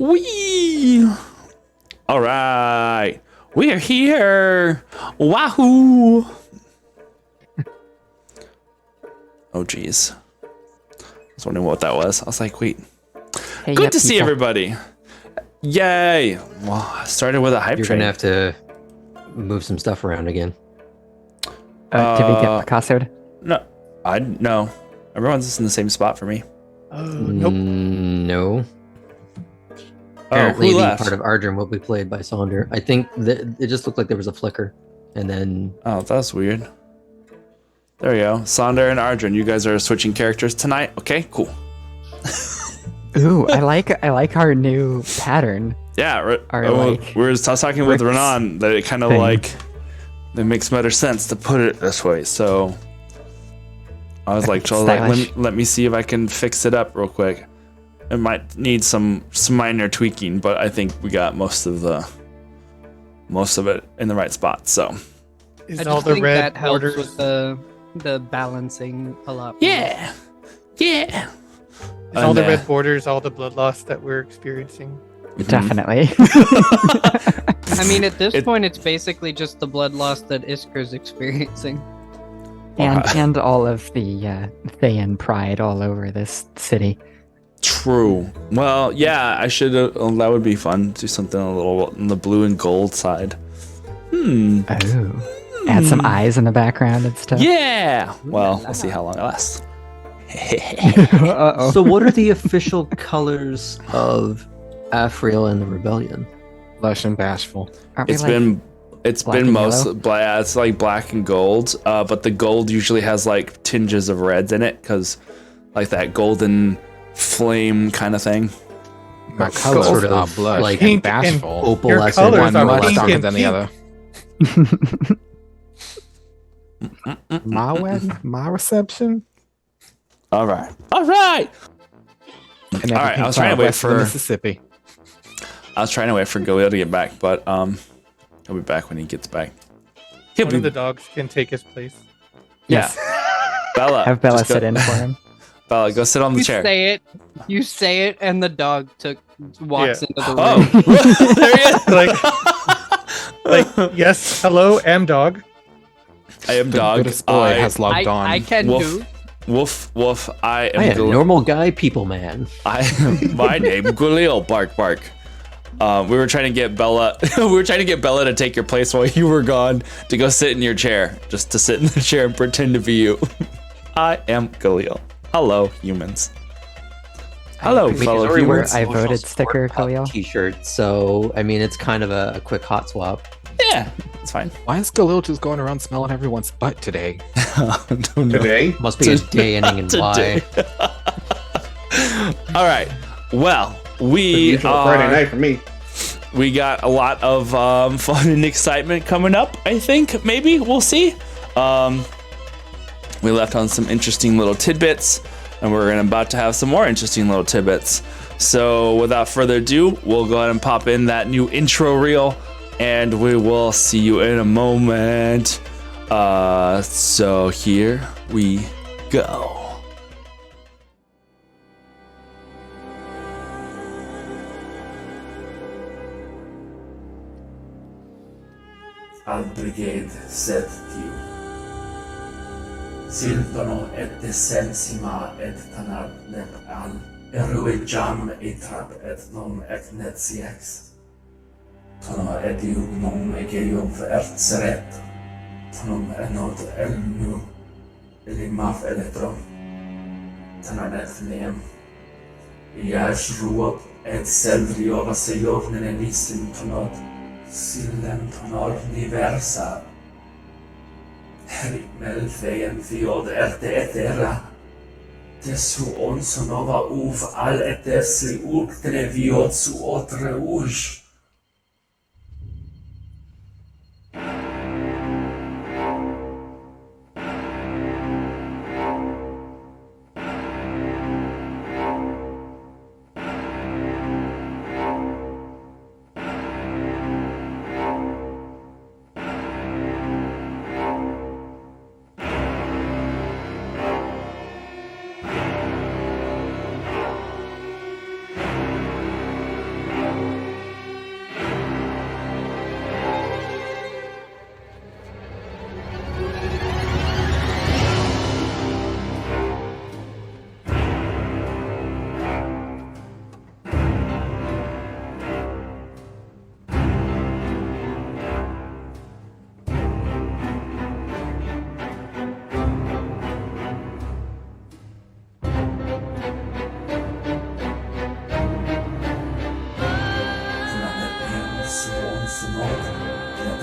Wee! All right. We're here. Wahoo! Oh, geez. I was wondering what that was. I was like, wait. Hey, Good to see everybody. Yay. Well, I started with a hype You're train. gonna have to move some stuff around again. Did we get Picasso'd? No. Everyone's just in the same spot for me. Nope. No. Who Apparently, the left? part of Ardrum will be played by Sonder. I think that it just looked like there was a flicker, and then Oh, that's weird. There we go. Sonder and Ardron, you guys are switching characters tonight. Okay, cool. Ooh, I like our new pattern. Yeah, like, we were talking with Rick's Renan that it kind of thing. like it makes better sense to put it this way. So I was like, Stylish. let me see if I can fix it up real quick. It might need some minor tweaking, but I think we got most of it in the right spot. So Is I all just the think red that helps borders? with the balancing a lot. more. yeah. Is all the And, red borders all the blood loss that we're experiencing? Definitely. I mean, at this It- point, it's basically just the blood loss that Isker's experiencing. and all of the Thayan pride all over this city. True. Well, yeah, I should. That would be fun. Do something a little on the blue and gold side. Oh. Add some eyes in the background and stuff. Yeah. Well, we'll see how long it lasts. Uh-oh. So, what are the official colors of Afriel and the Rebellion? Lush and bashful. Aren't we It's like- been black and most yellow? black. It's like black and gold. But the gold usually has like tinges of reds in it because like that golden flame kind of thing. My Gold. colors Sort of are blush like and pink bashful. Opalescent. Your colors One are more pink stronger and than the pink. other. My wedding, my reception, All right. and All right, everything I was trying to wait west of the for- Mississippi. I was trying to wait for Galil to get back, but he'll be back when he gets back. He'll One of be the dogs can take his place. yeah. Bella. Have Bella just go- sit in for him. Bella, go sit on the You chair. say it, and the dog walks Yeah. into the room. Oh, there he is. Like, yes, hello, am dog. I am The dog. goodest boy has logged on. I can Woof. do. Woof. I am I am Galil. normal guy, people man. My name Galil. Bark. We were trying to get Bella. We were trying to get Bella to take your place while you were gone to go sit in your chair, just to sit in the chair and pretend to be you. I am Galil. Hello, humans. Hello, We fellow just were- humans. I voted sticker, Khalil. T-shirt. So, I mean, it's kind of a quick hot swap. Yeah, it's fine. Why is Galil just going around smelling everyone's butt today? Don't know. Today? Must be a day ending in Y. All right. Well, Usual Friday night for me. we got a lot of fun and excitement coming up. I think maybe we'll see. We left on some interesting little tidbits, and we're about to have some more interesting little tidbits. So without further ado, we'll go ahead and pop in that new intro reel, and we will see you in a moment. So here we go. Al brigade set tiu. Siltono et desensima et tanab lep al. Erue jam etrap et nom et netsiex. Tono et ium nom egeium vertseret. Tonom enot elnu. Elimaf eletron. Tanan et neem. Iash ruop et selvrio vasejovnen enisim tonot. Silent honor diversa. Herikmel feien fiod erte etera. Desu onsonova uv al etesri uctre viod su otre uj.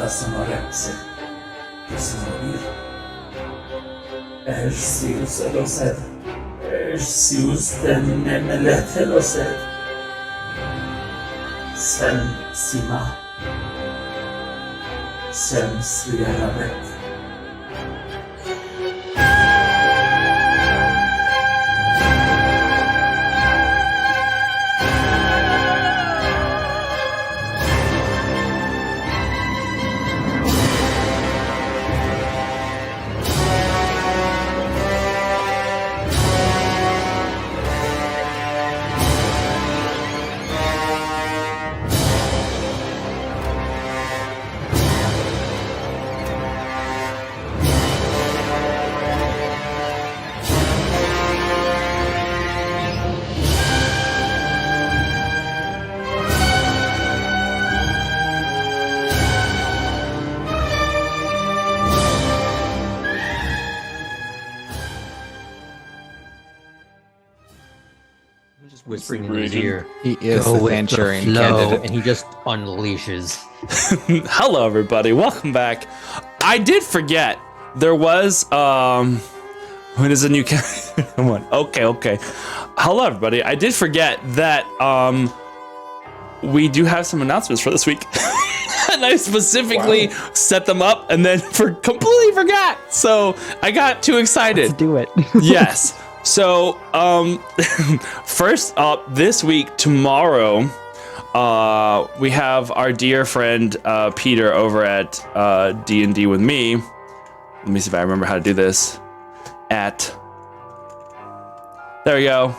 da sonorepse. Que sonorir. Sius elosed. Sius denemelet elosed. Sem sima. Sem sliarabet. Just whispering in his ear. He is Go the with Manchurian the flow, candidate. and he just unleashes. Hello, everybody. Welcome back. I did forget there was when is a new one? Okay. Hello, everybody. I did forget that we do have some announcements for this week. And I specifically set them up and then completely forgot. So I got too excited. Let's do it. Yes. So, first up this week, tomorrow, we have our dear friend Peter over at D&D with me. Let me see if I remember how to do this. There we go.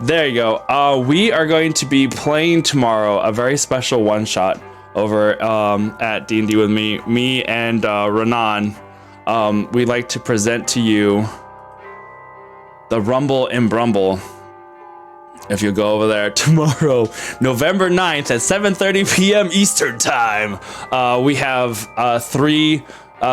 There you go. We are going to be playing tomorrow a very special one-shot over at D&D with me. Me and Renan. We'd like to present to you the Rumble and Brumble. If you go over there tomorrow, November 9th at 7:30 p.m. Eastern time, we have 3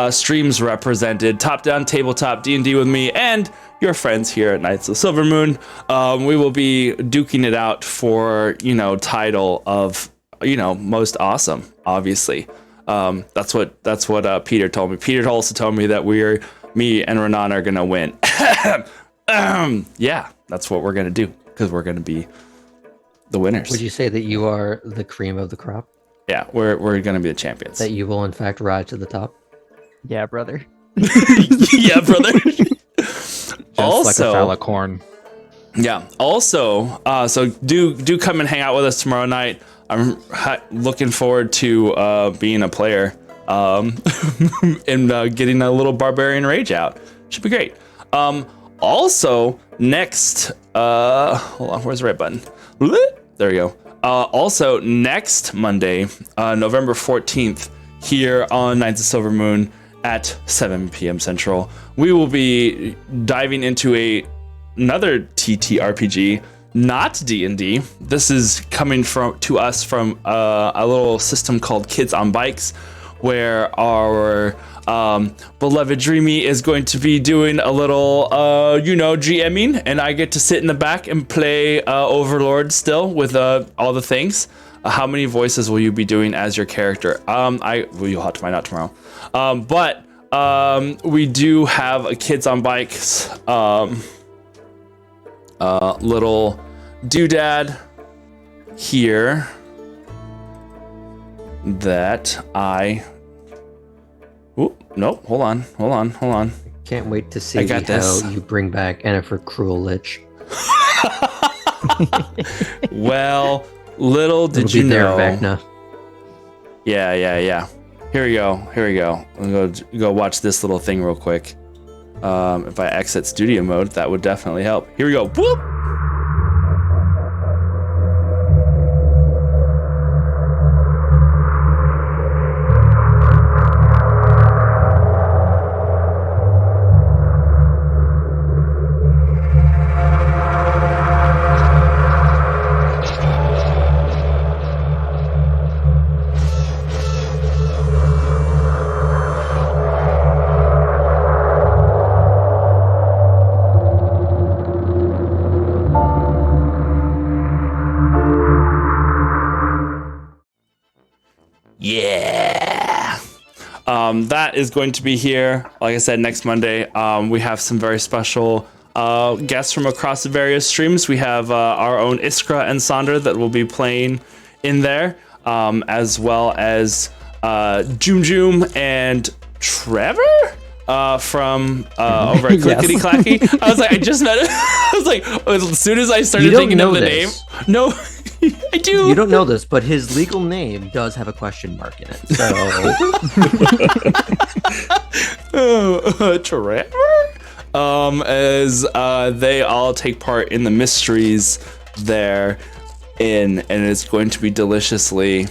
streams represented: Top Down Tabletop, D&D with me, and your friends here at Knights of Silver Moon. We will be duking it out for, title of, most awesome, obviously. That's what Peter told me. Peter also told me that me and Renan are gonna win. Yeah, that's what we're gonna do, because we're gonna be the winners. Would you say that you are the cream of the crop? Yeah, we're gonna be the champions. That you will in fact rise to the top? Yeah, brother. Yeah, brother. Just Also, like a phallic horn. yeah. Also, so do come and hang out with us tomorrow night. I'm looking forward to being a player and getting a little barbarian rage out. Should be great. Also, next, hold on, where's the right button? There we go. Also, next Monday, November 14th, here on Knights of Silver Moon at 7 p.m. Central, we will be diving into another TTRPG, not D&D. This is coming to us from a little system called Kids on Bikes, where our beloved Dreamy is going to be doing a little, GMing, and I get to sit in the back and play Overlord still with all the things. How many voices will you be doing as your character? You'll have to find out tomorrow. But we do have a Kids on Bikes little doodad here that nope, hold on. Can't wait to see I got this. how you bring back Ennifer Cruel Lich. Well, little did It'll you be there, know. Vecna. Yeah. Here we go. I'm gonna go watch this little thing real quick. If I exit studio mode, that would definitely help. Here we go. Whoop! Yeah. that is going to be here, like I said, next Monday. We have some very special guests from across the various streams. We have our own Iskra and Sonder that will be playing in there, as well as Joom Joom and Trevor from over at Clickety Clacky. I was like, I just met him. I was like, as soon as I started thinking of the name, no, I do. You don't know this, but his legal name does have a question mark in it. So, Trevor. As they all take part in the mysteries there, and it's going to be deliciously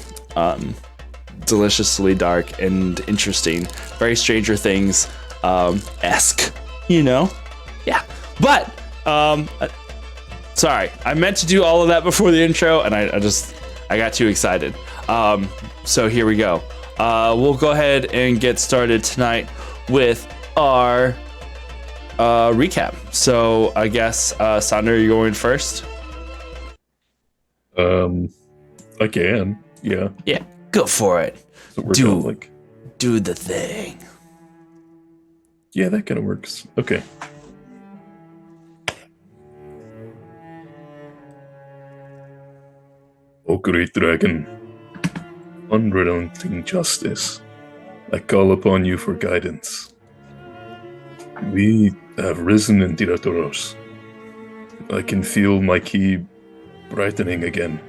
dark and interesting, very Stranger Things esque, you know? Yeah. But sorry, I meant to do all of that before the intro, and I got too excited. So here we go. We'll go ahead and get started tonight with our recap. So I guess Sandra, you're going first. I can. Yeah. Yeah, go for it. So we're going like, do the thing. yeah, that kind of works. Okay. O great dragon, unrelenting justice, I call upon you for guidance. We have risen in Irthos. I can feel my key brightening again.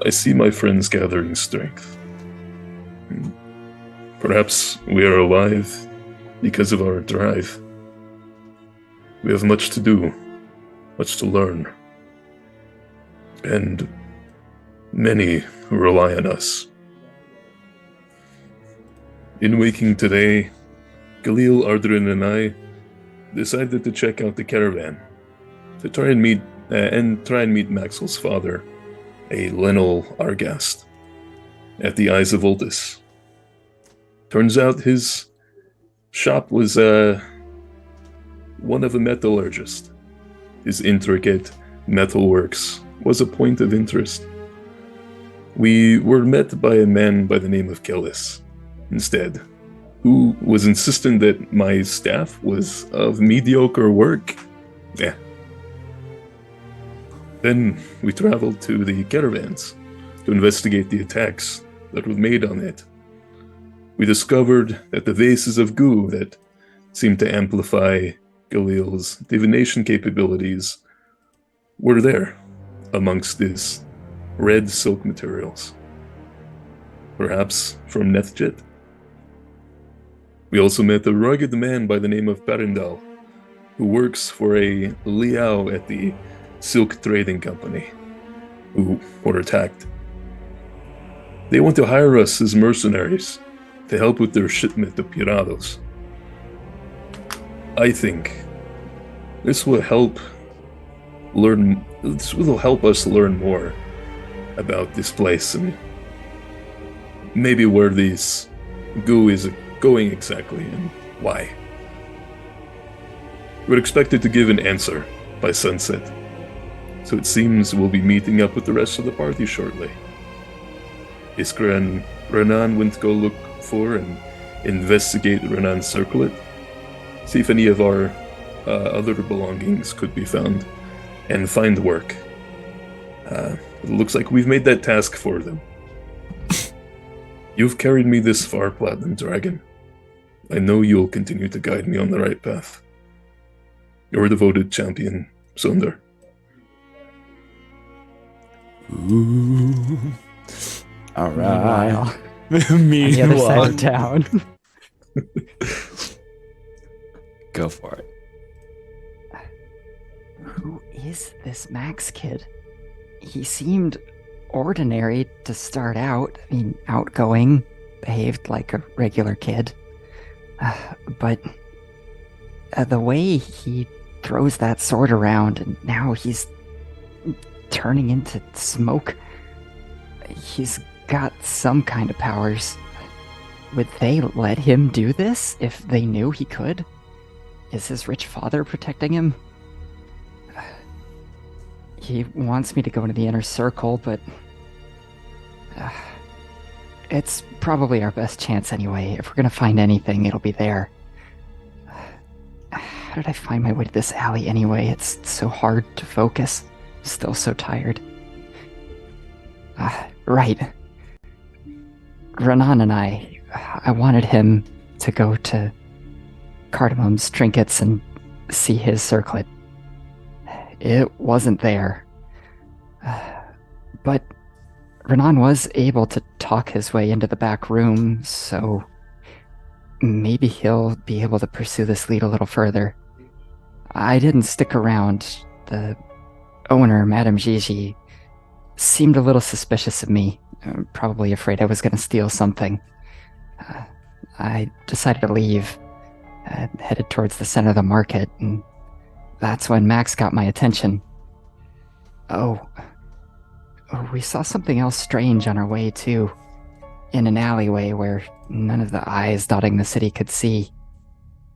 I see my friends gathering strength. Perhaps we are alive because of our drive. We have much to do, much to learn. And many rely on us. In waking today, Khalil, Ardrin, and I decided to check out the caravan to try and meet Maxwell's father, a Lenol Argast, at the Eyes of Oldus. Turns out his shop was one of a metallurgist. His intricate metalworks was a point of interest. We were met by a man by the name of Kellis instead, who was insistent that my staff was of mediocre work. Yeah. Then we traveled to the caravans to investigate the attacks that were made on it. We discovered that the vases of goo that seemed to amplify Galil's divination capabilities were there amongst these red silk materials. Perhaps from Nethjet. We also met a rugged man by the name of Perindal, who works for a Liao at the Silk Trading Company, who were attacked. They want to hire us as mercenaries to help with their shipment of pirados. I think this will help us learn more about this place and maybe where this goo is going exactly and why. We're expected to give an answer by sunset, so it seems we'll be meeting up with the rest of the party shortly. Iskra and Renan went to go look for and investigate Renan's circlet, see if any of our other belongings could be found, and find work. It looks like we've made that task for them. You've carried me this far, Platinum Dragon. I know you'll continue to guide me on the right path. Your devoted champion, Sunder. Ooh. All right. On the other side of town. Go for it. Who is this Max kid? He seemed ordinary to start out. I mean, outgoing, behaved like a regular kid. But the way he throws that sword around and now he's turning into smoke, he's got some kind of powers. Would they let him do this if they knew he could? Is his rich father protecting him? He wants me to go into the inner circle, but it's probably our best chance anyway. If we're gonna find anything, it'll be there. How did I find my way to this alley anyway? It's so hard to focus. Still so tired. Right. Renan and I wanted him to go to Cardamom's trinkets and see his circlet. It wasn't there. But Renan was able to talk his way into the back room, so maybe he'll be able to pursue this lead a little further. I didn't stick around. The owner, Madame Gigi, seemed a little suspicious of me, probably afraid I was going to steal something. I decided to leave, headed towards the center of the market, and that's when Max got my attention. Oh, we saw something else strange on our way, too. In an alleyway where none of the eyes dotting the city could see.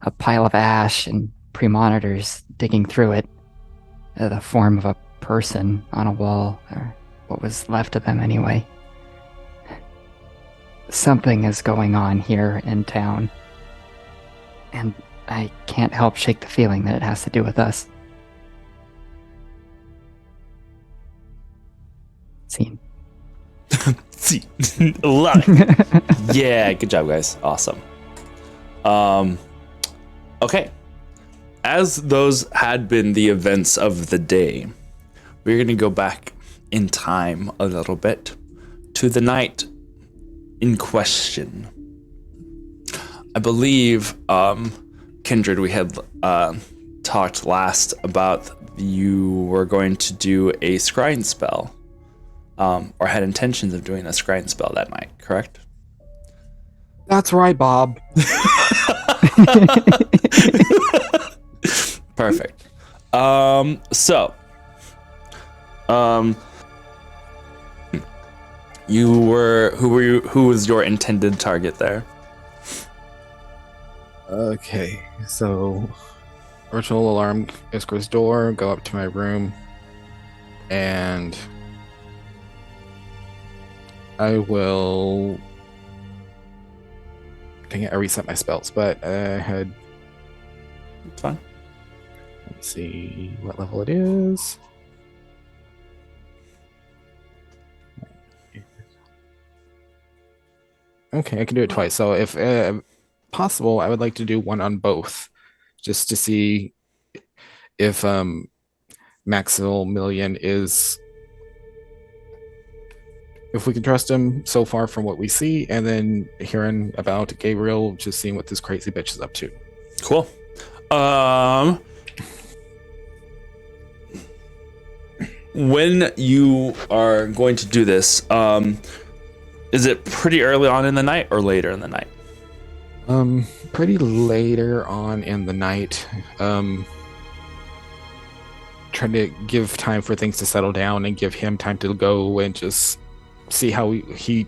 A pile of ash and premonitors digging through it. The form of a person on a wall, or what was left of them anyway. Something is going on here in town. And I can't help shake the feeling that it has to do with us. Scene. See, love it. Yeah, good job, guys. Awesome. Okay. As those had been the events of the day, we're going to go back in time a little bit to the night in question. I believe, Kindred, we had talked last about you were going to do a scrying spell. Or had intentions of doing a scrying spell that night, correct? That's right, Bob. Perfect. Who was your intended target there? Okay, so virtual alarm Iskra's door, go up to my room, and I will. Dang it, I reset my spells, but I had. It's fine. Let's see what level it is. Okay, I can do it twice. So if possible, I would like to do one on both, just to see if Maximilian is, if we can trust him so far from what we see, and then hearing about Gabriel, just seeing what this crazy bitch is up to. Cool. When you are going to do this, is it pretty early on in the night or later in the night? Pretty later on in the night. Trying to give time for things to settle down and give him time to go and just see how he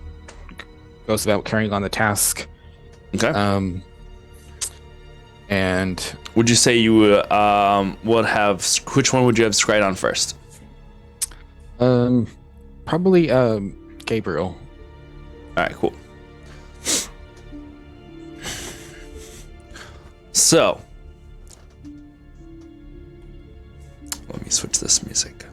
goes about carrying on the task. Okay. And would you say you would have, which one would you have scryed on first? Probably Gabriel. All right, cool. So, let me switch this music.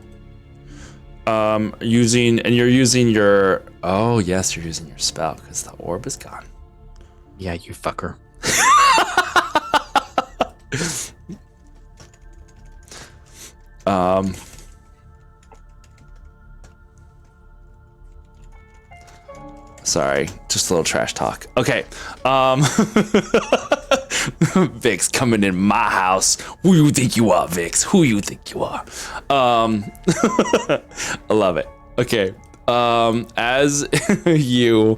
You're using your, oh yes, you're using your spell because the orb is gone. Yeah, you fucker. Sorry, just a little trash talk. Okay. Vix coming in my house. Who you think you are, Vix? Who you think you are? I love it. Okay. As you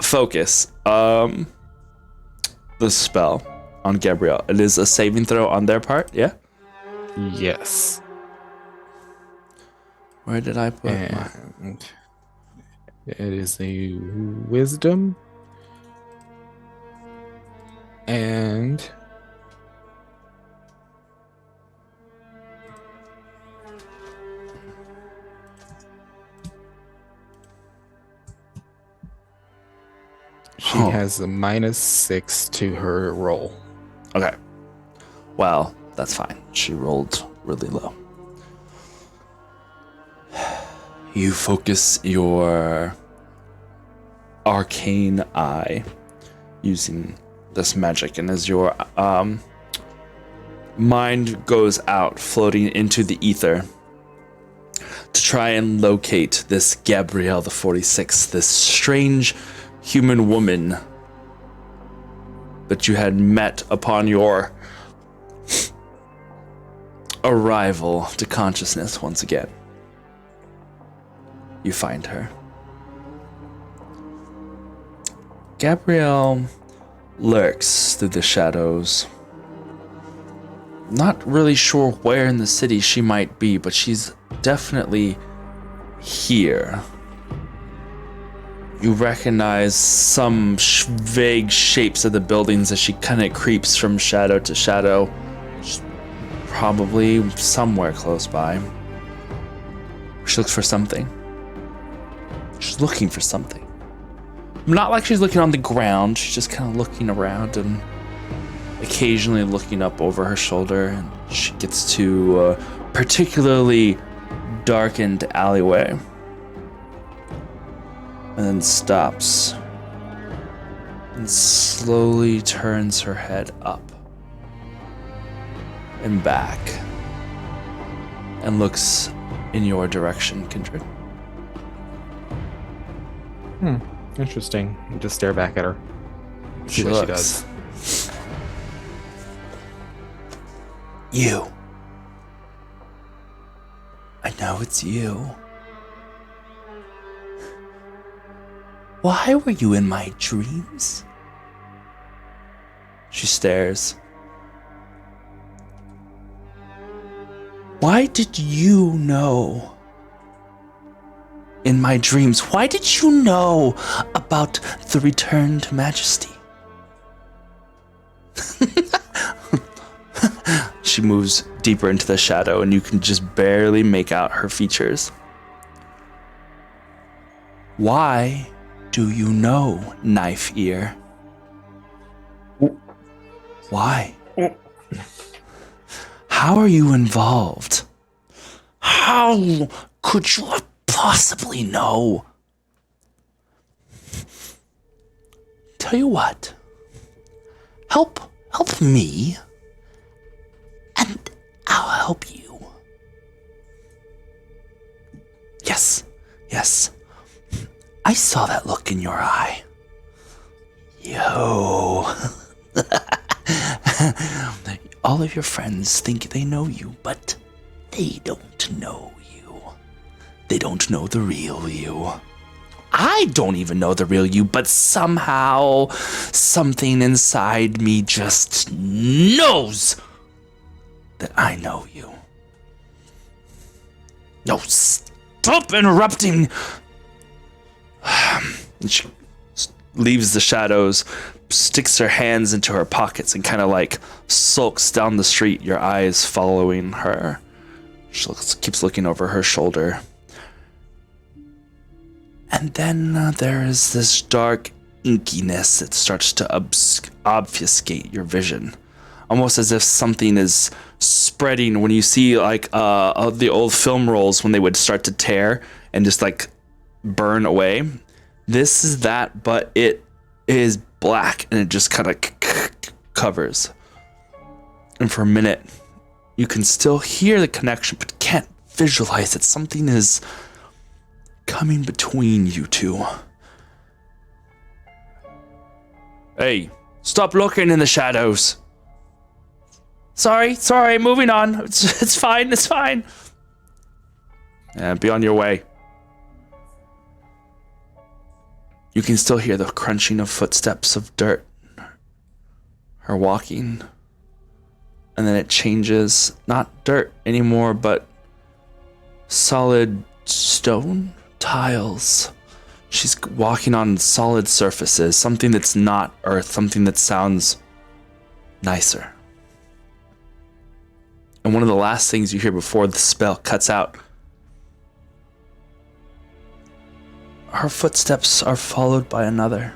focus the spell on Gabriel, it is a saving throw on their part, yeah? Yes. Where did I put and it is a wisdom. And She has a -6 to her roll. Okay. Well, that's fine. She rolled really low. You focus your arcane eye using this magic, and as your mind goes out, floating into the ether, to try and locate this Gabrielle the 46th, this strange human woman that you had met upon your arrival to consciousness once again. You find her. Gabrielle lurks through the shadows. Not really sure where in the city she might be, but she's definitely here. You recognize some vague shapes of the buildings as she kind of creeps from shadow to shadow. She's probably somewhere close by. She looks for something. She's looking for something. Not like she's looking on the ground. She's just kind of looking around and occasionally looking up over her shoulder. And she gets to a particularly darkened alleyway. And then stops. And slowly turns her head up. And back. And looks in your direction, Kindred. Interesting. You just stare back at her. See what she does. You. I know it's you. Why were you in my dreams? She stares. Why did you know? In my dreams, why did you know about the returned majesty? She moves deeper into the shadow and you can just barely make out her features. Why do you know, Knife Ear? Why? How are you involved? How could you possibly know? Tell you what. Help me. And I'll help you. Yes. I saw that look in your eye. Yo. All of your friends think they know you, but they don't know you. They don't know the real you. I don't even know the real you, but somehow something inside me just knows that I know you. No, stop interrupting. And she leaves the shadows, sticks her hands into her pockets, and kind of like sulks down the street, your eyes following her. She keeps looking over her shoulder. And then there is this dark inkiness that starts to obfuscate your vision. Almost as if something is spreading when you see like the old film rolls when they would start to tear and just like burn away. This is that, but it is black and it just kind of covers. And for a minute, you can still hear the connection, but can't visualize it. Something is coming between you two. Hey, stop looking in the shadows. Sorry, moving on. It's fine. Yeah, be on your way. You can still hear the crunching of footsteps of dirt. Her walking. And then it changes, not dirt anymore, but solid stone tiles. She's walking on solid surfaces, something that's not earth, something that sounds nicer. And one of the last things you hear before the spell cuts out, her footsteps are followed by another.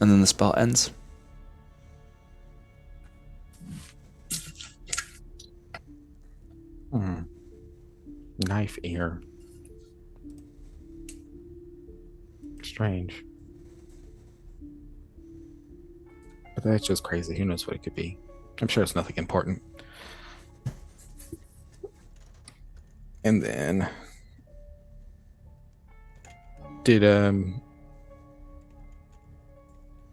and then the spell ends. Knife ear. Strange. But that's just crazy. Who knows what it could be? I'm sure it's nothing important. And then did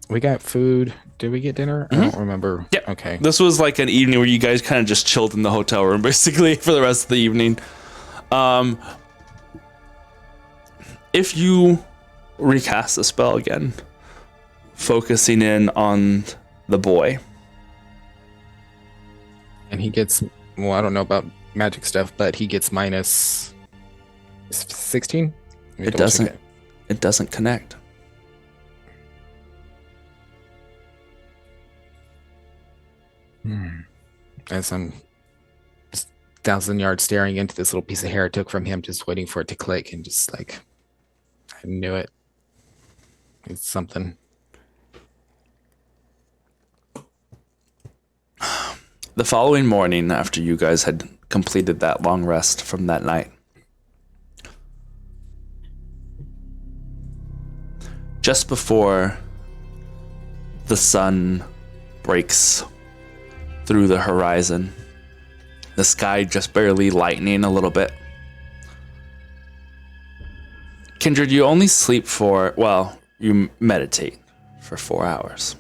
we got food? Did we get dinner? I don't remember. Yeah. Okay. This was like an evening where you guys kind of just chilled in the hotel room basically for the rest of the evening. If you recast the spell again, focusing in on the boy. And he gets, well, I don't know about magic stuff, but he gets minus 16? It doesn't connect. As I'm 1,000 yards staring into this little piece of hair I took from him, just waiting for it to click, and just like, I knew it. It's something. The following morning, after you guys had completed that long rest from that night, just before the sun breaks through the horizon, the sky just barely lightening a little bit. Kindred, you only sleep for, well, you meditate for 4 hours.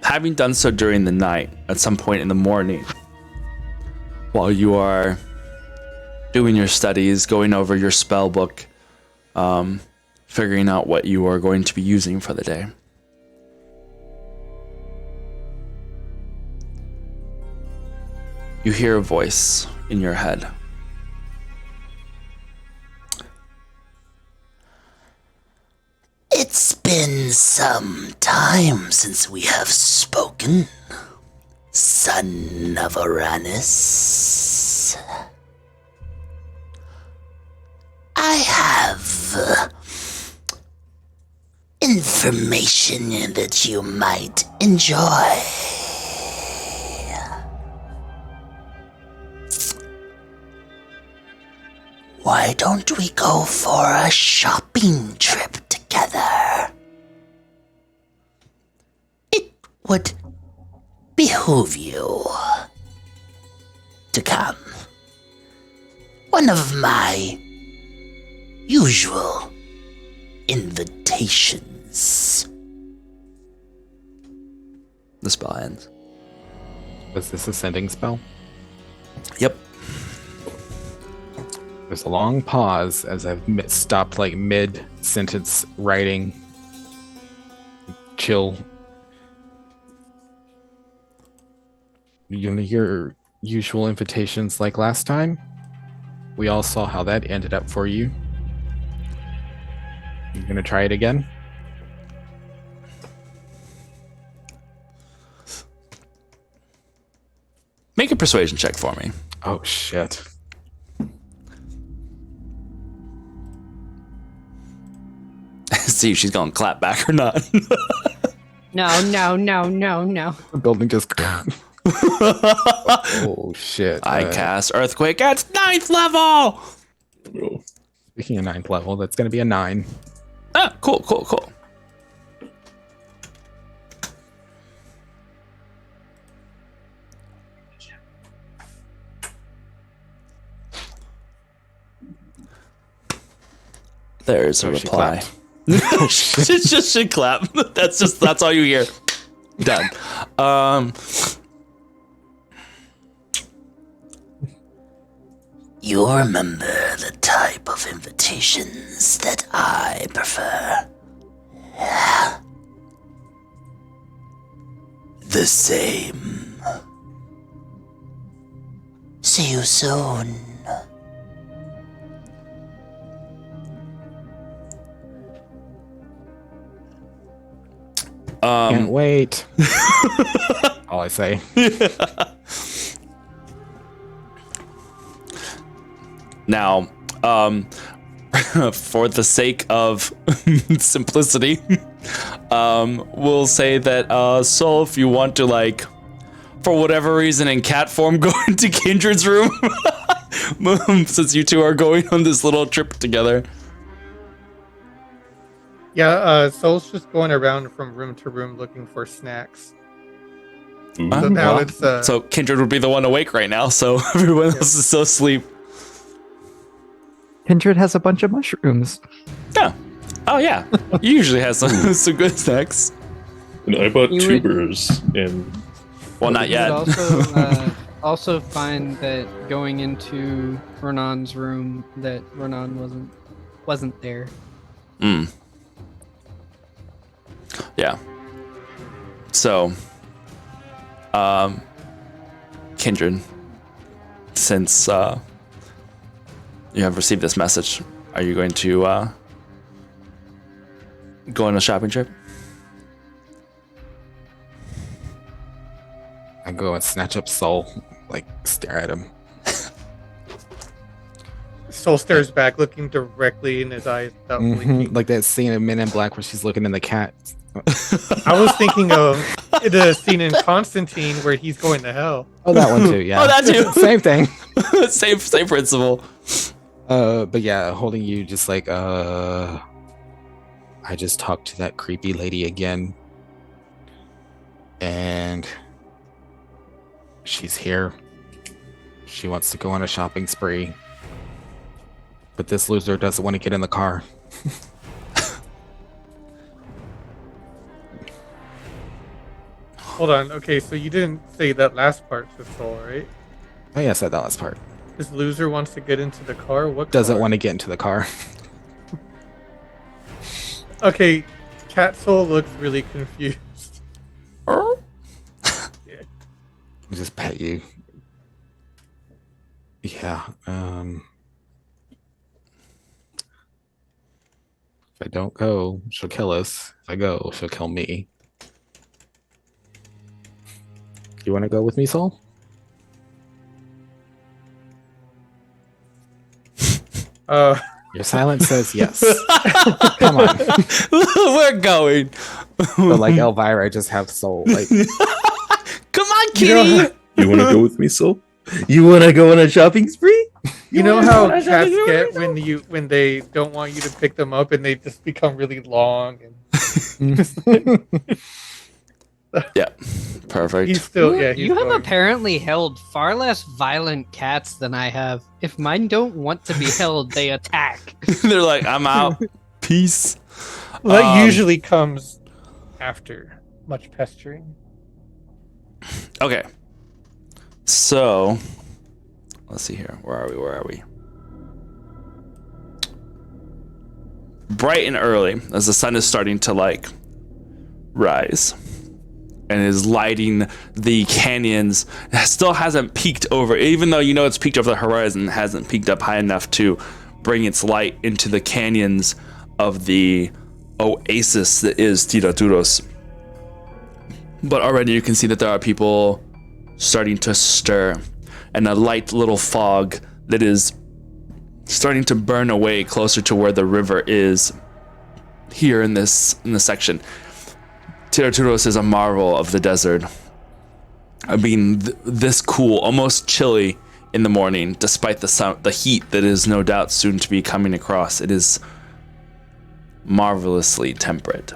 Having done so during the night, at some point in the morning, while you are doing your studies, going over your spell book, figuring out what you are going to be using for the day, you hear a voice in your head. It's been some time since we have spoken, son of Uranus. I have information that you might enjoy. Why don't we go for a shopping trip together? It would behoove you to come. One of my usual invitations. The spell ends. Was this a sending spell? Yep. There's a long pause as I've stopped like mid-sentence writing. Chill. Your usual invitations like last time? We all saw how that ended up for you. You're gonna try it again? Make a persuasion check for me. Oh shit. See if she's gonna clap back or not. No. The building just oh shit. I cast Earthquake at 9th level! Speaking of 9th level, that's gonna be a 9. Ah, cool. There's a reply. It's just should clap. That's all you hear. Done. You remember the type of invitations that I prefer? The same. See you soon. Can't wait. All I say. Now, for the sake of simplicity, we'll say that Soul, if you want to like, for whatever reason, in cat form, go into Kindred's room, since you two are going on this little trip together. Yeah, Soul's just going around from room to room looking for snacks. So now it's So Kindred would be the one awake right now, so everyone else is still asleep. Kindred has a bunch of mushrooms. Yeah. Oh yeah. You usually have some good snacks. And I bought You would- tubers and Well, not You would yet. also find that going into Renan's room that Renan wasn't there. Yeah. So, Kindred, since you have received this message, are you going to go on a shopping trip? I go and snatch up Soul, like stare at him. Soul stares back, looking directly in his eyes without blinking. Like that scene in Men in Black where she's looking in the cat. I was thinking of the scene in Constantine where he's going to hell. Oh, that one too. Yeah. Oh, that too. Same thing. same principle. But yeah, holding you just like I just talked to that creepy lady again. And she's here. She wants to go on a shopping spree. But this loser doesn't want to get in the car. Hold on. Okay, so you didn't say that last part to Soul, right? Oh yeah, I said that last part. This loser wants to get into the car. What Doesn't car? want to get into the car. Okay, Cat Soul looks really confused. Just pet you. Yeah. If I don't go, she'll kill us. If I go, she'll kill me. You want to go with me, Soul? Your silence says yes. Come on. We're going. But like Elvira, I just have Soul. Like, Come on, kitty. you want to go with me, Soul? You want to go on a shopping spree? You know how cats get when they don't want you to pick them up and they just become really long and Yeah, perfect. he's still he's You have going. apparently held far less violent cats than I have. If mine don't want to be held, they attack. They're like, I'm out. Peace. Well, that usually comes after much pestering. Okay. So, let's see here. Where are we? Bright and early, as the sun is starting to like rise and is lighting the canyons. It still hasn't peaked over, even though you know it's peaked over the horizon, it hasn't peaked up high enough to bring its light into the canyons of the oasis that is Irthos. But already you can see that there are people starting to stir, and a light little fog that is starting to burn away closer to where the river is here in this section. Irthos is a marvel of the desert. I mean, this cool, almost chilly in the morning, despite the heat that is no doubt soon to be coming across. It is marvelously temperate.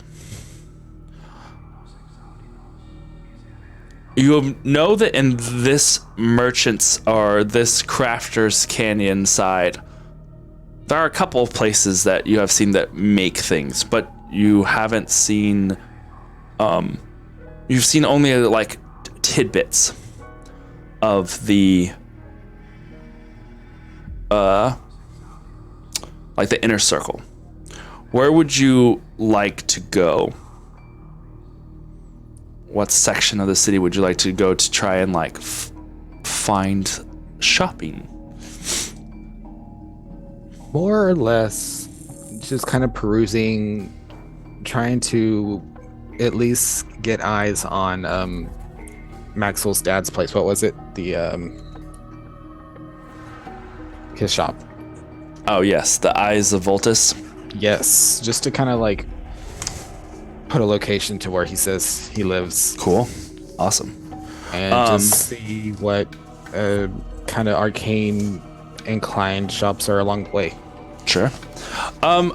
You know that in this merchant's or this crafter's canyon side, there are a couple of places that you have seen that make things, but you haven't seen. You've seen only like tidbits of the like the inner circle. Where would you like to go? What section of the city would you like to go to try and like find shopping? more or less, just kind of perusing, trying to at least get eyes on Maxwell's dad's place. What was it? His shop. Oh yes, the Eyes of Voltus. Yes, just to kind of like put a location to where he says he lives. Cool. Awesome. And just see what kind of arcane inclined shops are along the way. Sure. I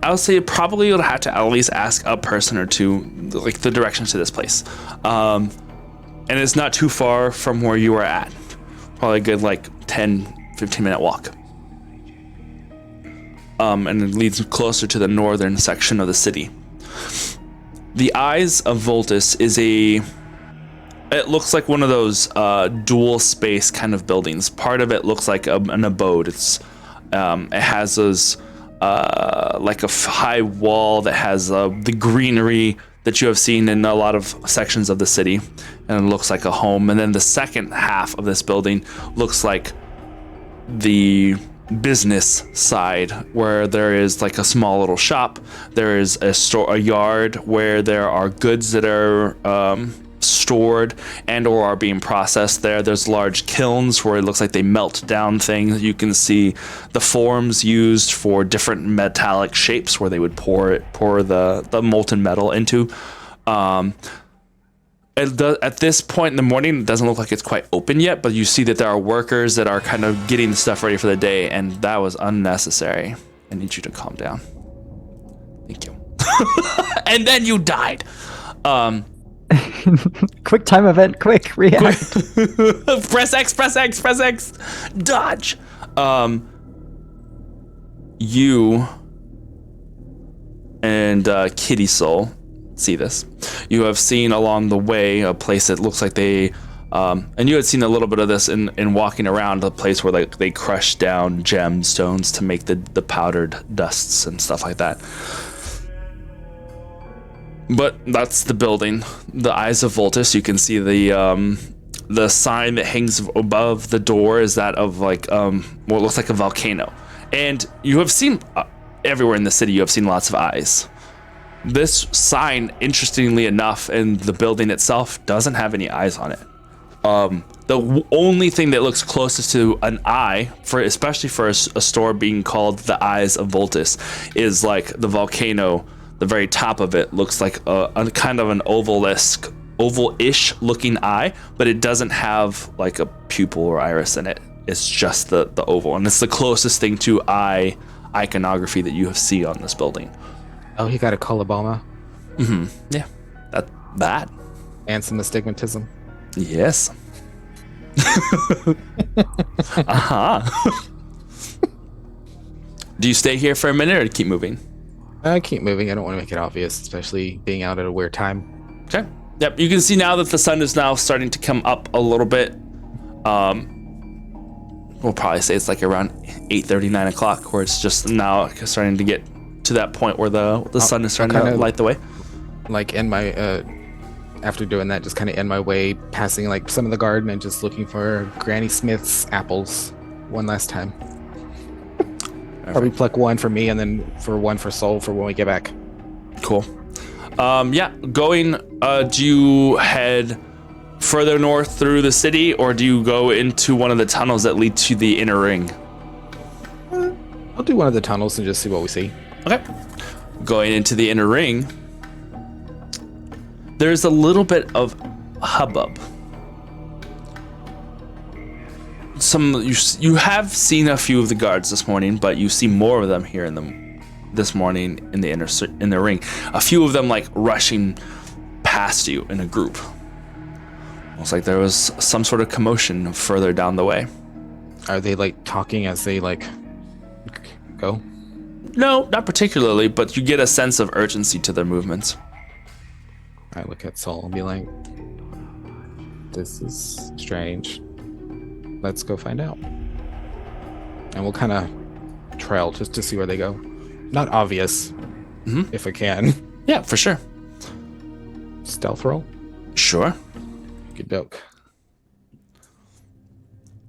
would say probably you'll have to at least ask a person or two, like the directions to this place. And it's not too far from where you are at. Probably a good like 10, 15-minute walk. And it leads closer to the northern section of the city. The Eyes of Voltus is it looks like one of those dual space kind of buildings. Part of it looks like an abode. It has those like a high wall that has the greenery that you have seen in a lot of sections of the city, and it looks like a home. And then the second half of this building looks like the business side, where there is like a small little shop. There is a yard where there are goods that are stored and or are being processed there. There's large kilns where it looks like they melt down things. You can see the forms used for different metallic shapes where they would pour the molten metal into. At this point in the morning, it doesn't look like it's quite open yet, but you see that there are workers that are kind of getting the stuff ready for the day, and that was unnecessary. I need you to calm down. Thank you. And then you died. Quick time event, quick react. Press X, dodge. You and Kitty Soul see this. You have seen along the way a place that looks like they and you had seen a little bit of this in walking around the place where like they crush down gemstones to make the powdered dusts and stuff like that. But that's the building, the Eyes of Voltus. You can see the sign that hangs above the door is that of like what looks like a volcano. And you have seen everywhere in the city, you have seen lots of eyes. This sign, interestingly enough, in the building itself doesn't have any eyes on it. The only thing that looks closest to an eye, especially for a store being called the Eyes of Voltus, is like the volcano. The very top of it looks like a kind of an oval-ish looking eye, but it doesn't have like a pupil or iris in it. It's just the oval, and it's the closest thing to eye iconography that you have seen on this building. Oh, he got a coloboma. Mm-hmm. Yeah, that. And some astigmatism. Yes. Uh-huh. Do you stay here for a minute or keep moving? I keep moving. I don't want to make it obvious, especially being out at a weird time. Okay. Yep. You can see now that the sun is now starting to come up a little bit. We'll probably say it's like around 8:30, 9 o'clock, where it's just now starting to get to that point where the sun is starting to light the way. Like in my after doing that, just kind of end my way, passing like some of the garden and just looking for Granny Smith's apples one last time. Probably pluck one for me and then one for Soul for when we get back. Cool. Yeah, going, do you head further north through the city, or do you go into one of the tunnels that lead to the inner ring? I'll do one of the tunnels and just see what we see. Okay. Going into the inner ring, there's a little bit of hubbub. You have seen a few of the guards this morning, but you see more of them here this morning in the ring. A few of them like rushing past you in a group. Looks like there was some sort of commotion further down the way. Are they like talking as they like go? No, not particularly, but you get a sense of urgency to their movements. I look at Saul and be like, this is strange. Let's go find out. And we'll kind of trail just to see where they go. Not obvious, if I can. Yeah, for sure. Stealth roll? Sure. Good doke.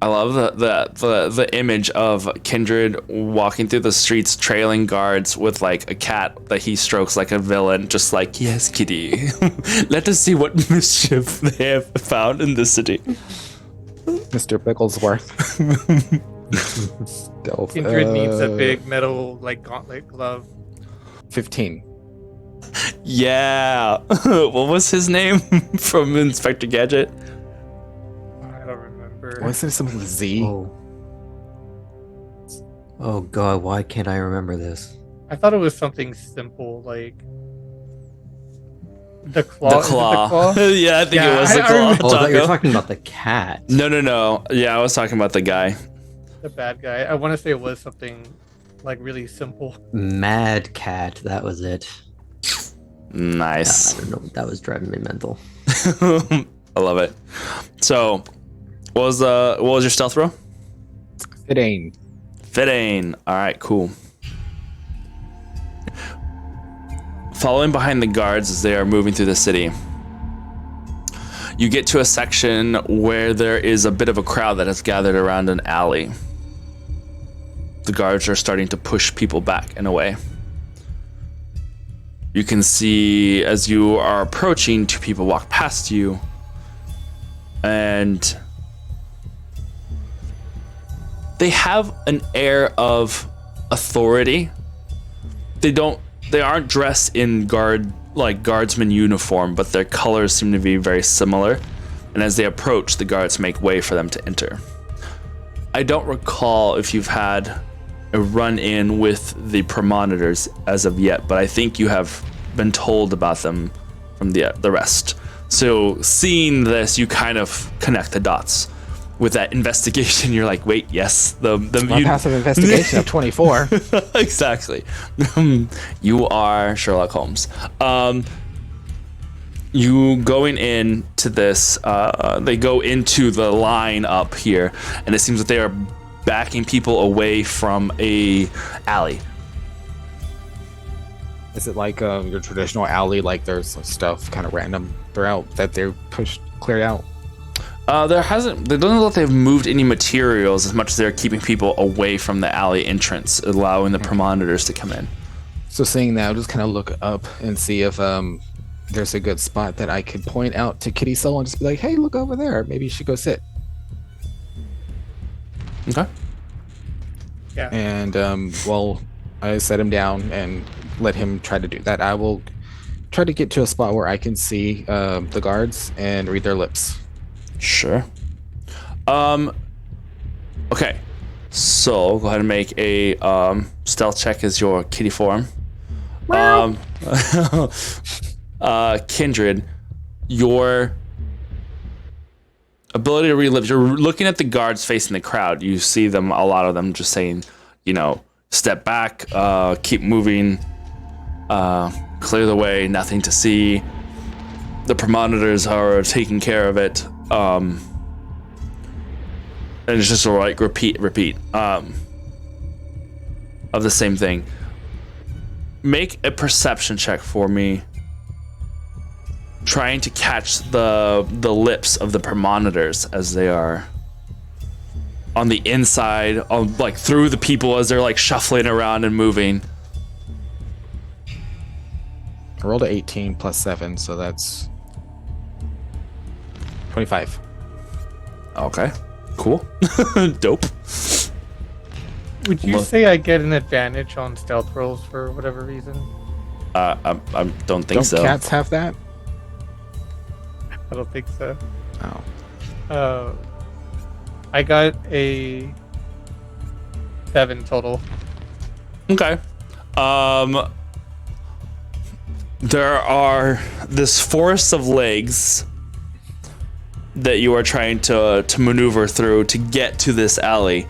I love the image of Kindred walking through the streets, trailing guards with like a cat that he strokes like a villain, just like, yes, kitty. Let us see what mischief they have found in the city. Mr. Bigglesworth. Kindred needs a big metal like gauntlet glove. 15. Yeah. What was his name from Inspector Gadget? I don't remember. Wasn't it something with Z? Oh god, why can't I remember this? I thought it was something simple like the claw. The Is it claw. the claw? Yeah, I think Yeah, it was I the claw. remember- Oh, I thought you were Taco. talking about the cat. No. Yeah, I was talking about the guy. The bad guy. I want to say it was something like really simple. Mad Cat, that was it. Nice. I don't know, that was driving me mental. I love it. So, what was your stealth roll? It ain't. Fitting. All right, cool. Following behind the guards as they are moving through the city, you get to a section where there is a bit of a crowd that has gathered around an alley. The guards are starting to push people back and away. You can see as you are approaching, two people walk past you, and they have an air of authority. They aren't dressed in guardsman uniform, but their colors seem to be very similar. And as they approach, the guards make way for them to enter. I don't recall if you've had a run-in with the Premonitors as of yet, but I think you have been told about them from the rest. So seeing this, you kind of connect the dots. With that investigation, you're like, wait, yes, My passive investigation of 24. Exactly. You are Sherlock Holmes. You going into this, they go into the line up here, and it seems that they are backing people away from a alley. Is it like your traditional alley, like there's stuff kind of random throughout that they're cleared out? They don't know that they've moved any materials as much as they're keeping people away from the alley entrance, allowing the Premonitors to come in. So seeing that, I'll just kind of look up and see if there's a good spot that I could point out to Kitty Soul and just be like, hey, look over there. Maybe you should go sit. Okay. Yeah. And well, I set him down and let him try to do that. I will try to get to a spot where I can see the guards and read their lips. Sure. Okay. So go ahead and make a stealth check as your kitty form. Kindred, your ability to relive. You're looking at the guards facing the crowd. You see them, a lot of them, just saying, step back, keep moving, clear the way. Nothing to see. The Premonitors are taking care of it. And it's just like repeat of the same thing. Make a perception check for me, trying to catch the lips of the Premonitors as they are on the inside, like through the people as they're like shuffling around and moving. I rolled a 18 plus 7, so that's 25. Okay, cool. Dope. Would you say I get an advantage on stealth rolls for whatever reason? I don't think Don't so. cats have that? I don't think so. Oh. I got a 7 total. Okay. There are this forest of legs that you are trying to maneuver through to get to this alley.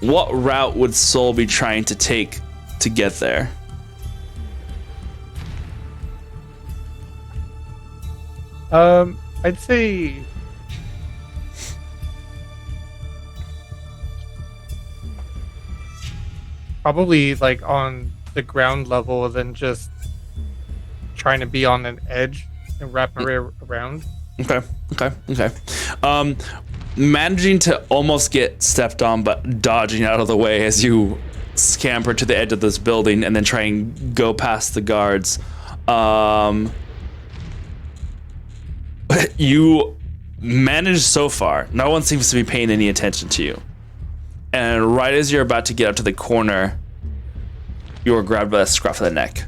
What route would Soul be trying to take to get there? I'd say probably like on the ground level, than just trying to be on an edge and wrap my way around. Okay. Managing to almost get stepped on, but dodging out of the way as you scamper to the edge of this building and then try and go past the guards. You manage so far. No one seems to be paying any attention to you. And right as you're about to get up to the corner, you were grabbed by the scruff of the neck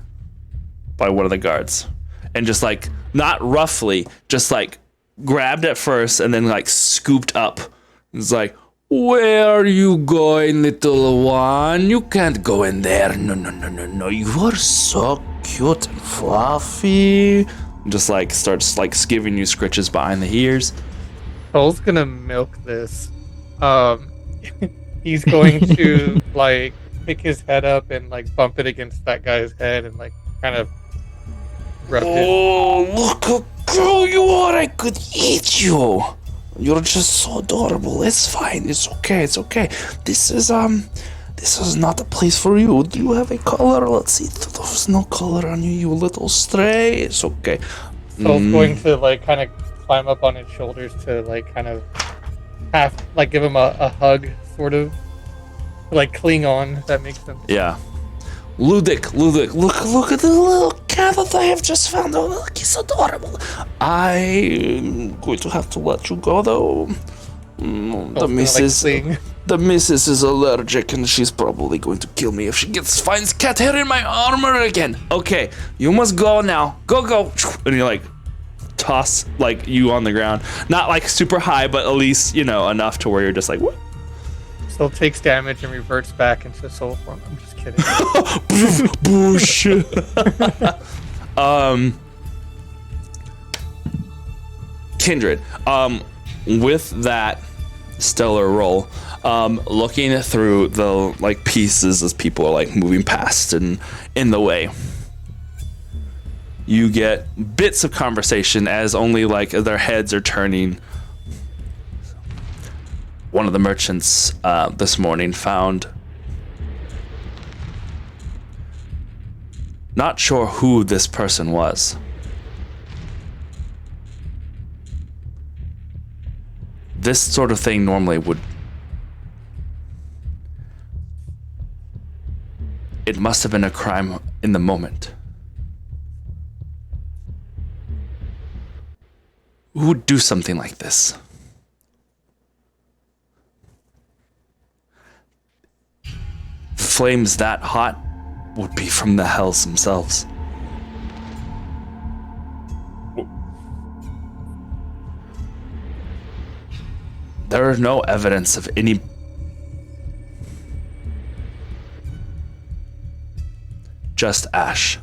by one of the guards. And just like, not roughly, just like grabbed at first and then like scooped up. It's like, where are you going, little one? You can't go in there. No. You are so cute and fluffy. Just like starts like giving you scritches behind the ears. Cole's gonna milk this. He's going to like pick his head up and like bump it against that guy's head and like kind of rub it. Oh, look how cool you are! I could eat you. You're just so adorable. It's fine. It's okay. This is not a place for you. Do you have a collar? Let's see. There's no collar on you, you little stray. It's okay. Soul's going to like kind of climb up on his shoulders to like kind of half like give him a hug, sort of like cling on. If that makes sense. Yeah. Ludic, look at the little cat that I have just found. Oh, look, he's adorable. I'm going to have to let you go though. The missus is allergic and she's probably going to kill me if she finds cat hair in my armor again. Okay, you must go now. Go. And you like toss like you on the ground. Not like super high, but at least, enough to where you're just like, what? Soul takes damage and reverts back into soul form. I'm just kidding. Boosh. Kindred. With that stellar roll, looking through the like pieces as people are like moving past and in the way, you get bits of conversation as only like their heads are turning. One of the merchants this morning found, not sure who this person was. This sort of thing normally would, it must have been a crime in the moment. Who would do something like this? Flames that hot would be from the hells themselves. There is no evidence of any just ash.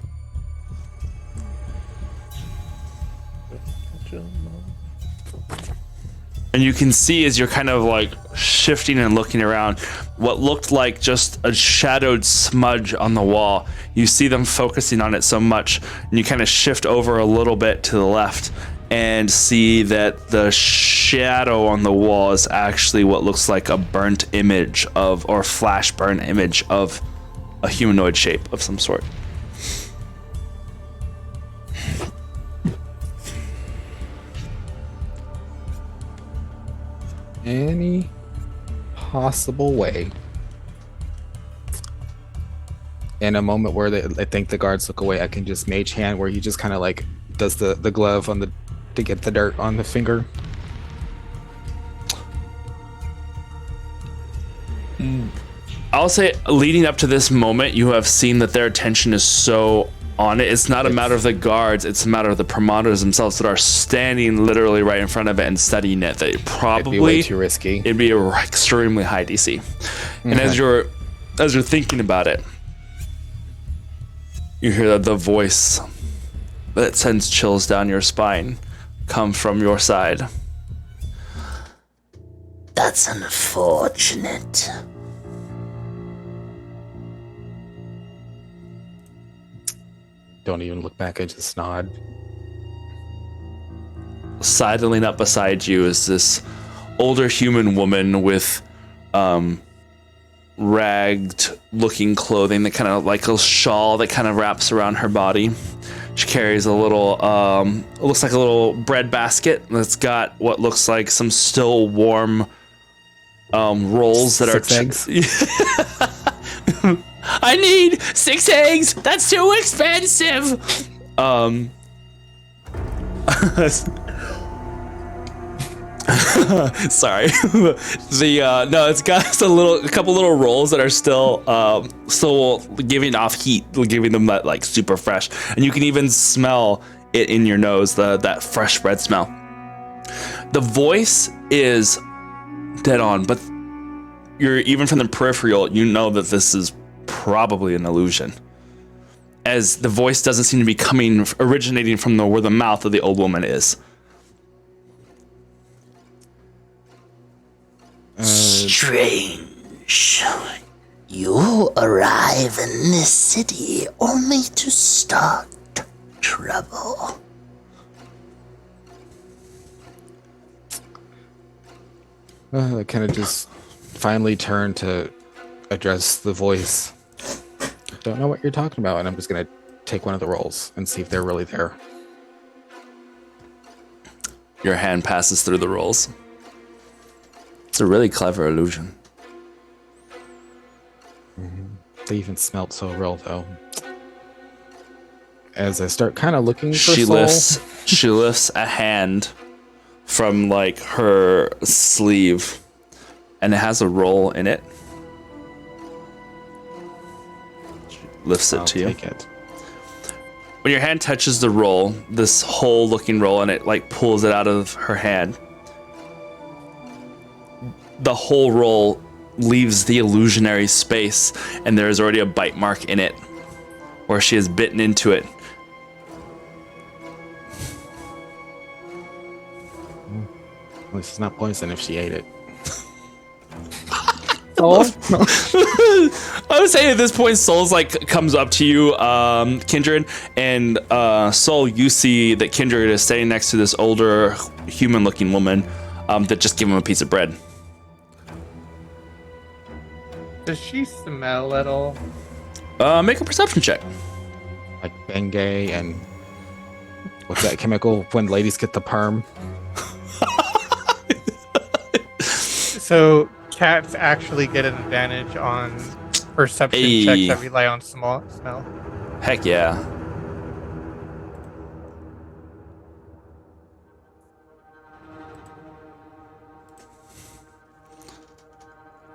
And you can see as you're kind of like shifting and looking around, what looked like just a shadowed smudge on the wall. You see them focusing on it so much, and you kind of shift over a little bit to the left and see that the shadow on the wall is actually what looks like a burnt image of, or flash burn image of a humanoid shape of some sort. Any possible way, in a moment where I think the guards look away, I can just mage hand where he just kind of like does the glove on the to get the dirt on the finger. I'll say leading up to this moment, you have seen that their attention is so on it. It's not a matter of the guards, it's a matter of the promoters themselves that are standing literally right in front of it and studying it. That probably it'd be way too risky. It'd be an extremely high DC. And as you're thinking about it, you hear the voice that sends chills down your spine come from your side. That's unfortunate. Don't even look back, I just nod. Sidling up beside you is this older human woman with ragged looking clothing, that kind of like a shawl that kind of wraps around her body. She carries a little it looks like a little bread basket that's got what looks like some still warm rolls that 6 are eggs. I need 6 eggs. That's too expensive. Sorry. No, it's got a couple little rolls that are still giving off heat, giving them that like super fresh, and you can even smell it in your nose, that fresh bread smell. The voice is dead on, but you're even from the peripheral, you know that this is probably an illusion, as the voice doesn't seem to be originating from where the mouth of the old woman is. Strange. You arrive in this city only to start trouble. I kind of just finally turn to address the voice. Don't know what you're talking about, and I'm just gonna take one of the rolls and see if they're really there. Your hand passes through the rolls. It's a really clever illusion. They even smelled so real, though. As I start kind of looking for She soul, lifts a hand from like her sleeve, and it has a roll in it. She lifts it I'll to you. take it. When your hand touches the roll, this whole looking roll, and it like pulls it out of her hand, the whole roll leaves the illusionary space, and there is already a bite mark in it where she has bitten into it. At least it's not poison if she ate it. Soul? I would say at this point, Soul's like comes up to you, Kindred, and Soul, you see that Kindred is standing next to this older human-looking woman that just gave him a piece of bread. Does she smell at all? Make a perception check. Like Bengay and what's that chemical when ladies get the perm? So cats actually get an advantage on perception checks that rely on smell. Heck yeah.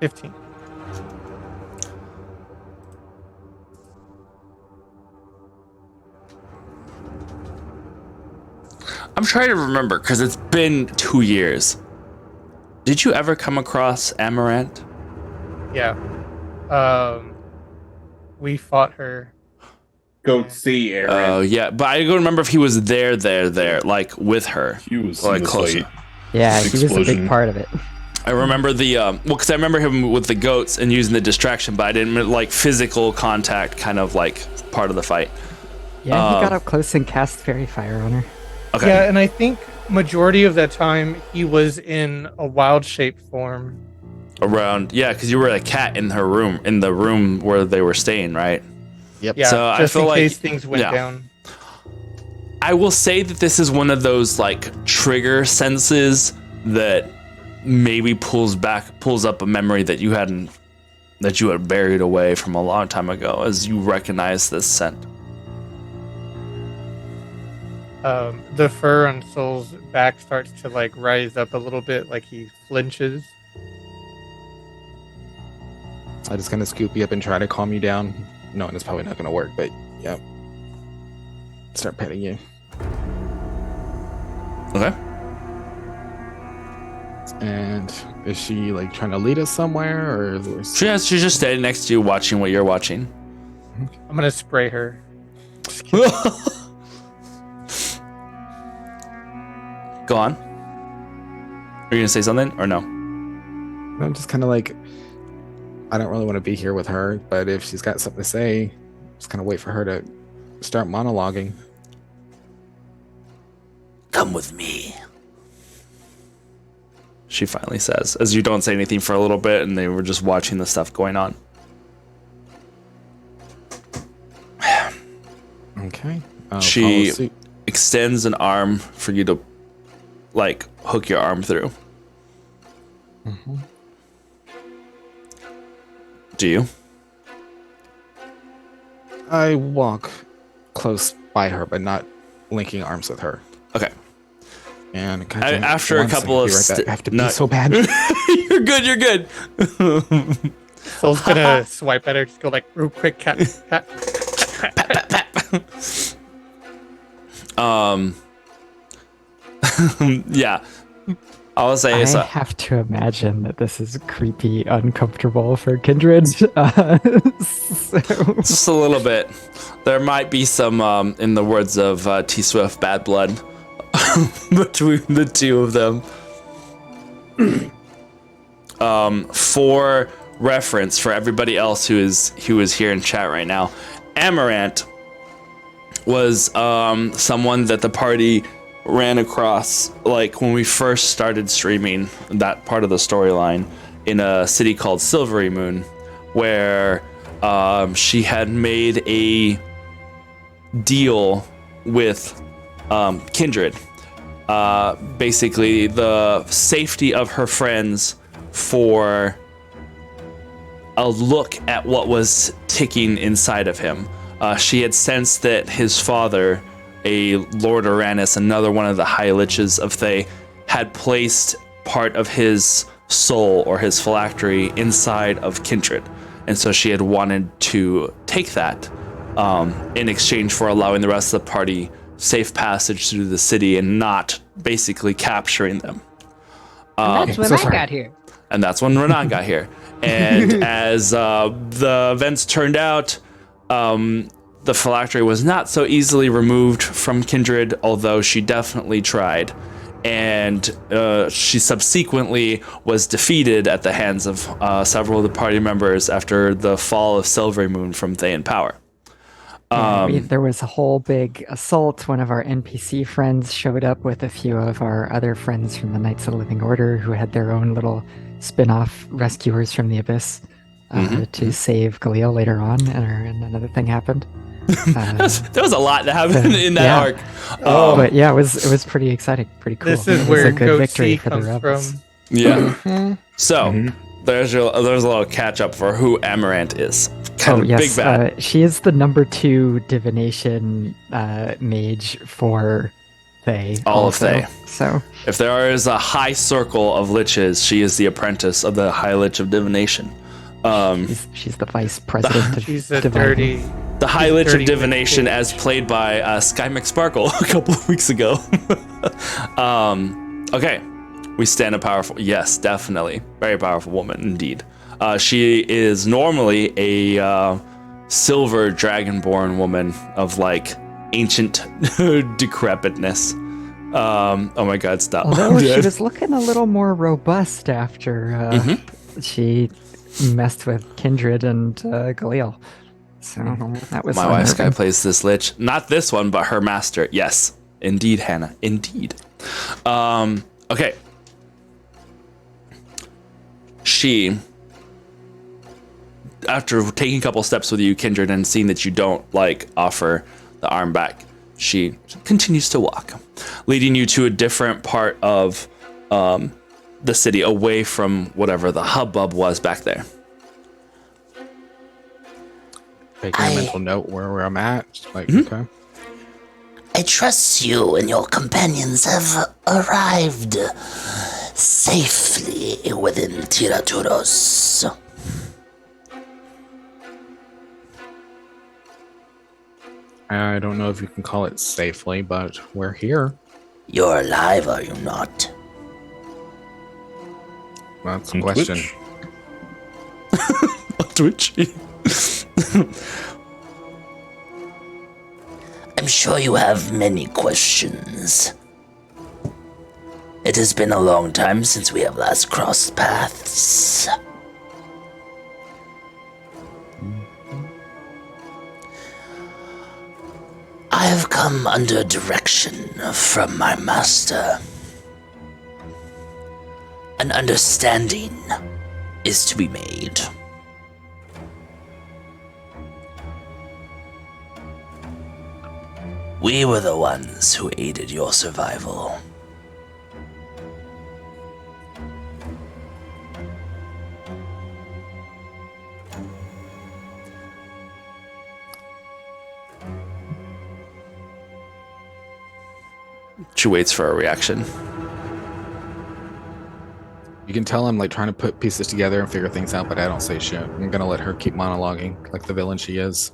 $15. I'm trying to remember because it's been 2 years. Did you ever come across Amaranth? Yeah. We fought her. Go see Aaron. Oh yeah, but I don't remember if he was there, like with her. He was Like in the closer. fight. Yeah, he was a big Explosion. part of it. I remember because I remember him with the goats and using the distraction, but I didn't like physical contact, kind of like part of the fight. Yeah, he got up close and cast fairy fire on her. Okay. Yeah, and I think majority of that time he was in a wild shape form. Around, yeah, because you were a cat in her room, in the room where they were staying, right? Yep. Yeah, So I just feel in like- case things went yeah. down. I will say that this is one of those like trigger senses that maybe pulls up a memory that you had buried away from a long time ago, as you recognize this scent. The fur on Soul's back starts to like rise up a little bit, like he flinches. I just kind of scoop you up and try to calm you down. No, it's probably not going to work, but yep. Start petting you. Okay. And is she like trying to lead us somewhere, or is She's just standing next to you, watching what you're watching. I'm gonna spray her. Go on. Are you gonna say something or no? I'm just kind of like, I don't really want to be here with her, but if she's got something to say, just kind of wait for her to start monologuing. Come with me. She finally says, as you don't say anything for a little bit, and they were just watching the stuff going on. Okay. I'll She- follow suit. Extends an arm for you to, like, hook your arm through. Mhm. Do you? I walk close by her, but not linking arms with her. Okay. And goddamn, after a one couple of second, I have to no. be so bad. You're good. You're good. Soul's gonna swipe at her, just go like real quick, cat. Yeah. I will say I so. have to imagine that this is creepy, uncomfortable for Kindred. So Just a little bit. There might be some, in the words of T Swift, bad blood between the two of them. For reference, for everybody else who is here in chat right now, Amaranth was someone that the party ran across, like when we first started streaming that part of the storyline in a city called Silvery Moon, where she had made a deal with Kindred. Basically, the safety of her friends for a look at what was ticking inside of him. She had sensed that his father, a Lord Uranus, another one of the High Liches of Thay, had placed part of his soul or his phylactery inside of Kindred. And so she had wanted to take that in exchange for allowing the rest of the party safe passage through the city and not basically capturing them. That's when I got here. And that's when Renan got here. And as the events turned out, the phylactery was not so easily removed from Kindred, although she definitely tried. And she subsequently was defeated at the hands of several of the party members after the fall of Silvery Moon from Thayan power. there was a whole big assault. One of our NPC friends showed up with a few of our other friends from the Knights of the Living Order who had their own little spin-off rescuers from the Abyss to save Galil later on, and another thing happened. There was a lot that happened in that arc. But yeah, it was pretty exciting, pretty cool. This is It was where a good victory Goatsy for the comes rebels. from. Yeah. So there's a little catch up for who Amaranth is. Kind of big bad. She is the number 2 divination mage for Thay. All of Thay. So If there is a high circle of liches, she is the apprentice of the High Lich of Divination. she's the vice president of She's a Divine. dirty. The High Lich of dirty Divination, witch. as played by Sky McSparkle a couple of weeks ago. Okay, we stand a powerful. Yes, definitely, very powerful woman indeed. She is normally a silver dragonborn woman of like ancient decrepitness. Oh my God, stop! Although she was looking a little more robust after she messed with Kindred and Galil. So that was My wife Sky unnerving. plays this lich. Not this one, but her master. Yes, indeed, Hannah. Indeed. Okay. She, after taking a couple steps with you, Kindred, and seeing that you don't like offer the arm back, she continues to walk, leading you to a different part of the city, away from whatever the hubbub was back there. Taking a mental note where I'm at. Just like, okay. I trust you and your companions have arrived safely within Tiraturos. I don't know if you can call it safely, but we're here. You're alive, are you not? That's the On question. Twitch? Twitch. I'm sure you have many questions. It has been a long time since we have last crossed paths. I have come under direction from my master. An understanding is to be made. We were the ones who aided your survival. She waits for a reaction. You can tell I'm like trying to put pieces together and figure things out, but I don't say shit. I'm gonna let her keep monologuing like the villain she is.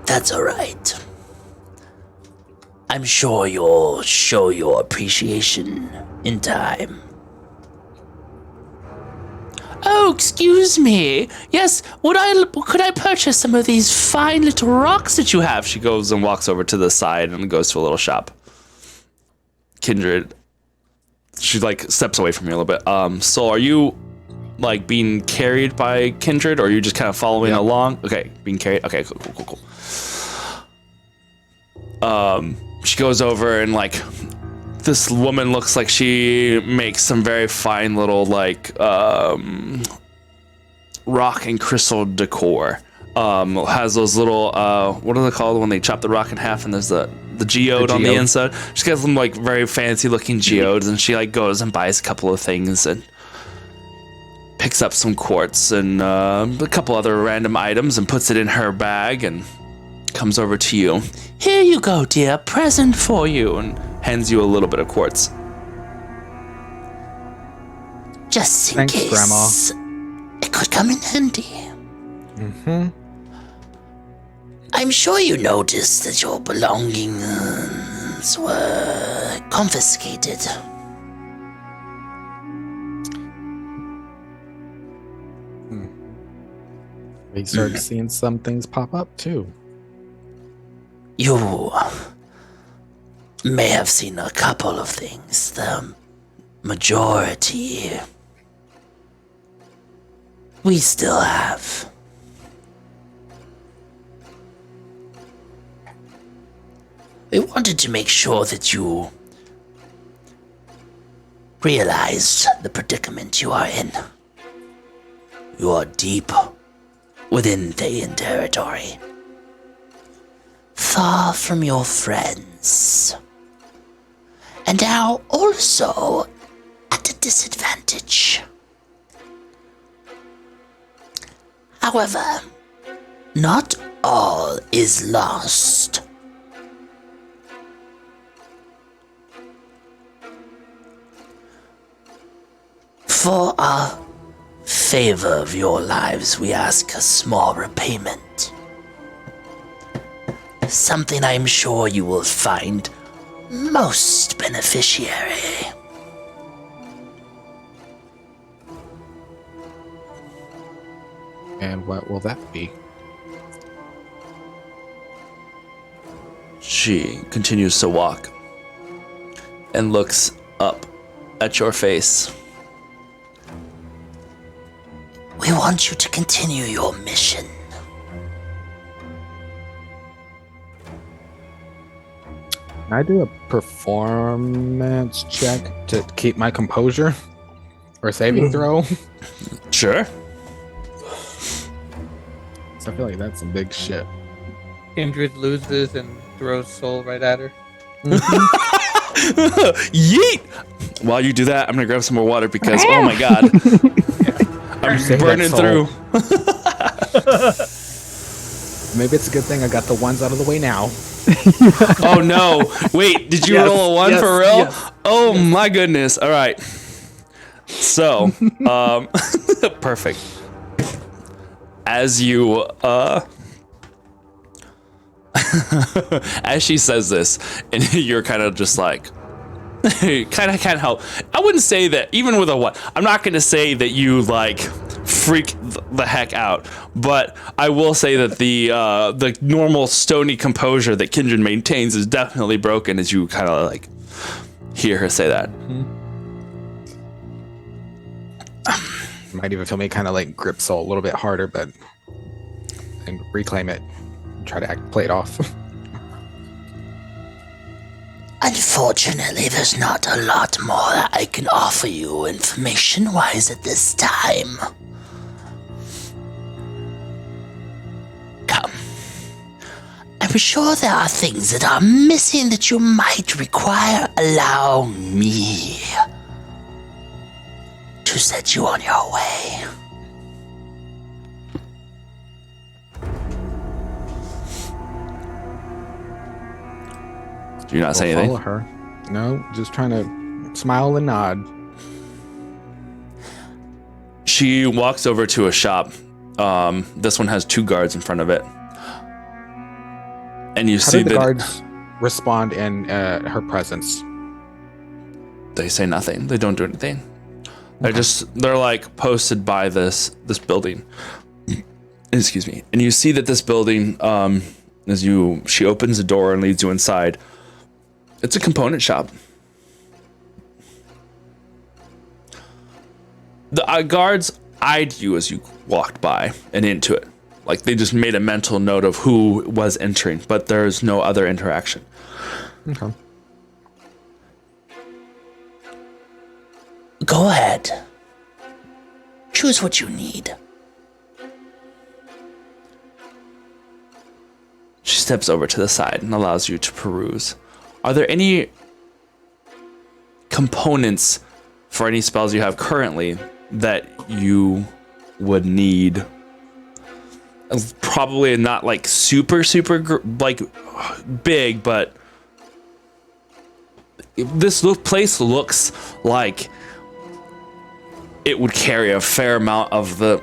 That's alright. I'm sure you'll show your appreciation in time. Oh, excuse me. Yes, could I purchase some of these fine little rocks that you have? She goes and walks over to the side and goes to a little shop. Kindred, she like steps away from you a little bit. So are you like being carried by Kindred, or are you just kind of following along? Okay, being carried. Okay, cool. She goes over and like this woman looks like she makes some very fine little like rock and crystal decor. Has those little what are they called when they chop the rock in half and there's the geode on the inside? She's got some like very fancy looking geodes, and she like goes and buys a couple of things and picks up some quartz and a couple other random items and puts it in her bag and comes over to you. Here you go, dear, present for you, and hands you a little bit of quartz. Just in Thanks, case. Grandma. It could come in handy. Mm-hmm. I'm sure you noticed that your belongings were confiscated. We started seeing some things pop up too. You may have seen a couple of things. The majority we still have. We wanted to make sure that you realized the predicament you are in. You are deep within Thayan territory, far from your friends, and now also at a disadvantage. However, not all is lost. For a favor of your lives, we ask a small repayment. Something I'm sure you will find most beneficiary. And what will that be? She continues to walk and looks up at your face. We want you to continue your mission. Can I do a performance check to keep my composure? Or a saving throw? Sure. So I feel like that's some big shit. Kindred loses and throws soul right at her. Yeet! While you do that, I'm gonna grab some more water because, oh my god. I'm Save burning that through. Maybe it's a good thing I got the ones out of the way now. Oh no. Wait, did you roll a 1 for real? Yes, Oh my goodness. All right. So, perfect. As you, as she says this, and you're kind of just like, kind of can't help. I wouldn't say that, even with a 1, I'm not going to say that you like freak the heck out, but I will say that the normal stony composure that Kindred maintains is definitely broken as you kind of like hear her say that. Might even feel me kind of like grip soul a little bit harder, but and reclaim it and try to play it off. Unfortunately, there's not a lot more that I can offer you information-wise at this time. Come. I'm sure there are things that are missing that you might require. Allow me to set you on your way. Do you not say We'll anything? follow her. No, just trying to smile and nod. She walks over to a shop. This one has 2 guards in front of it. And you How see do the that guards respond in her presence? they say nothing. They don't do anything. They're like posted by this building. Excuse me. And you see that this building, she opens the door and leads you inside. It's a component shop. The guards eyed you as you walked by and into it. Like they just made a mental note of who was entering, but there's no other interaction. Okay. Go ahead. Choose what you need. She steps over to the side and allows you to peruse. Are there any components for any spells you have currently that you would need? Probably not like super like big, but this place looks like it would carry a fair amount of the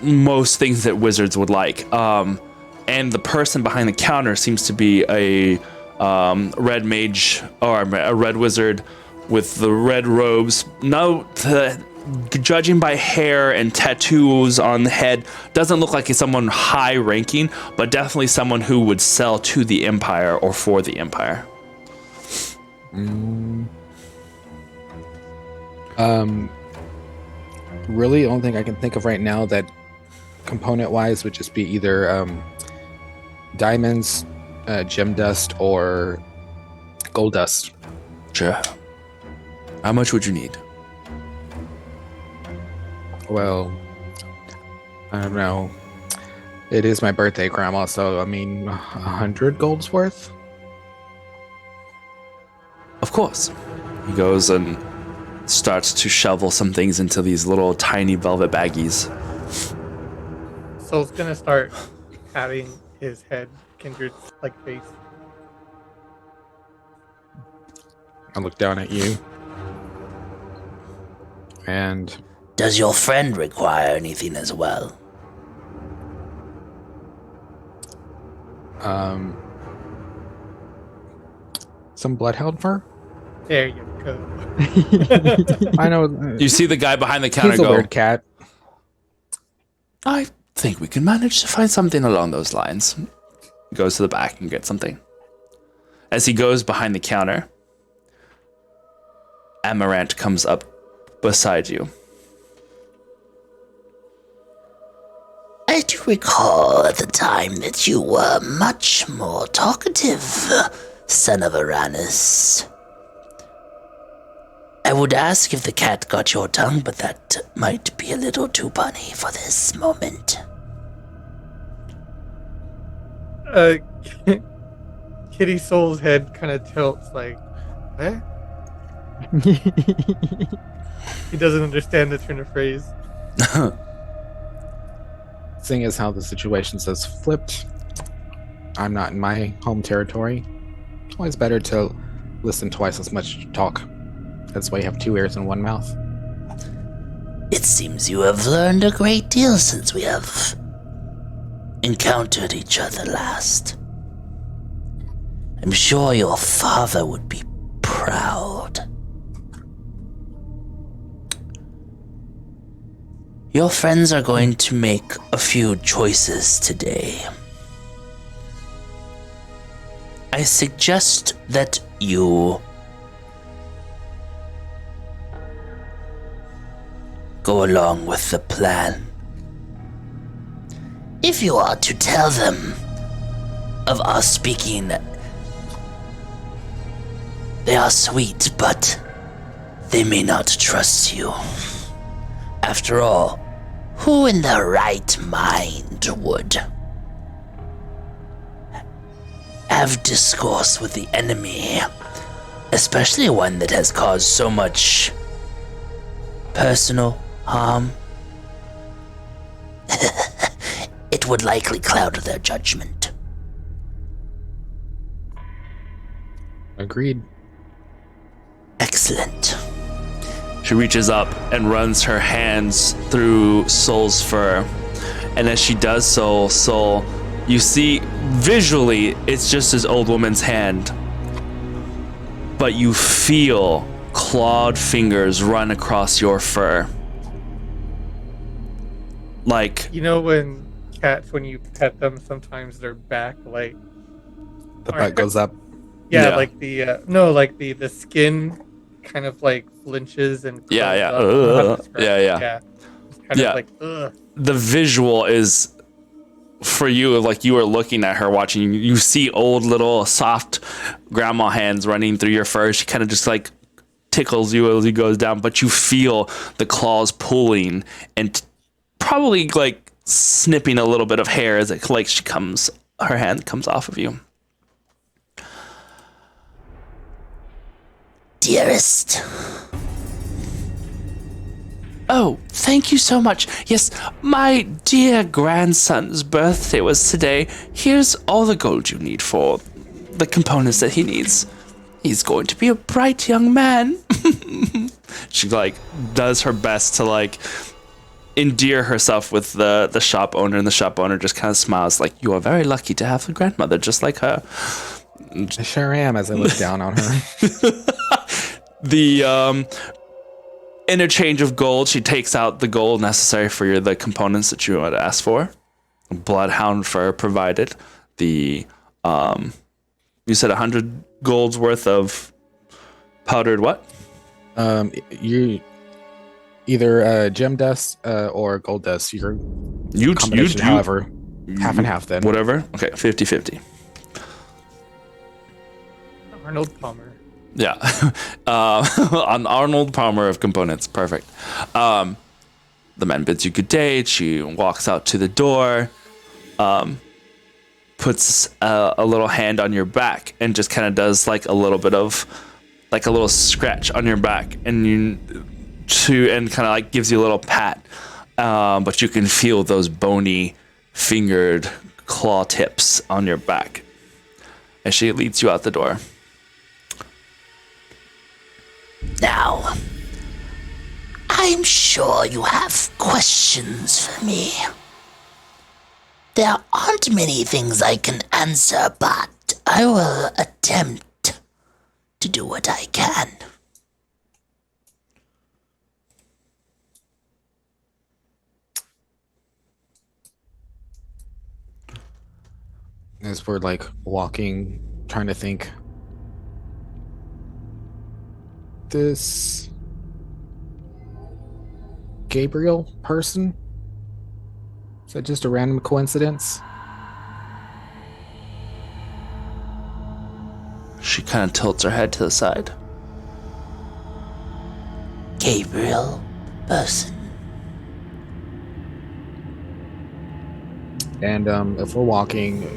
most things that wizards would like. And the person behind the counter seems to be a red mage or a red wizard with the red robes. Judging by hair and tattoos on the head, doesn't look like he's someone high ranking, but definitely someone who would sell to the Empire or for the Empire. Really, the only thing I can think of right now that component-wise would just be either diamonds, gem dust, or gold dust. Sure. How much would you need? Well, I don't know. It is my birthday, Grandma, so I mean, 100 gold's worth? Of course. He goes and starts to shovel some things into these little tiny velvet baggies. Soul's gonna start patting his head, Kindred's like face. I look down at you. And Does your friend require anything as well? some bloodhound fur? There you go. I know. You see the guy behind the counter He's a go, weird cat. I think we can manage to find something along those lines. He goes to the back and gets something. As he goes behind the counter, Amaranth comes up beside you. I do recall at the time that you were much more talkative, son of Uranus. I would ask if the cat got your tongue, but that might be a little too punny for this moment. Kitty Soul's head kind of tilts like, eh? He doesn't understand the turn of phrase. Seeing as how the situation has flipped, I'm not in my home territory. It's always better to listen twice as much talk. That's why you have two ears and one mouth. It seems you have learned a great deal since we have encountered each other last. I'm sure your father would be proud. Your friends are going to make a few choices today. I suggest that you go along with the plan. If you are to tell them of us speaking, they are sweet, but they may not trust you. After all, who in their right mind would have discourse with the enemy, especially one that has caused so much personal harm? It would likely cloud their judgment. Agreed. Excellent. She reaches up and runs her hands through Soul's fur. And as she does so, Soul, you see visually it's just this old woman's hand. But you feel clawed fingers run across your fur. Like, You know when cats, when you pet them, sometimes their back, like, The butt goes up. Yeah. like the no, like the skin kind of like flinches and curls Yeah, yeah. up. I don't know how to describe Yeah, it. yeah. It's kind Yeah. of like ugh. the visual is for you, like you were looking at her watching, you see old little soft grandma hands running through your fur. She kind of just like tickles you as he goes down, but you feel the claws pulling and probably like snipping a little bit of hair as it like her hand comes off of you. Dearest, Oh, thank you so much. Yes, my dear grandson's birthday was today. Here's all the gold you need for the components that he needs. He's going to be a bright young man. She like does her best to like endear herself with the shop owner, and the shop owner just kind of smiles like, you are very lucky to have a grandmother just like her. I sure am, as I look down on her. The interchange of gold, she takes out the gold necessary for the components that you had asked for. Bloodhound fur provided. The you said 100 gold's worth of powdered what? You either gem dust or gold dust. Your combination, however, half and half. Then whatever. Okay, 50-50. Arnold Palmer. Yeah, on Arnold Palmer of components. Perfect. The man bids you good day. She walks out to the door, puts a little hand on your back, and just kind of does like a little bit of, like a little scratch on your back, and kind of like gives you a little pat. But you can feel those bony, fingered claw tips on your back as she leads you out the door. now, I'm sure you have questions for me. There aren't many things I can answer, but I will attempt to do what I can. As we're like walking, trying to think, this Gabriel person? Is that just a random coincidence? She kind of tilts her head to the side. Gabriel person. And if we're walking,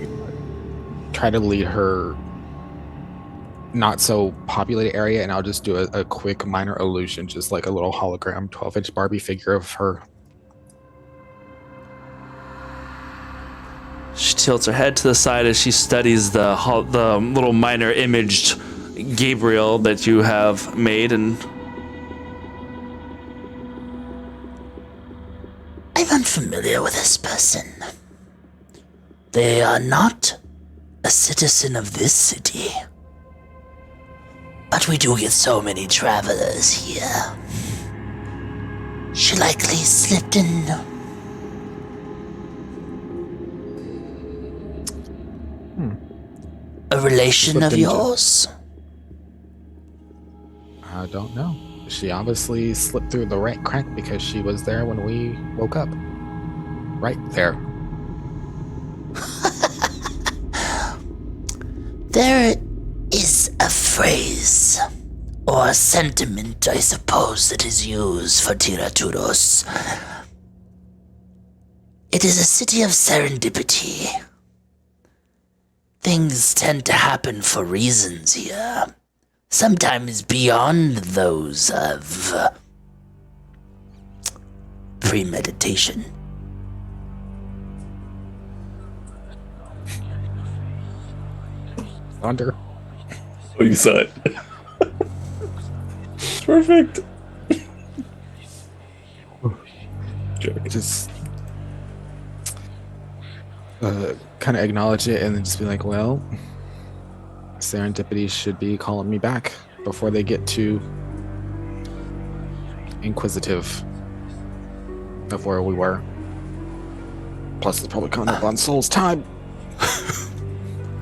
try to lead her not so populated area, and I'll just do a quick minor illusion, just like a little hologram 12-inch Barbie figure of her. She tilts her head to the side as she studies the little minor imaged Gabriel that you have made, and I'm unfamiliar with this person. They are not a citizen of this city. But we do get so many travelers here. She likely slipped in. A relation Slipped of in yours? I don't know. She obviously slipped through the right crack because she was there when we woke up. Right there. There is a phrase, or a sentiment, I suppose, that is used for Tiraturos. It is a city of serendipity. Things tend to happen for reasons here, sometimes beyond those of premeditation. Thunder. Oh, you saw it. Perfect. Just kind of acknowledge it and then just be like, well, serendipity should be calling me back before they get too inquisitive of where we were. Plus, it's probably coming up on Soul's time.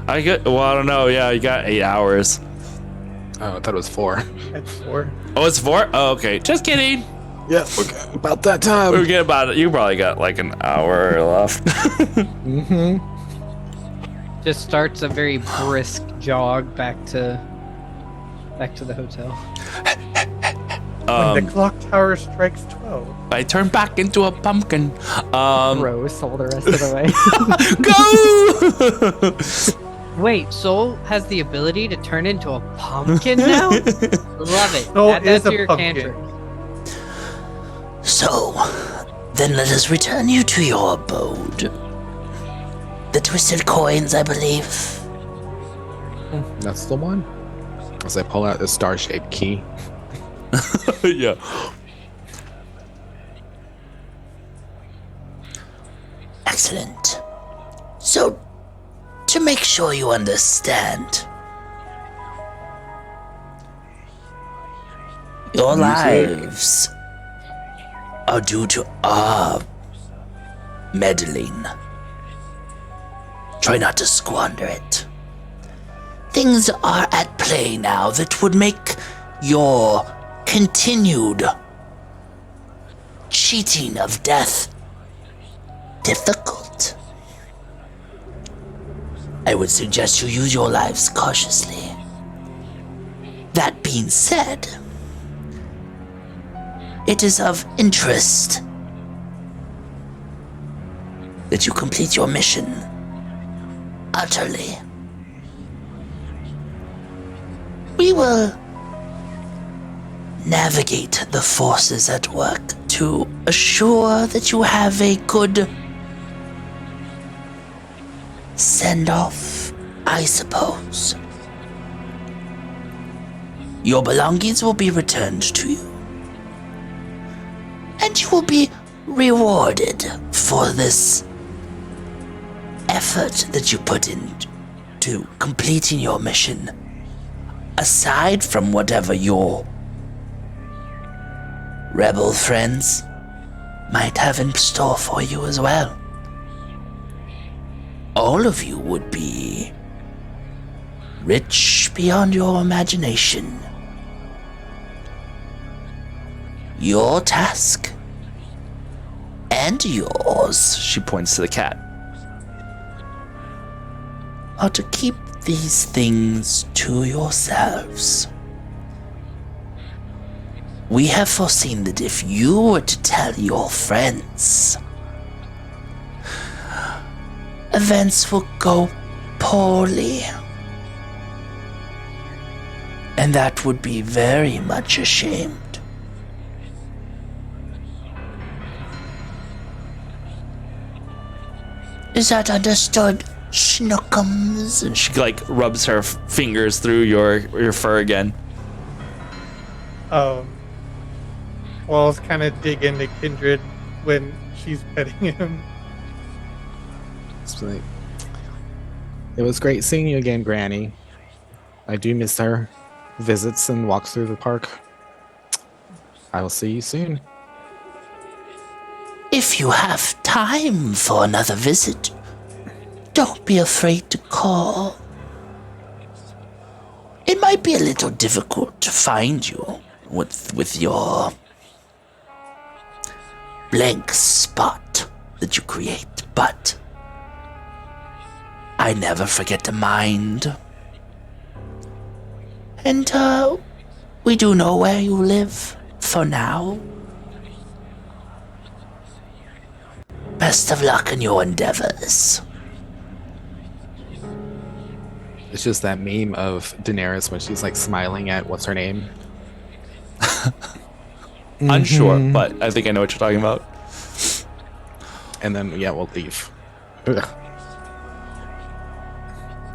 I don't know. Yeah, you got 8 hours. Oh, I thought it was 4. That's 4. Oh, it's 4? Oh, okay. Just kidding. Yeah, okay, about that time. We get about it. You probably got like an hour left. Just starts a very brisk jog back to the hotel. When the clock tower strikes 12. I turn back into a pumpkin. Rose Soul the rest of the way. Go! Wait, Soul has the ability to turn into a pumpkin now? Love it. Soul is That's a your pumpkin. cantrip. So, then let us return you to your abode. The twisted coins, I believe. That's the one. As I pull out the star-shaped key. Yeah. Excellent. So, to make sure you understand, your lives are due to our meddling. Try not to squander it. Things are at play now that would make your continued cheating of death difficult. I would suggest you use your lives cautiously. That being said, it is of interest that you complete your mission utterly. We will navigate the forces at work to assure that you have a good send-off, I suppose. Your belongings will be returned to you, and you will be rewarded for this effort that you put into completing your mission, aside from whatever your rebel friends might have in store for you as well. All of you would be rich beyond your imagination. Your task and yours, She points to the cat. are to keep these things to yourselves. We have foreseen that if you were to tell your friends, events will go poorly. And that would be very much ashamed. Is that understood, Schnookums? And she like rubs her fingers through your fur again. Walls kind of dig into Kindred when she's petting him. It's like, it was great seeing you again, Granny. I do miss our visits and walks through the park. I will see you soon. If you have time for another visit, don't be afraid to call. It might be a little difficult to find you with your blank spot that you create, but I never forget to mind. And we do know where you live for now. Best of luck in your endeavors. It's just that meme of Daenerys when she's like smiling at what's her name? Unsure, but I think I know what you're talking about. And then, yeah, we'll leave. Ugh.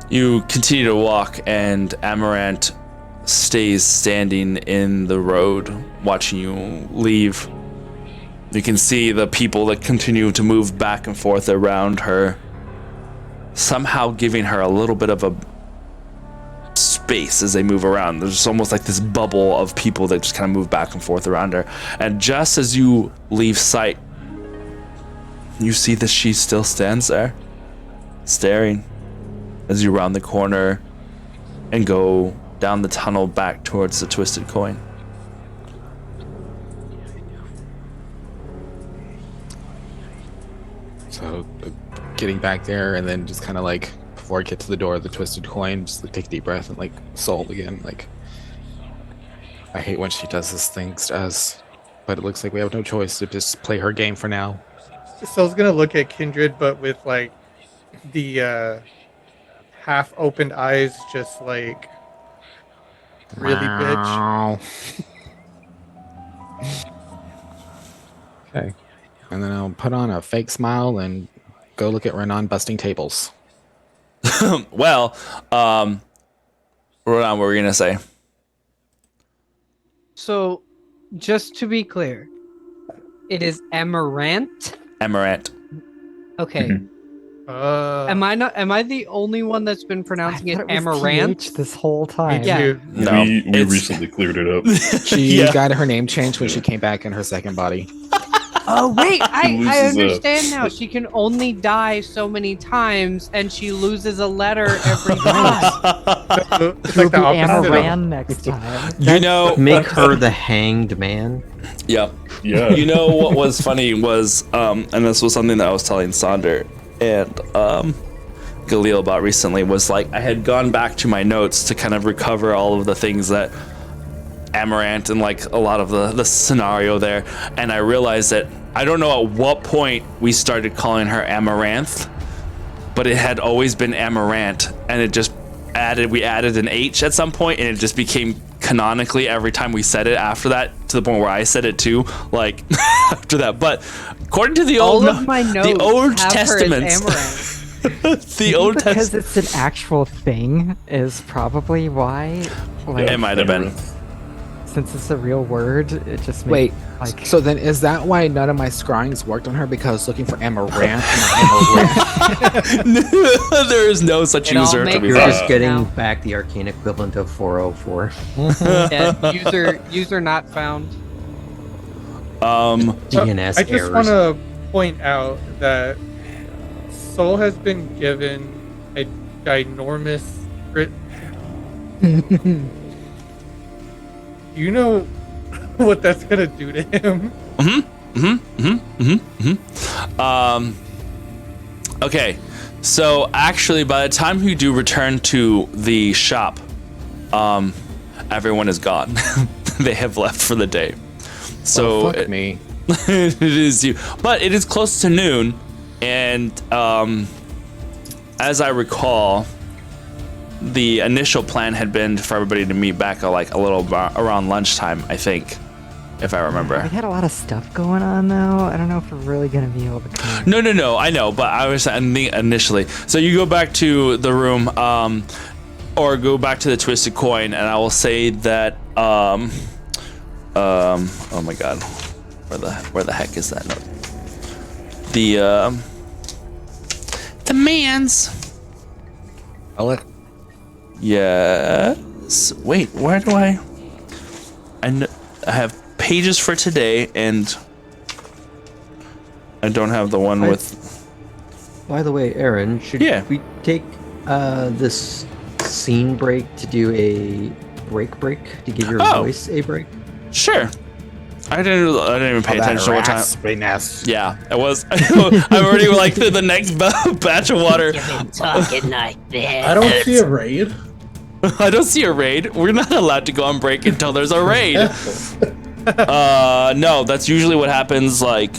You continue to walk, and Amaranth stays standing in the road, watching you leave. You can see the people that continue to move back and forth around her, somehow giving her a little bit of a space as they move around. There's almost like this bubble of people that just kind of move back and forth around her. And just as you leave sight, you see that she still stands there, staring as you round the corner and go down the tunnel back towards the Twisted Coin. So, getting back there, and then just kind of like, before I get to the door of the Twisted Coin, just like, take a deep breath and like soul again. Like, I hate when she does this things to us, but it looks like we have no choice to just play her game for now. So I was gonna look at Kindred, but with like the half-opened eyes, just like really bitch. Okay. And then I'll put on a fake smile and go look at Renan busting tables. Well, Ronan, what were you gonna say? So, just to be clear, it is Amaranth. Amaranth. Okay. Am I the only one that's been pronouncing it Amaranth PH this whole time? Yeah. No, we recently cleared it up. She got her name changed when she came back in her second body. Oh wait, I loses a- understand now. She can only die so many times, and she loses a letter every time. It's like the You'll be opposite. Amaran next time. You know, Make her the hanged man. yeah. Yeah. You know what was funny was, and this was something that I was telling Sonder and Galil about recently, was like I had gone back to my notes to kind of recover all of the things that Amaranth and like a lot of the scenario there, and I realized that I don't know at what point we started calling her Amaranth, but it had always been Amaranth, and it just we added an H at some point, and it just became canonically every time we said it after that, to the point where I said it too, like after that. But according to the All of my notes the Old have Testaments, her as Amaranth. the Old Because Testament, it's an actual thing is probably why. Like, it might have been. since it's a real word, it just Wait, makes like. so then is that why none of my scryings worked on her? Because I was looking for Amaranth, not Amaranth. There is no such It all user to makes be You're found. just getting Now. back the arcane equivalent of 404. Yeah, user not found. DNS I just errors. want to point out that Soul has been given a ginormous crit. You know what that's gonna do to him? Okay, so actually, by the time you do return to the shop, everyone is gone. They have left for the day. So Well, fuck me. it is you, but it is close to noon, and as I recall, the initial plan had been for everybody to meet back like a little around lunchtime, I think, if I remember. We had a lot of stuff going on though. I don't know if we're really gonna be able to come. No, I know, but I was initially. So you go back to the room, or go back to the Twisted Coin, and I will say that, oh my God, where the heck is that note? The man's. Alec, Yes. Wait, where do I have pages for today, and I don't have the one with. By the way, Aaron, should Yeah. we take this scene break to do a break to give your Oh. voice a break? Sure. I didn't even pay attention to what time. raspiness. Yeah, it was. I'm already like through the next batch of water. You've been talking like this. I don't see a raid. I don't see a raid. We're not allowed to go on break until there's a raid. No, that's usually what happens. Like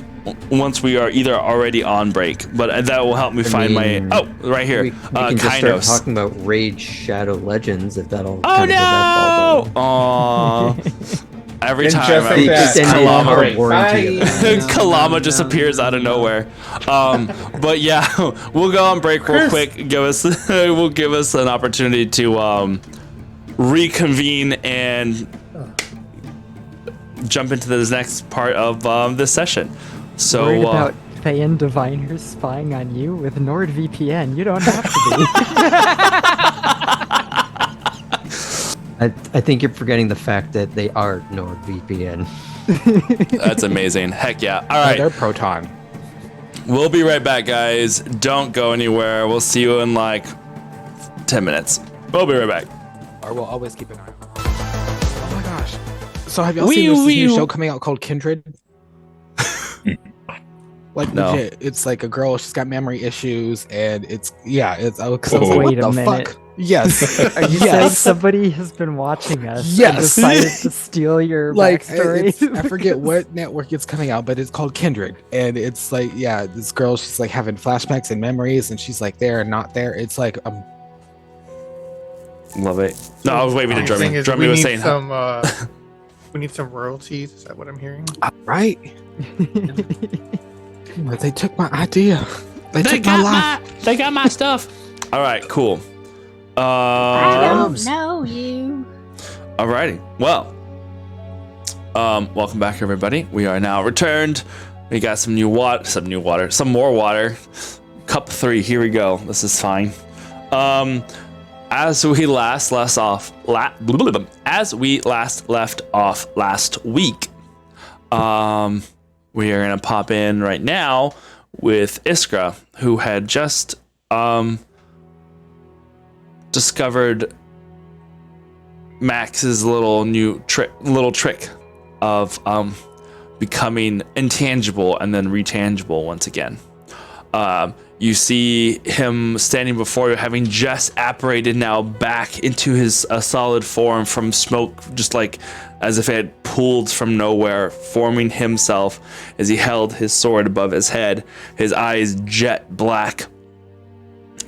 once we are either already on break, but that will help me find mean, my. Oh, right here. We can just start Kainos. talking about Rage Shadow Legends if that'll. Oh kinda get that ball no! Aw. Every And time just like that, Kalama break. warranty. Bye. Kalama just appears out of nowhere. But yeah, we'll go on break real quick. Will give us an opportunity to reconvene and jump into this next part of this session. So Worried about Thayan diviners spying on you with NordVPN? You don't have to be. I think you're forgetting the fact that they are NordVPN. That's amazing. Heck yeah. All Oh, right. they're Proton. We'll be right back, guys. Don't go anywhere. We'll see you in like 10 minutes. We'll be right back. Or we'll always keep an eye on. Oh my gosh. So have y'all seen this new show coming out called Kindred? Like No. legit, it's like a girl. She's got memory issues, and it's I was Oh. like, Wait what a the minute. fuck? Yes, Are you saying somebody has been watching us and Yes. decided to steal your like backstory? I forget what network it's coming out, but it's called Kindred, and it's like this girl. She's like having flashbacks and memories, and she's like there and not there. It's like Love it. No, I was waiting to drum Thing me. is, Drum we me was need saying some. We need some royalties. Is that what I'm hearing? right. But they took my idea. They took my life. They got my stuff. All right, cool. I don't know you. Alrighty. Well, welcome back, everybody. We are now returned. We got some more water. Cup 3. Here we go. This is fine. As we last left off last week, we are gonna pop in right now with Iskra, who had just discovered Max's little trick of becoming intangible and then retangible once again. You see him standing before you, having just apparated now back into his solid form from smoke, just like as if it had pulled from nowhere, forming himself as he held his sword above his head, his eyes jet black.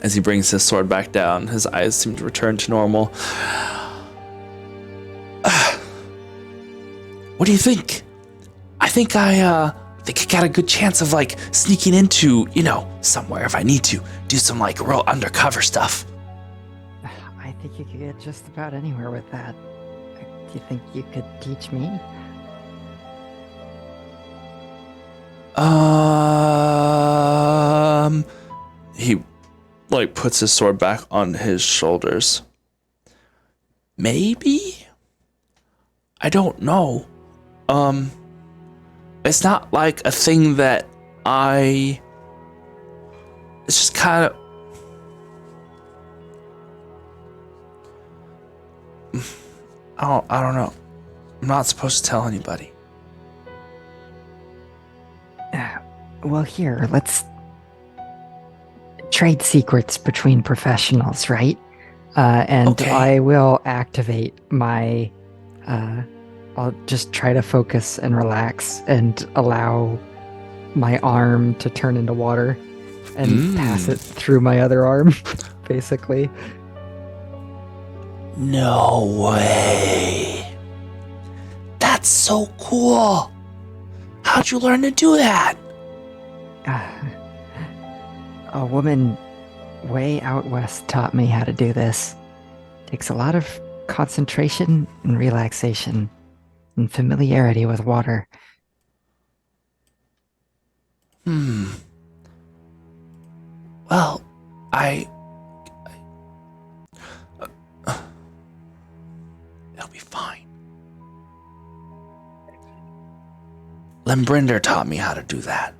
As he brings his sword back down, his eyes seem to return to normal. What do you think? I think I got a good chance of like sneaking into, somewhere if I need to. Do some like real undercover stuff. I think you could get just about anywhere with that. Do you think you could teach me? He like puts his sword back on his shoulders. Maybe? I don't know. It's not like a thing that it's just kind of I don't know. I'm not supposed to tell anybody. Well, here, let's trade secrets between professionals, right? And Okay. I will activate my. I'll just try to focus and relax and allow my arm to turn into water and pass it through my other arm, basically. No way. That's so cool. How'd you learn to do that? A woman way out west taught me how to do this. Takes a lot of concentration and relaxation and familiarity with water. Well, it'll be fine. Lembrinder taught me how to do that.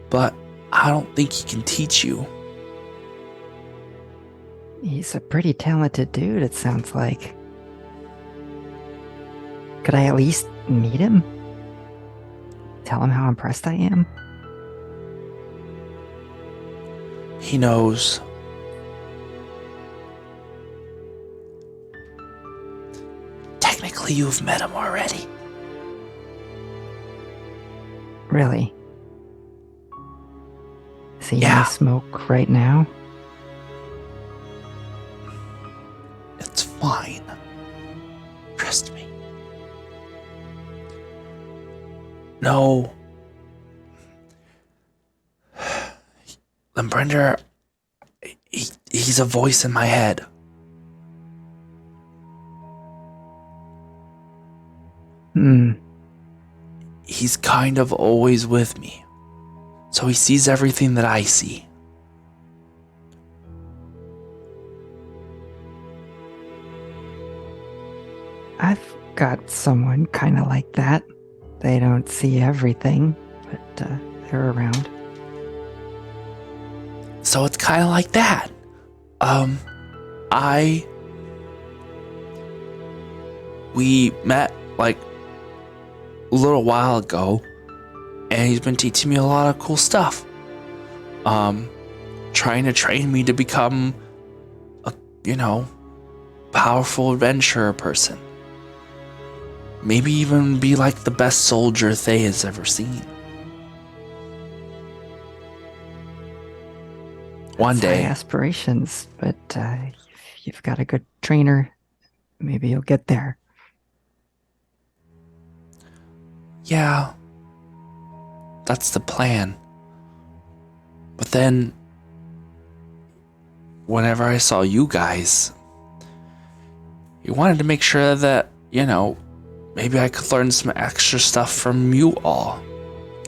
But I don't think he can teach you. He's a pretty talented dude, it sounds like. Could I at least meet him? Tell him how impressed I am? He knows. Technically, you've met him already. Really? Is he in Yeah. the smoke right now? It's fine. Trust me. No. Limbrinder, he's a voice in my head. He's kind of always with me. So he sees everything that I see. I've got someone kind of like that. They don't see everything, but they're around. So it's kind of like that. We met like a little while ago, and he's been teaching me a lot of cool stuff. Trying to train me to become a, powerful adventurer person. Maybe even be like the best soldier Thay has ever seen. One day. High aspirations, but if you've got a good trainer, maybe you'll get there. Yeah, that's the plan. But then, whenever I saw you guys, he wanted to make sure that, maybe I could learn some extra stuff from you all.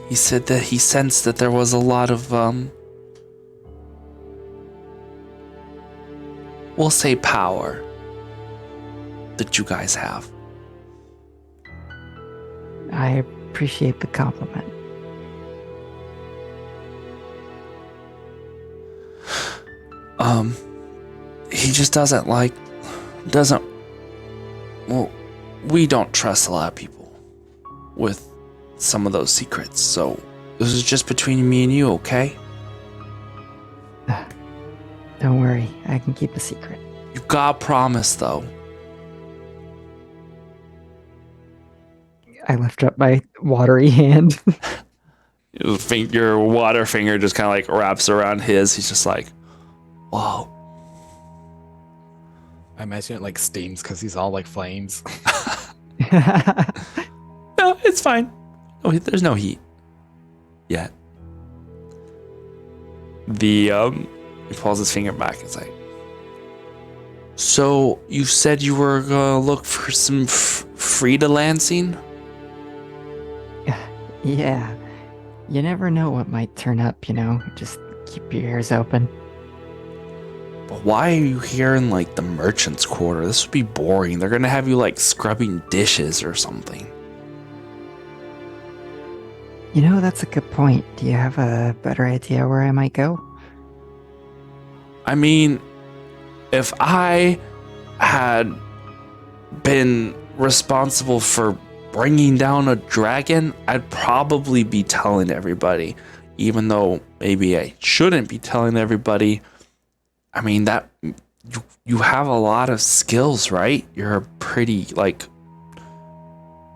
He said that he sensed that there was a lot of, we'll say power that you guys have. I appreciate the compliment. He just well, we don't trust a lot of people with some of those secrets, so this is just between me and you, okay? Don't worry, I can keep a secret. You gotta promise, though. I lift up my watery hand. Your water finger just kind of like wraps around his. He's just like, whoa. I imagine it like steams because he's all like flames. No, it's fine. Oh, there's no heat yet. He pulls his finger back. It's like, so you said you were gonna look for some Frida Lansing? Yeah. You never know what might turn up, Just keep your ears open. But why are you here in like the merchant's quarter? This would be boring. They're gonna have you like scrubbing dishes or something. That's a good point. Do you have a better idea where I might go? I mean, if I had been responsible for bringing down a dragon, I'd probably be telling everybody, even though maybe I shouldn't be telling everybody. I mean, that you have a lot of skills, right? You're a pretty like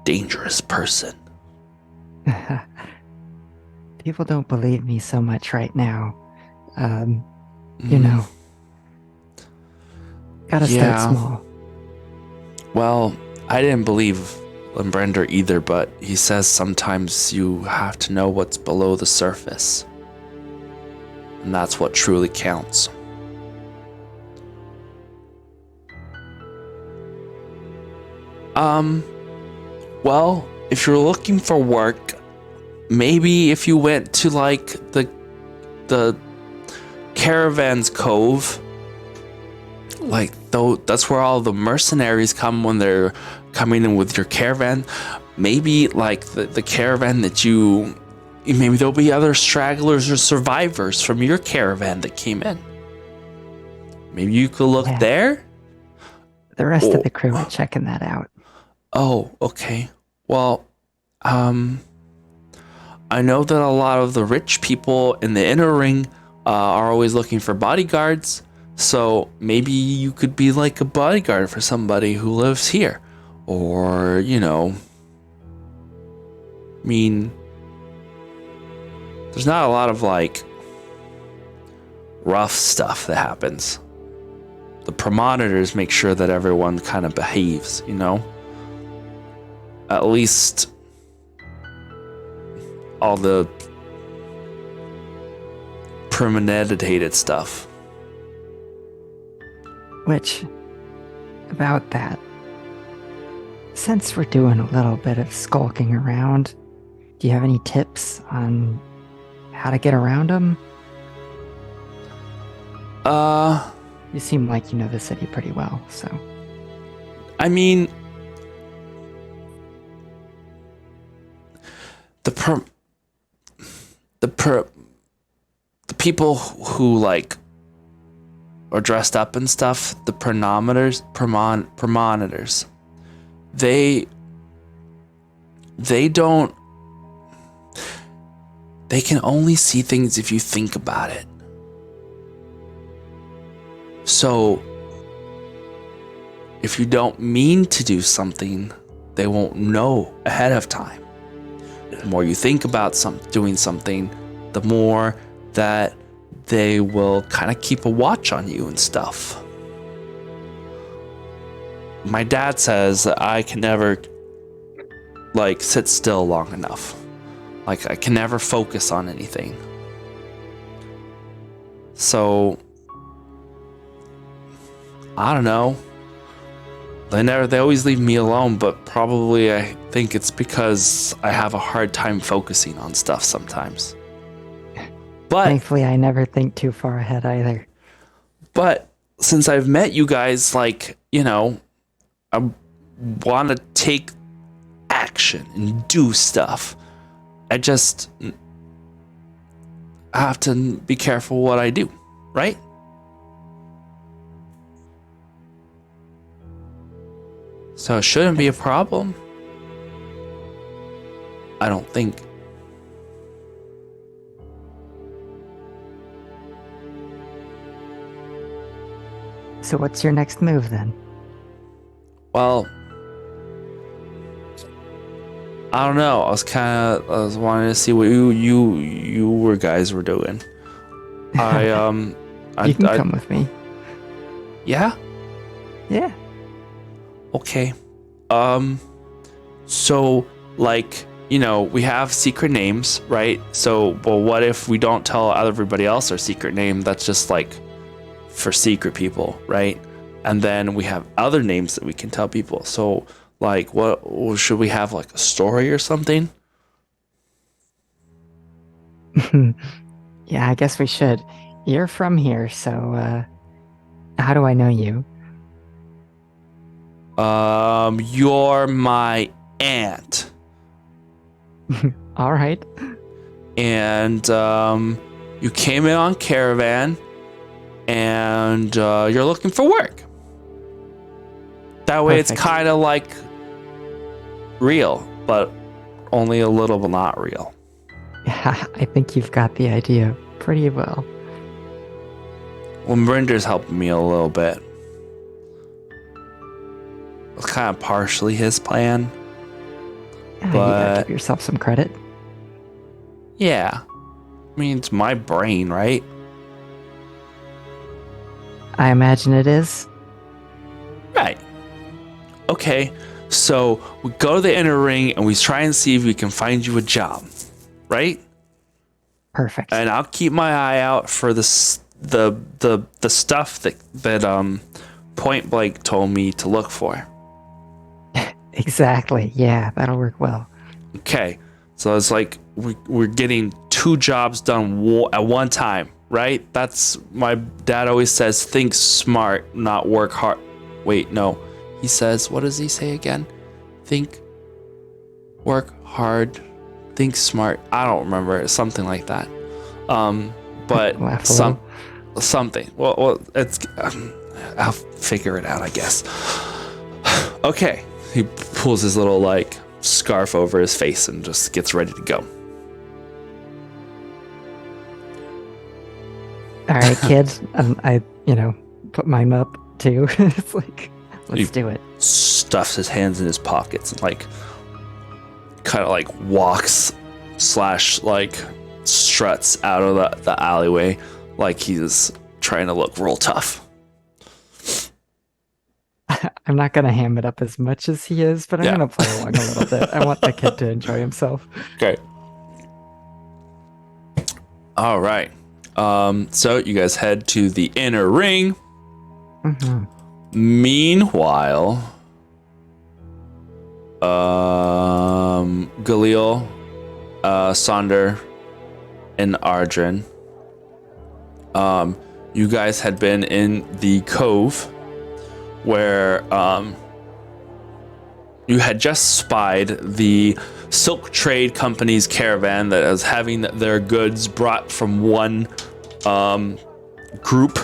dangerous person. People don't believe me so much right now. Gotta start small. Well, I didn't believe Limbrinder either, but he says sometimes you have to know what's below the surface. And that's what truly counts. Well, if you're looking for work, maybe if you went to like the Caravan's Cove, like though that's where all the mercenaries come when they're coming in with your caravan. Maybe like the caravan that maybe there'll be other stragglers or survivors from your caravan that came in. Maybe you could look there. The rest of the crew are checking that out. Oh, okay. Well, I know that a lot of the rich people in the inner ring are always looking for bodyguards. So maybe you could be like a bodyguard for somebody who lives here. Or, I mean, there's not a lot of like rough stuff that happens. The premonitors make sure that everyone kind of behaves, At least all the premeditated stuff. Which, about that, since we're doing a little bit of skulking around, do you have any tips on how to get around them? You seem like you know the city pretty well, so. I mean, the people who like are dressed up and stuff, the premonitors, they can only see things if you think about it. So if you don't mean to do something, they won't know ahead of time. The more you think about doing something, the more that they will kind of keep a watch on you and stuff. My dad says that I can never like sit still long enough. Like I can never focus on anything. So I don't know. They always leave me alone, but probably I think it's because I have a hard time focusing on stuff sometimes. But thankfully, I never think too far ahead either. But since I've met you guys, like, you know, I want to take action and do stuff. I have to be careful what I do, right? So it shouldn't be a problem. I don't think. So what's your next move then? Well, I don't know. I was wanting to see what you guys were doing. You can come with me. Yeah? Yeah. Okay. So like, you know, we have secret names, right? So, well, what if we don't tell everybody else our secret name? That's just like for secret people, right? And then we have other names that we can tell people. So like, what should we have, like a story or something? Yeah, I guess we should. You're from here, so how do I know you? You're my aunt. All right. And you came in on caravan, and you're looking for work. That way Perfect. it's kind of like real, but only a little but not real. Yeah, I think you've got the idea pretty well. Well, Brinder's helping me a little bit. It's kind of partially his plan. Yeah, you gotta give yourself some credit. Yeah. I mean, it's my brain, right? I imagine it is. Right. Okay, so we go to the inner ring and we try and see if we can find you a job, right? Perfect. And I'll keep my eye out for the stuff that Point Blank told me to look for. Exactly. Yeah, that'll work well. Okay, so it's like we're getting 2 jobs done at one time, right? That's my dad always says, think smart, not work hard. Wait, no. He says, what does he say again? Work hard, think smart. I don't remember. It's something like that. But something. Well, it's. I'll figure it out, I guess. Okay. He pulls his little like scarf over his face and just gets ready to go. All right, kids. I put mine up too. It's like, let's do it. Stuffs his hands in his pockets and like kind of like walks / like struts out of the alleyway like he's trying to look real tough. I'm not gonna ham it up as much as he is, but I'm gonna play along a little bit. I want the kid to enjoy himself. Okay. All right. So you guys head to the inner ring. Mm-hmm. Meanwhile, Galil, Sonder, and Ardrin, you guys had been in the cove where you had just spied the Silk Trade Company's caravan that is having their goods brought from one group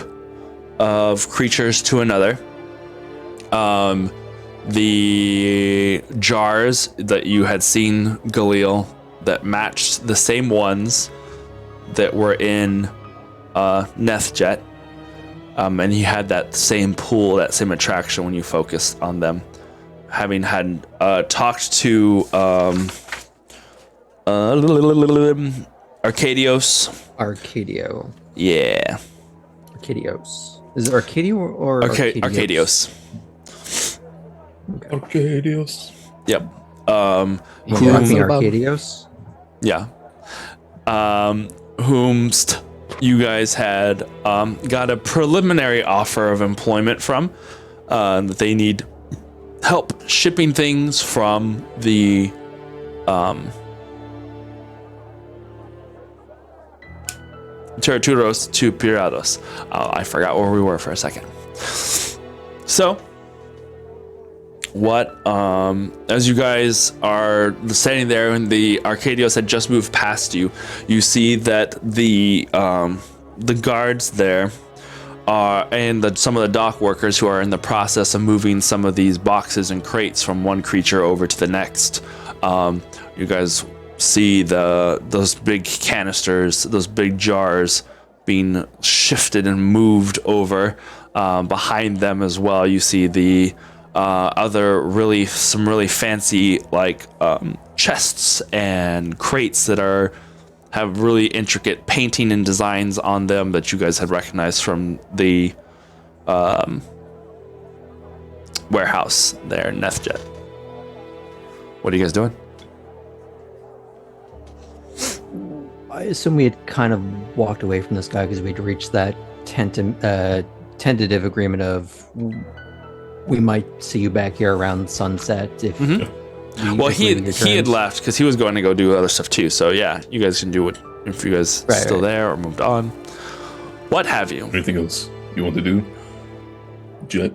of creatures to another. The jars that you had seen, Galil, that matched the same ones that were in Nethjet. And he had that same pull, that same attraction when you focused on them. Having had talked to Arcadios. Arcadio. Yeah. Arcadios. Is it Arcadio or Arcadios? Arcadios. Yep. Arcadios? Yeah. Whomst you guys had got a preliminary offer of employment from, that they need help shipping things from the Terraturos to Pirados. I forgot where we were for a second. So, as you guys are standing there and the Arcadios had just moved past you, you see that the guards there and some of the dock workers who are in the process of moving some of these boxes and crates from one creature over to the next. You guys see those big canisters, those big jars being shifted and moved over. Behind them as well, you see the some really fancy chests and crates that have really intricate painting and designs on them that you guys had recognized from the warehouse there in Nethjet. What are you guys doing? I assume we had kind of walked away from this guy because we'd reached that tentative agreement of we might see you back here around sunset if well, he had left because he was going to go do other stuff too. So yeah, you guys can do it if you guys still there or moved on. What have you? Anything else you want to do, Jet?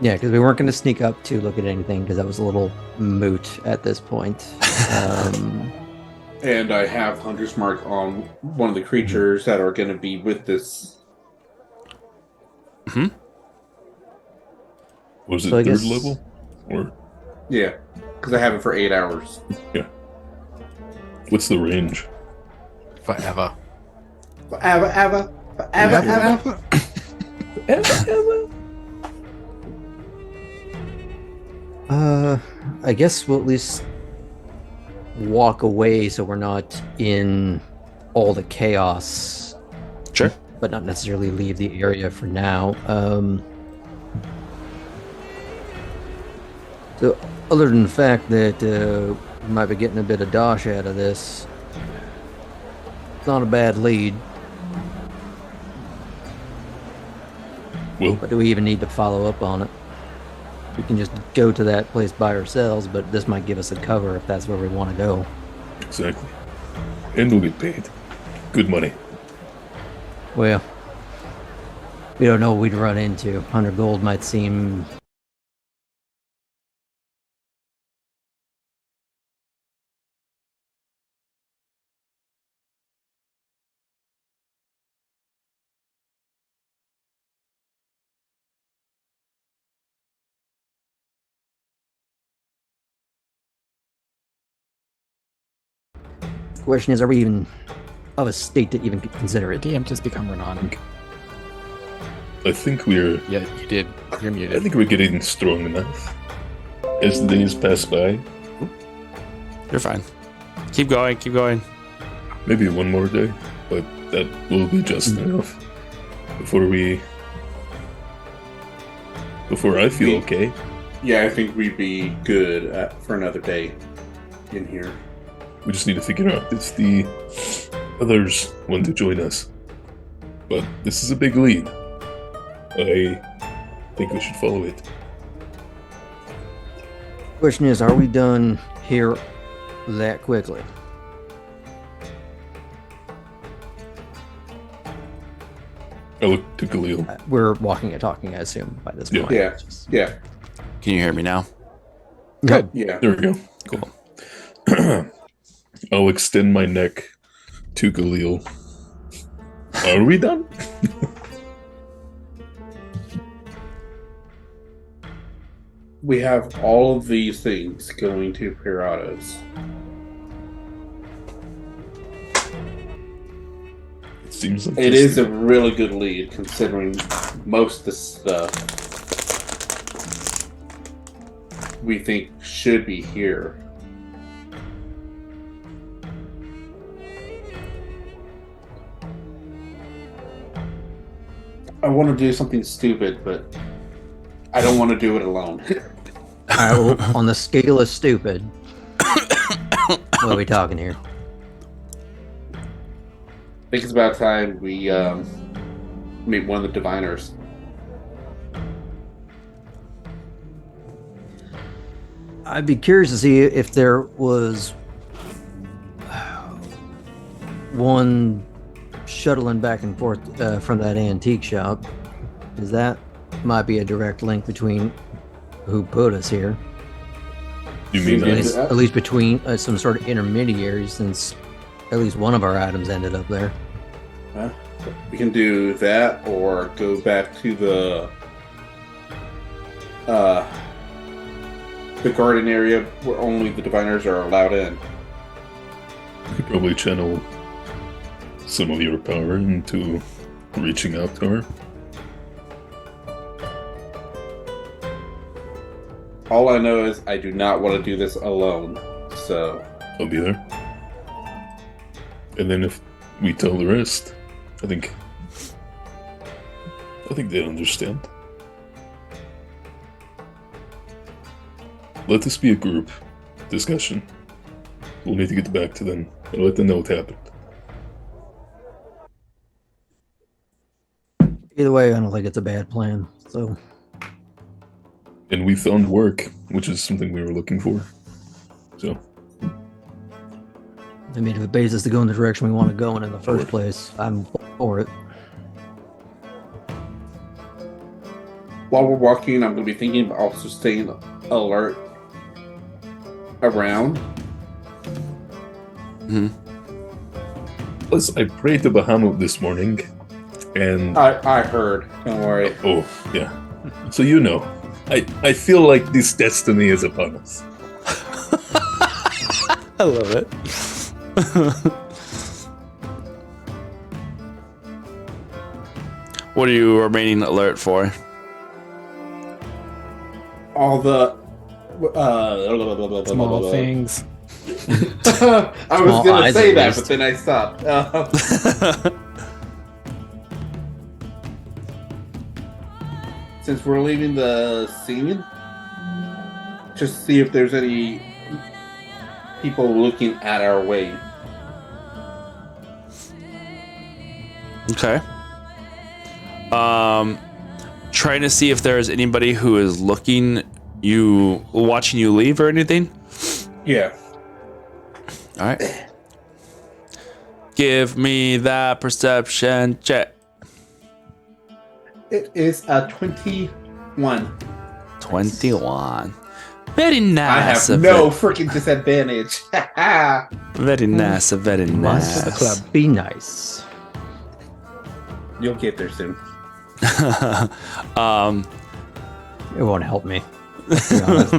Yeah, because we weren't going to sneak up to look at anything because that was a little moot at this point. And I have Hunter's Mark on one of the creatures that are going to be with this. Was it So I third guess- level? Or Yeah, because I have it for 8 hours. yeah. What's the range? Forever. Forever, ever, forever, ever. I guess we'll at least walk away so we're not in all the chaos. Sure. But not necessarily leave the area for now. So, other than the fact that we might be getting a bit of dosh out of this, it's not a bad lead. Well, But do we even need to follow up on it? We can just go to that place by ourselves, but this might give us a cover if that's where we want to go. exactly. And we'll get paid. Good money. Well, we don't know what we'd run into. 100 gold might seem... Question is, are we even of a state to even consider it? DM just become Renan. I think we're. Yeah, you did. You're I muted. think we're getting strong enough. As the days pass by, You're fine. Keep going. Keep going. maybe one more day, but that will be just enough. Before I feel okay. Yeah, I think we'd be good for another day in here. We just need to figure out if the others want to join us. But this is a big lead. I think we should follow it. Question is, are we done here that quickly? I look to Khalil. We're walking and talking, I assume, by this point. Yeah. Yeah. Can you hear me now? Good. Yeah. There we go. Cool. I'll extend my neck to Khalil. Are we done? We have all of these things going to Piratas. It seems like It is a really good lead considering most of the stuff we think should be here. I want to do something stupid, but I don't want to do it alone. On the scale of stupid, what are we talking here? I think it's about time we meet one of the diviners. I'd be curious to see if there was one shuttling back and forth from that antique shop, because that might be a direct link between who put us here. You mean At least between some sort of intermediaries, since at least one of our items ended up there. We can do that, or go back to the garden area where only the diviners are allowed in. You could probably channel some of your power into reaching out to her. All I know is I do not want to do this alone, so I'll be there. And then if we tell the rest, I think they understand. Let this be a group discussion. We'll need to get back to them and let them know what happened. Either way, I don't think it's a bad plan. So, And we found work, which is something we were looking for. So, I mean, if it pays us to go in the direction we want to go in the first place, I'm for it. while we're walking, I'm going to be thinking of also staying alert around. plus, I prayed to Bahamut this morning, and I heard. Don't worry. oh yeah, so you know, I feel like this destiny is upon us. I love it. What are you remaining alert for? All the Small things. I was going to say that, but then I stopped. Since we're leaving the scene, just see if there's any people looking at our way. Okay. Trying to see if there's anybody who is watching you leave or anything. Yeah. All right. Give me that perception check. It is a 21. 21. Very I nice. have no freaking disadvantage. Very nice. Very nice. The club, be nice. You'll get there soon. It won't help me. To be honest.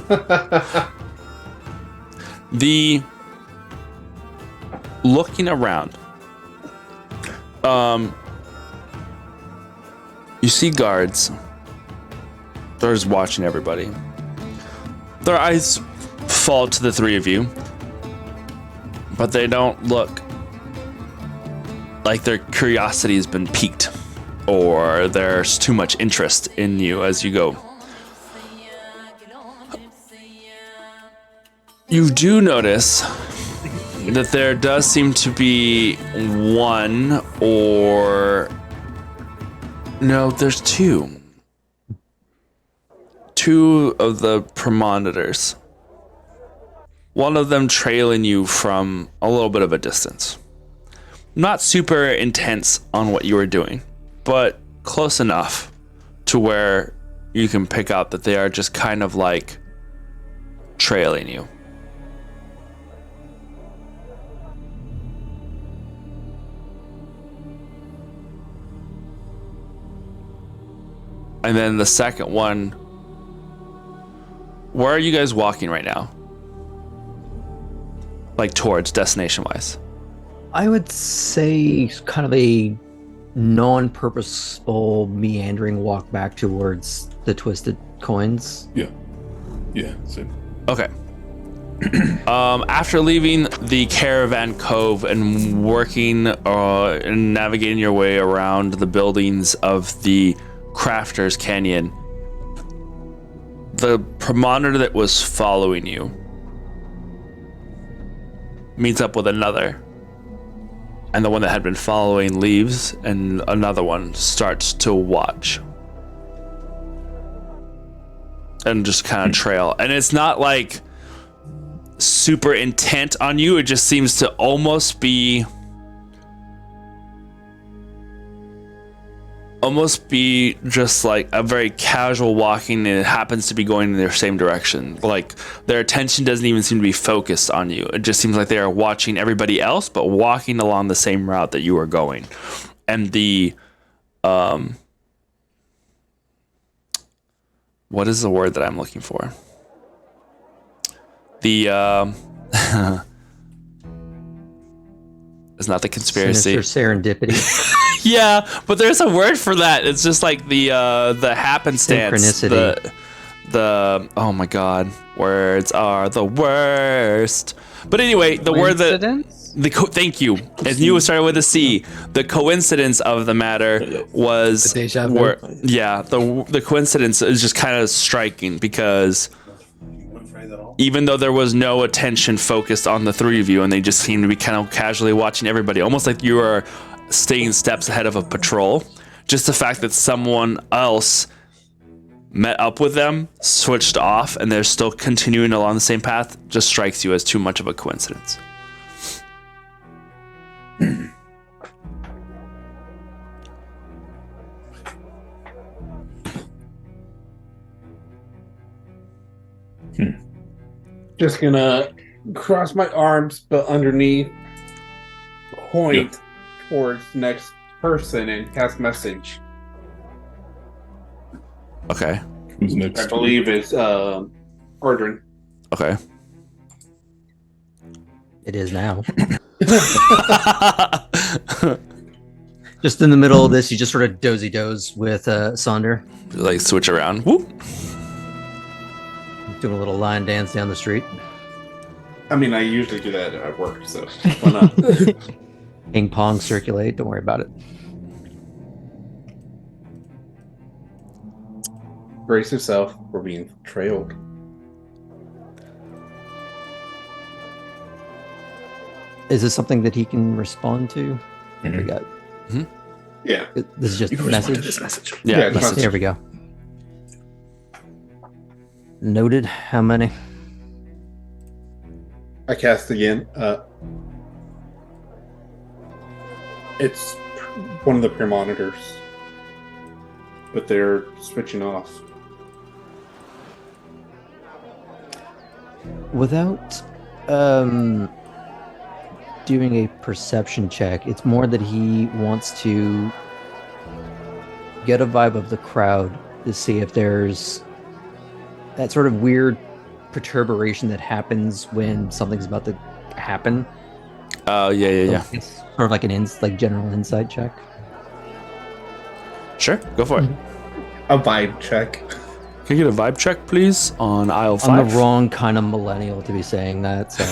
The looking around. You see guards. They're just watching everybody. Their eyes fall to the three of you, but they don't look like their curiosity has been piqued or there's too much interest in you as you go. You do notice that there does seem to be one or... No, there's two. Two of the premonitors. One of them trailing you from a little bit of a distance. Not super intense on what you were doing, but close enough to where you can pick out that they are just kind of like trailing you. And then the second one, where are you guys walking right now? Like towards destination wise? I would say kind of a non-purposeful meandering walk back towards the twisted coins. Yeah, same. Okay. After leaving the caravan cove and working and navigating your way around the buildings of the Crafter's Canyon, the premonitor that was following you meets up with another, and the one that had been following leaves, and another one starts to watch and just kind of trail. And it's not like super intent on you, it just seems to almost be just like a very casual walking, and it happens to be going in their same direction. Like their attention doesn't even seem to be focused on you. It just seems like they are watching everybody else, but walking along the same route that you are going. And the what is the word that I'm looking for? The it's not the conspiracy. Sinister serendipity. Yeah, but there's a word for that. It's just like the happenstance. Synchronicity. The oh my god, words are the worst. But anyway, the word that thank you. As you started with a C. The coincidence of the matter was The deja vu. the coincidence is just kind of striking because even though there was no attention focused on the three of you, and they just seemed to be kind of casually watching everybody, almost like you were staying steps ahead of a patrol. Just the fact that someone else met up with them, switched off, and they're still continuing along the same path just strikes you as too much of a coincidence. Just gonna cross my arms, but underneath, point towards next person and cast message. Okay. Who's next? I believe it's Ordrin. Okay. It is now. Just in the middle of this, you just sort of doze with Sonder. Like switch around. Whoop. Doing a little line dance down the street. I mean, I usually do that at work, so why not? Ping pong circulate. Don't worry about it. Brace yourself. We're being trailed. Is this something that he can respond to? Mhm. We got. Yeah. This is just You a can respond to message. this message. Yeah. Yeah, message. There we go. Noted. How many? I cast again. It's one of the premonitors, but they're switching off. Without doing a perception check, it's more that he wants to get a vibe of the crowd to see if there's that sort of weird perturbation that happens when something's about to happen. Oh, yeah. It's sort of like an general insight check. Sure, go for it. A vibe check. Can you get a vibe check, please, on aisle 5? I'm the wrong kind of millennial to be saying that, so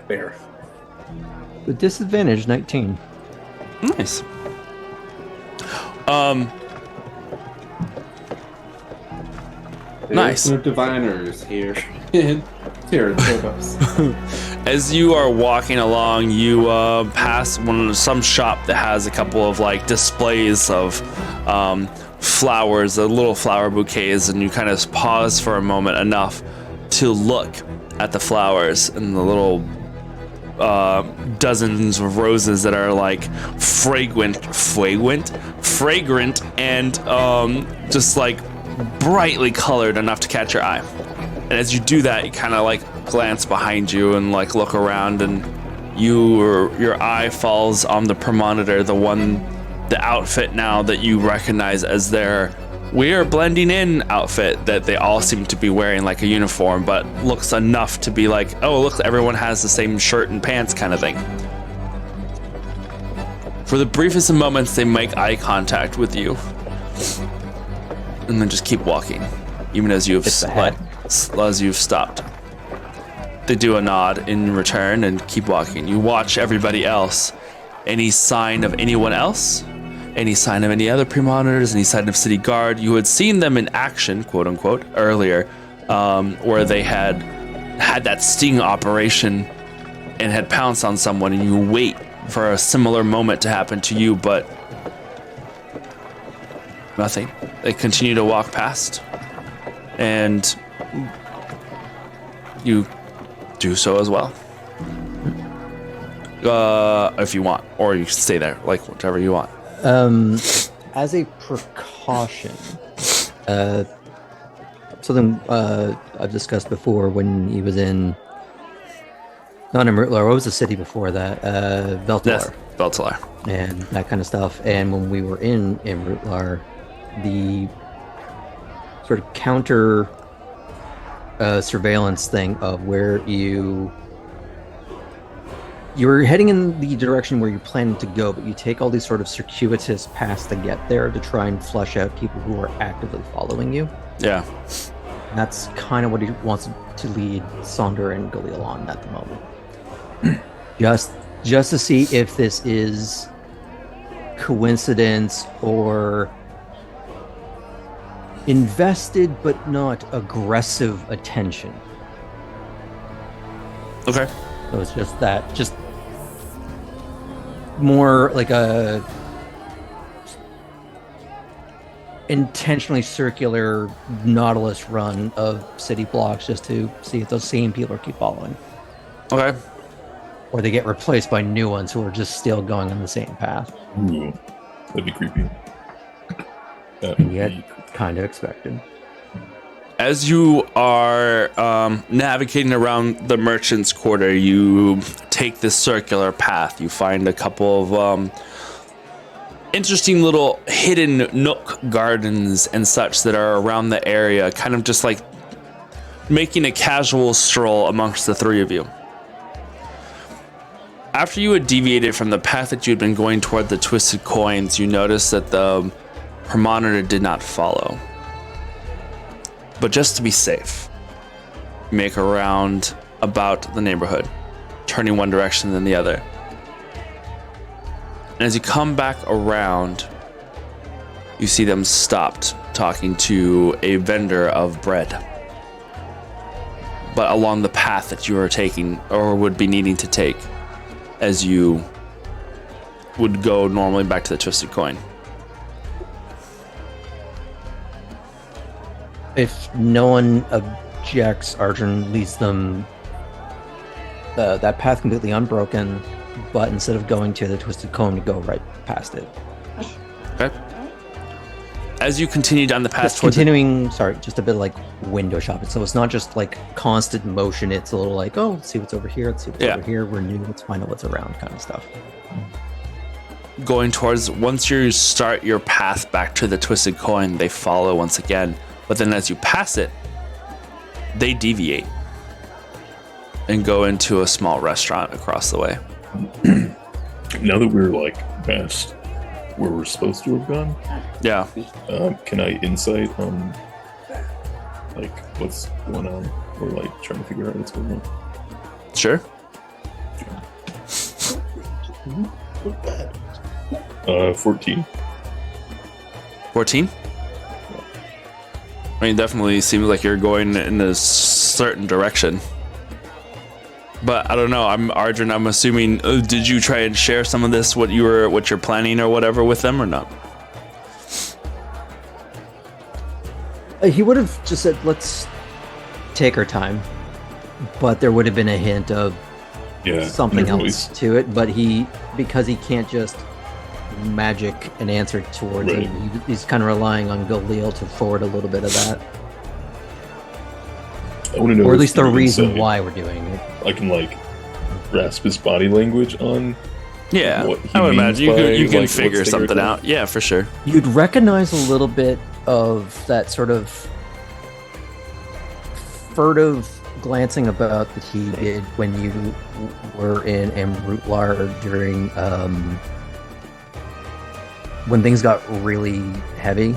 Fair. with disadvantage, 19. Nice. Nice. No diviners here. Here in Irthos. As you are walking along, you pass some shop that has a couple of like displays of flowers, little flower bouquets, and you kind of pause for a moment enough to look at the flowers and the little dozens of roses that are like fragrant, and just like brightly colored enough to catch your eye. And as you do that, you kind of like glance behind you and like look around, and your eye falls on the premonitor, the outfit now that you recognize as their weird blending in outfit that they all seem to be wearing like a uniform, but looks enough to be like, oh, look, everyone has the same shirt and pants kind of thing. For the briefest of moments, they make eye contact with you and then just keep walking, even as you've stopped. They do a nod in return and keep walking. You watch everybody else. Any sign of anyone else? Any sign of any other premonitors? Any sign of city guard? You had seen them in action, quote unquote, earlier, where they had that sting operation and had pounced on someone, and you wait for a similar moment to happen to you, but nothing. They continue to walk past, and you do so as well. If you want, or you stay there, like whatever you want. As a precaution, something I've discussed before when he was not in Rutlar, what was the city before that? Veltalar. Yes, Veltalar. And that kind of stuff. And when we were in Rutlar, the sort of counter surveillance thing of where you're heading in the direction where you're planning to go, but you take all these sort of circuitous paths to get there to try and flush out people who are actively following you. Yeah. And that's kind of what he wants to lead Sonder and Galil on at the moment. just to see if this is coincidence or invested but not aggressive attention. Okay. So it's just that, just more like a intentionally circular Nautilus run of city blocks just to see if those same people keep following. Okay. Or they get replaced by new ones who are just still going on the same path. Ooh, that'd be creepy. And yet, kind of expected. As you are navigating around the Merchant's Quarter, you take this circular path. You find a couple of interesting little hidden nook gardens and such that are around the area, kind of just like making a casual stroll amongst the three of you. After you had deviated from the path that you had been going toward the Twisted Coins, you noticed that the Premonitor did not follow. But just to be safe, make a round about the neighborhood, turning one direction then the other. And as you come back around, you see them stopped talking to a vendor of bread. But along the path that you are taking, or would be needing to take, as you would go normally back to the Twisted Coin. If no one objects, Arjun leads them that path completely unbroken, but instead of going to the Twisted Cone, to go right past it. Okay. As you continue down the path, just continuing, just a bit like window shopping. So it's not just like constant motion. It's a little like, oh, let's see what's over here. Let's see what's over here. We're new. Let's find out what's around, kind of stuff. Going towards, once you start your path back to the Twisted Coin, they follow once again. But then as you pass it, they deviate and go into a small restaurant across the way. Now that we're like past where we're supposed to have gone, yeah. Can I insight on like what's going on, or like trying to figure out what's going on? Sure. 14. 14? I mean, definitely seems like you're going in a certain direction. But I don't know. Arjun. I'm assuming. Did you try and share some of this? What you're planning or whatever with them or not? He would have just said, "Let's take our time," but there would have been a hint of something else to it. But because he can't just magic an answer towards it, he's kind of relying on Galil to forward a little bit of that. I want to know, or at least the reason why we're doing it. I can grasp his body language on. Yeah, what he I would means imagine you by, can figure something out. Yeah, for sure. You'd recognize a little bit of that sort of furtive glancing about that he did when you were in Amrutlar during when things got really heavy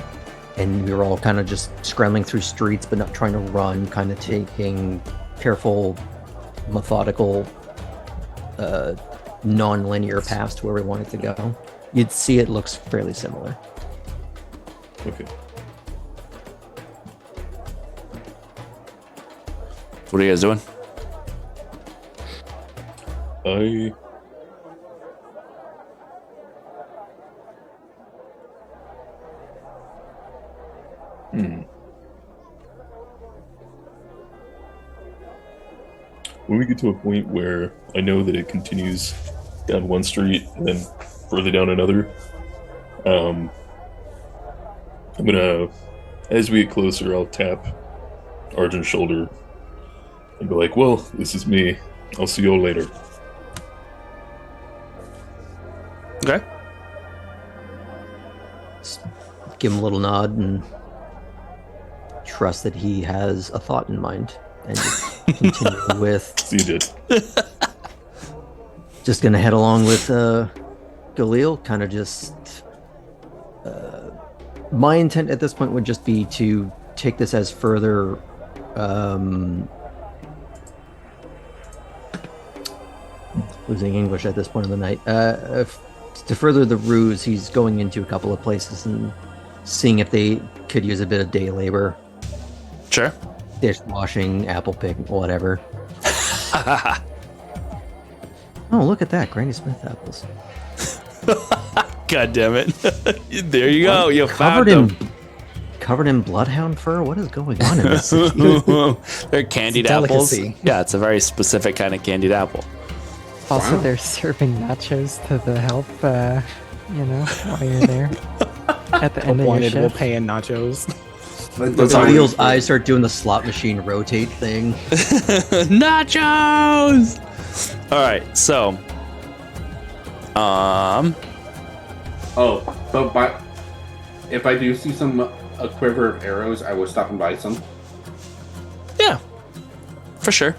and we were all kind of just scrambling through streets but not trying to run, kind of taking careful, methodical, non-linear paths to where we wanted to go. You'd see it looks fairly similar. Okay. What are you guys doing? When we get to a point where I know that it continues down one street and then further down another, I'm gonna, as we get closer, I'll tap Arjun's shoulder and be like, "Well, this is me. I'll see you all later." Okay. Just give him a little nod and trust that he has a thought in mind, and just continue with. You did. Just gonna head along with Galil. Kind of just. My intent at this point would just be to take this as further. Losing English at this point of the night. To further the ruse, he's going into a couple of places and seeing if they could use a bit of day labor. Sure. Dishwashing, apple picking, whatever. Oh, look at that. Granny Smith apples. God damn it. There you go. You covered found them. Covered in bloodhound fur? What is going on in this city? They're candied apples. Yeah, it's a very specific kind of candied apple. Also, they're serving nachos to the help, while you're there. At the end of your We'll shift. pay in nachos. Galil's eyes start doing the slot machine rotate thing. Nachos! Alright, so. Oh, but if I do see a quiver of arrows, I will stop and buy some. Yeah. For sure.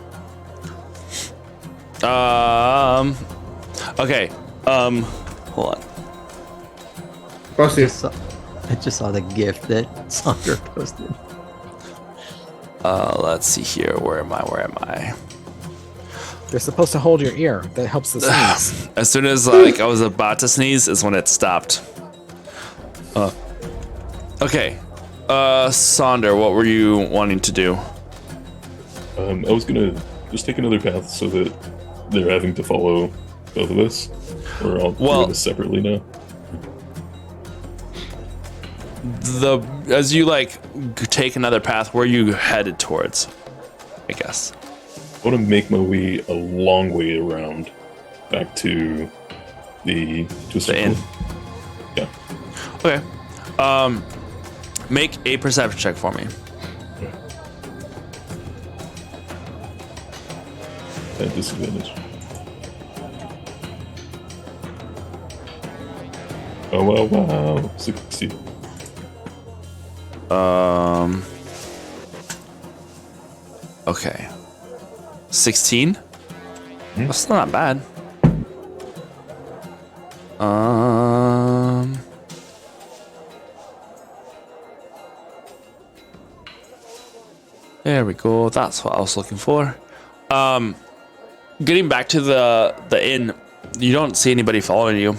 Okay. Hold on. I just saw the gift that Sandra posted. Let's see here. Where am I? They're supposed to hold your ear. That helps the sneeze. As soon as I was about to sneeze is when it stopped. Okay. Sonder, what were you wanting to do? I was gonna just take another path so that they're having to follow both of us, or I'll do this separately now. As you take another path, where are you headed towards? I guess. I want to make my way a long way around, back to the inn. Yeah. Okay. Make a perception check for me. At disadvantage. Oh wow! 60. Okay. 16? That's not bad. There we go. That's what I was looking for. Getting back to the inn, you don't see anybody following you.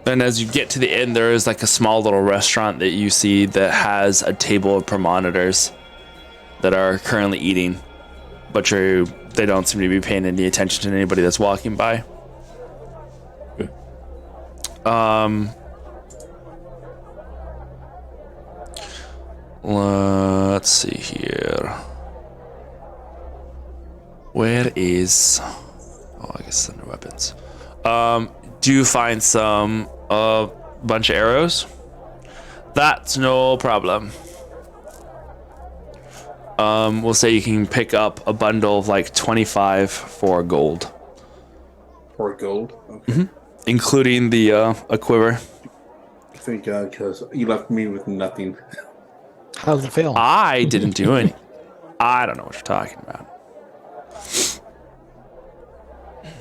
And as you get to the end, there is like a small little restaurant that you see that has a table of promonitors that are currently eating, but they don't seem to be paying any attention to anybody that's walking by. Let's see here. Where is? Oh, I guess under weapons. Do you find some bunch of arrows? That's no problem. We'll say you can pick up a bundle of like 25 for gold. For gold? Okay. Including the a quiver. Thank God, because you left me with nothing. How's it feel? I didn't do any. I don't know what you're talking about.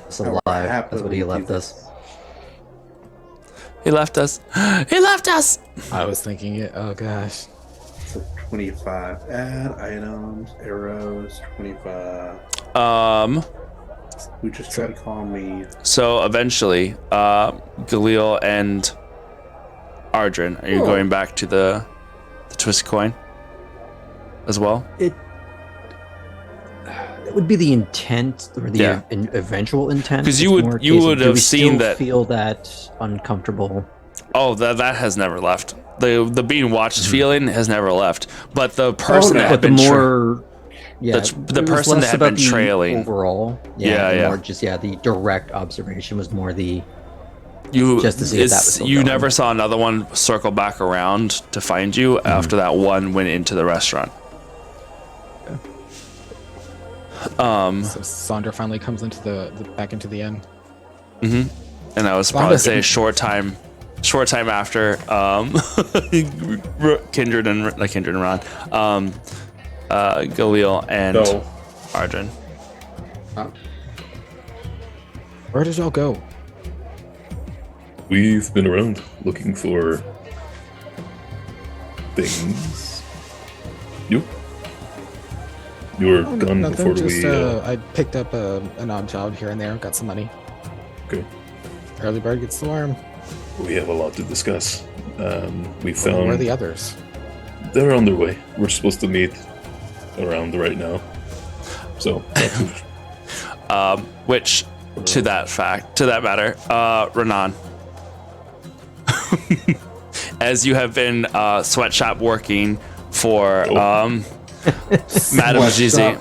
It's alive. That's what he left us. He left us. He left us! I was thinking it. Oh, gosh. So 25. Add items, arrows, 25. Who just tried to call me? So eventually, Galil and Ardrin, are you going back to the twisted coin as well? It would be the intent or the eventual intent. Because you would have seen that. Feel that uncomfortable. Oh, that has never left. The being watched feeling has never left. But the person that had been the person that had been trailing overall. More just the direct observation was more the. Just to see if that was still going. Never saw another one circle back around to find you after that one went into the restaurant. So Sandra finally comes into the back into the inn. And I was probably say a short time after Kindred and Ron, Galil and Ardrin. Where did y'all go? We've been around looking for things. You were gone before we. I picked up an odd job here and there. Got some money. Okay. Early bird gets the worm. We have a lot to discuss. We found. Where are the others? They're on their way. We're supposed to meet around right now. So. Which, to that matter, Renan. As you have been sweatshop working for Madame Zizi,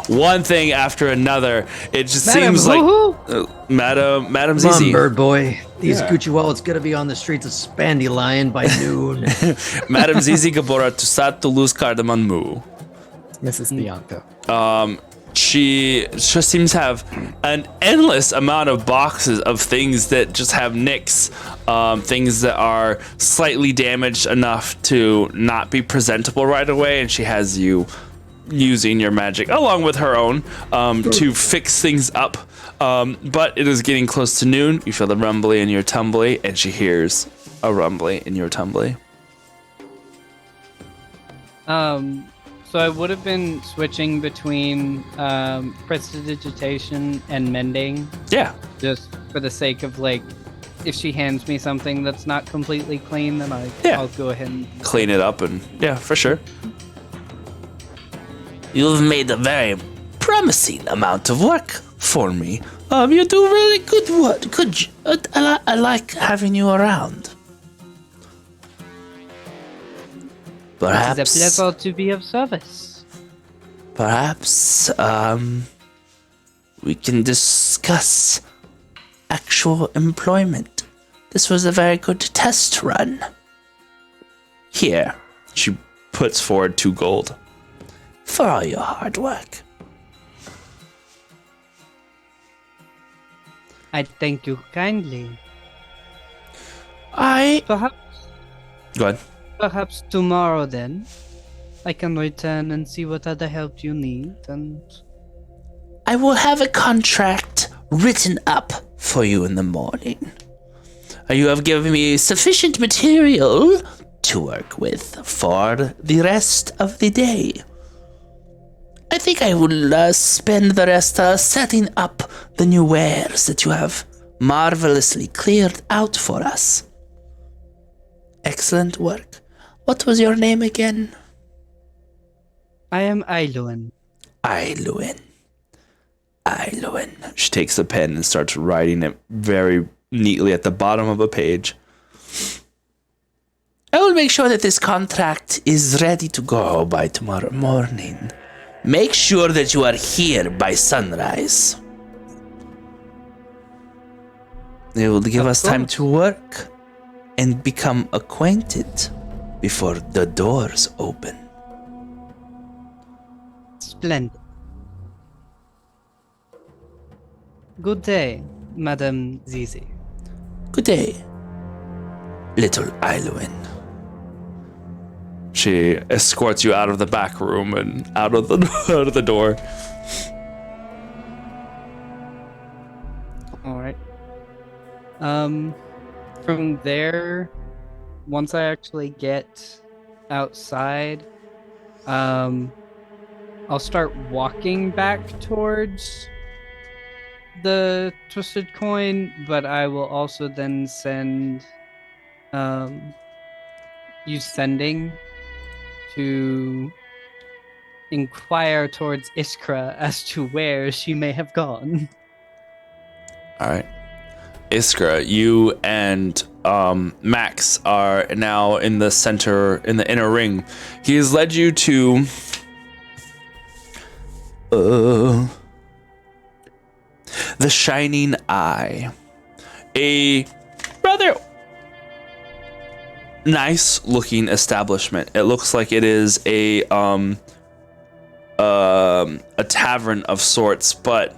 one thing after another, it just seems like Madame Zizi. Come on, bird boy. These Gucci wallets gonna be on the streets of Spandy Lion by noon. Madame Zizi Gabora to Sat Toulouse Cardamon Moo. Mrs. Bianca. She just seems to have an endless amount of boxes of things that just have nicks, things that are slightly damaged enough to not be presentable right away, and she has you using your magic along with her own to fix things up. But it is getting close to noon. You feel the rumbly in your tumbly, and she hears a rumbly in your tumbly. So I would have been switching between prestidigitation and mending. Yeah. Just for the sake of if she hands me something that's not completely clean, then I'll go ahead and clean it up and for sure. You've made a very promising amount of work for me. You do really good work. I like having you around. Perhaps, it's a pleasure to be of service. Perhaps we can discuss actual employment. This was a very good test run. Here. She puts forward 2 gold. For all your hard work. I thank you kindly. Perhaps. Go ahead. Perhaps tomorrow then, I can return and see what other help you need, and I will have a contract written up for you in the morning. You have given me sufficient material to work with for the rest of the day. I think I will spend the rest setting up the new wares that you have marvelously cleared out for us. Excellent work. What was your name again? I am Ailuan. Ailuin. She takes the pen and starts writing it very neatly at the bottom of a page. I will make sure that this contract is ready to go by tomorrow morning. Make sure that you are here by sunrise. It will give us time to work and become acquainted before the doors open. Splendid. Good day, Madame Zizi. Good day, little Ailuin. She escorts you out of the back room and out of the door. All right. From there, once I actually get outside, I'll start walking back towards the twisted coin, but I will also then use sending to inquire towards Iskra as to where she may have gone. All right. Iskra, you and Max are now in the center, in the inner ring. He has led you to the Shining Eye, a rather nice looking establishment. It looks like it is a tavern of sorts, but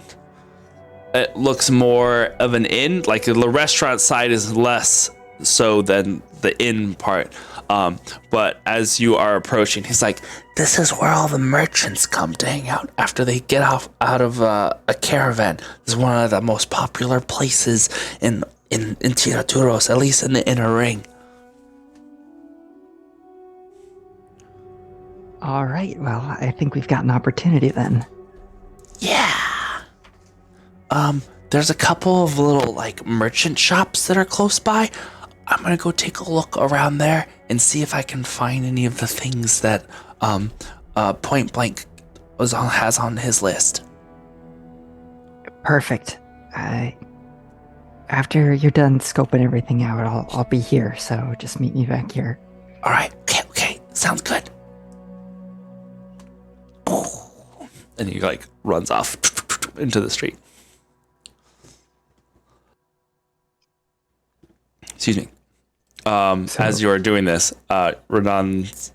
it looks more of an inn. Like the restaurant side is less so than the inn part. But as you are approaching, he's like, This is where all the merchants come to hang out after they get out of a caravan. This is one of the most popular places in Tiraturos, at least in the inner ring. All right, well, I think we've got an opportunity then. Yeah. There's a couple of little like merchant shops that are close by. I'm gonna go take a look around there and see if I can find any of the things that Point Blank has on his list. Perfect. After you're done scoping everything out, I'll be here, so just meet me back here. All right. Okay. Sounds good. and he like runs off into the street. Excuse me. As you are doing this, Renan's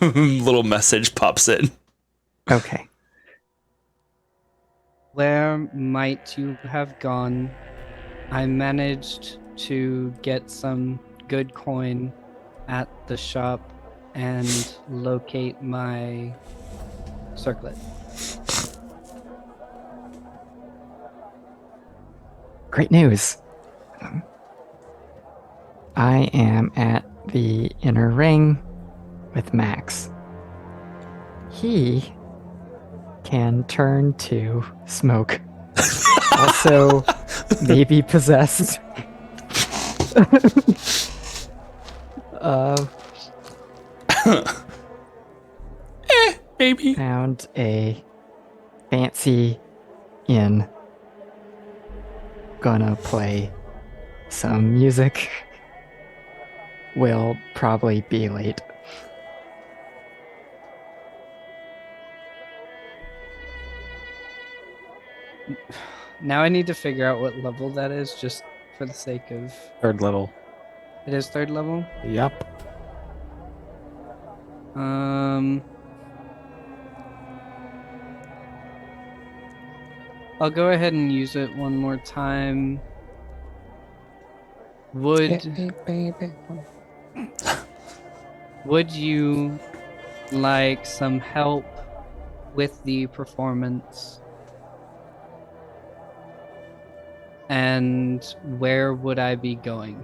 little message pops in. Okay. Where might you have gone? I managed to get some good coin at the shop and locate my circlet. Great news. I am at the inner ring with Max. He can turn to smoke. Also, maybe possessed. Maybe. Found a fancy inn. Gonna play some music. Will probably be late. Now I need to figure out what level that is, just for the sake of... Third level. It is third level? Yep. I'll go ahead and use it one more time. Would you like some help with the performance? And where would I be going?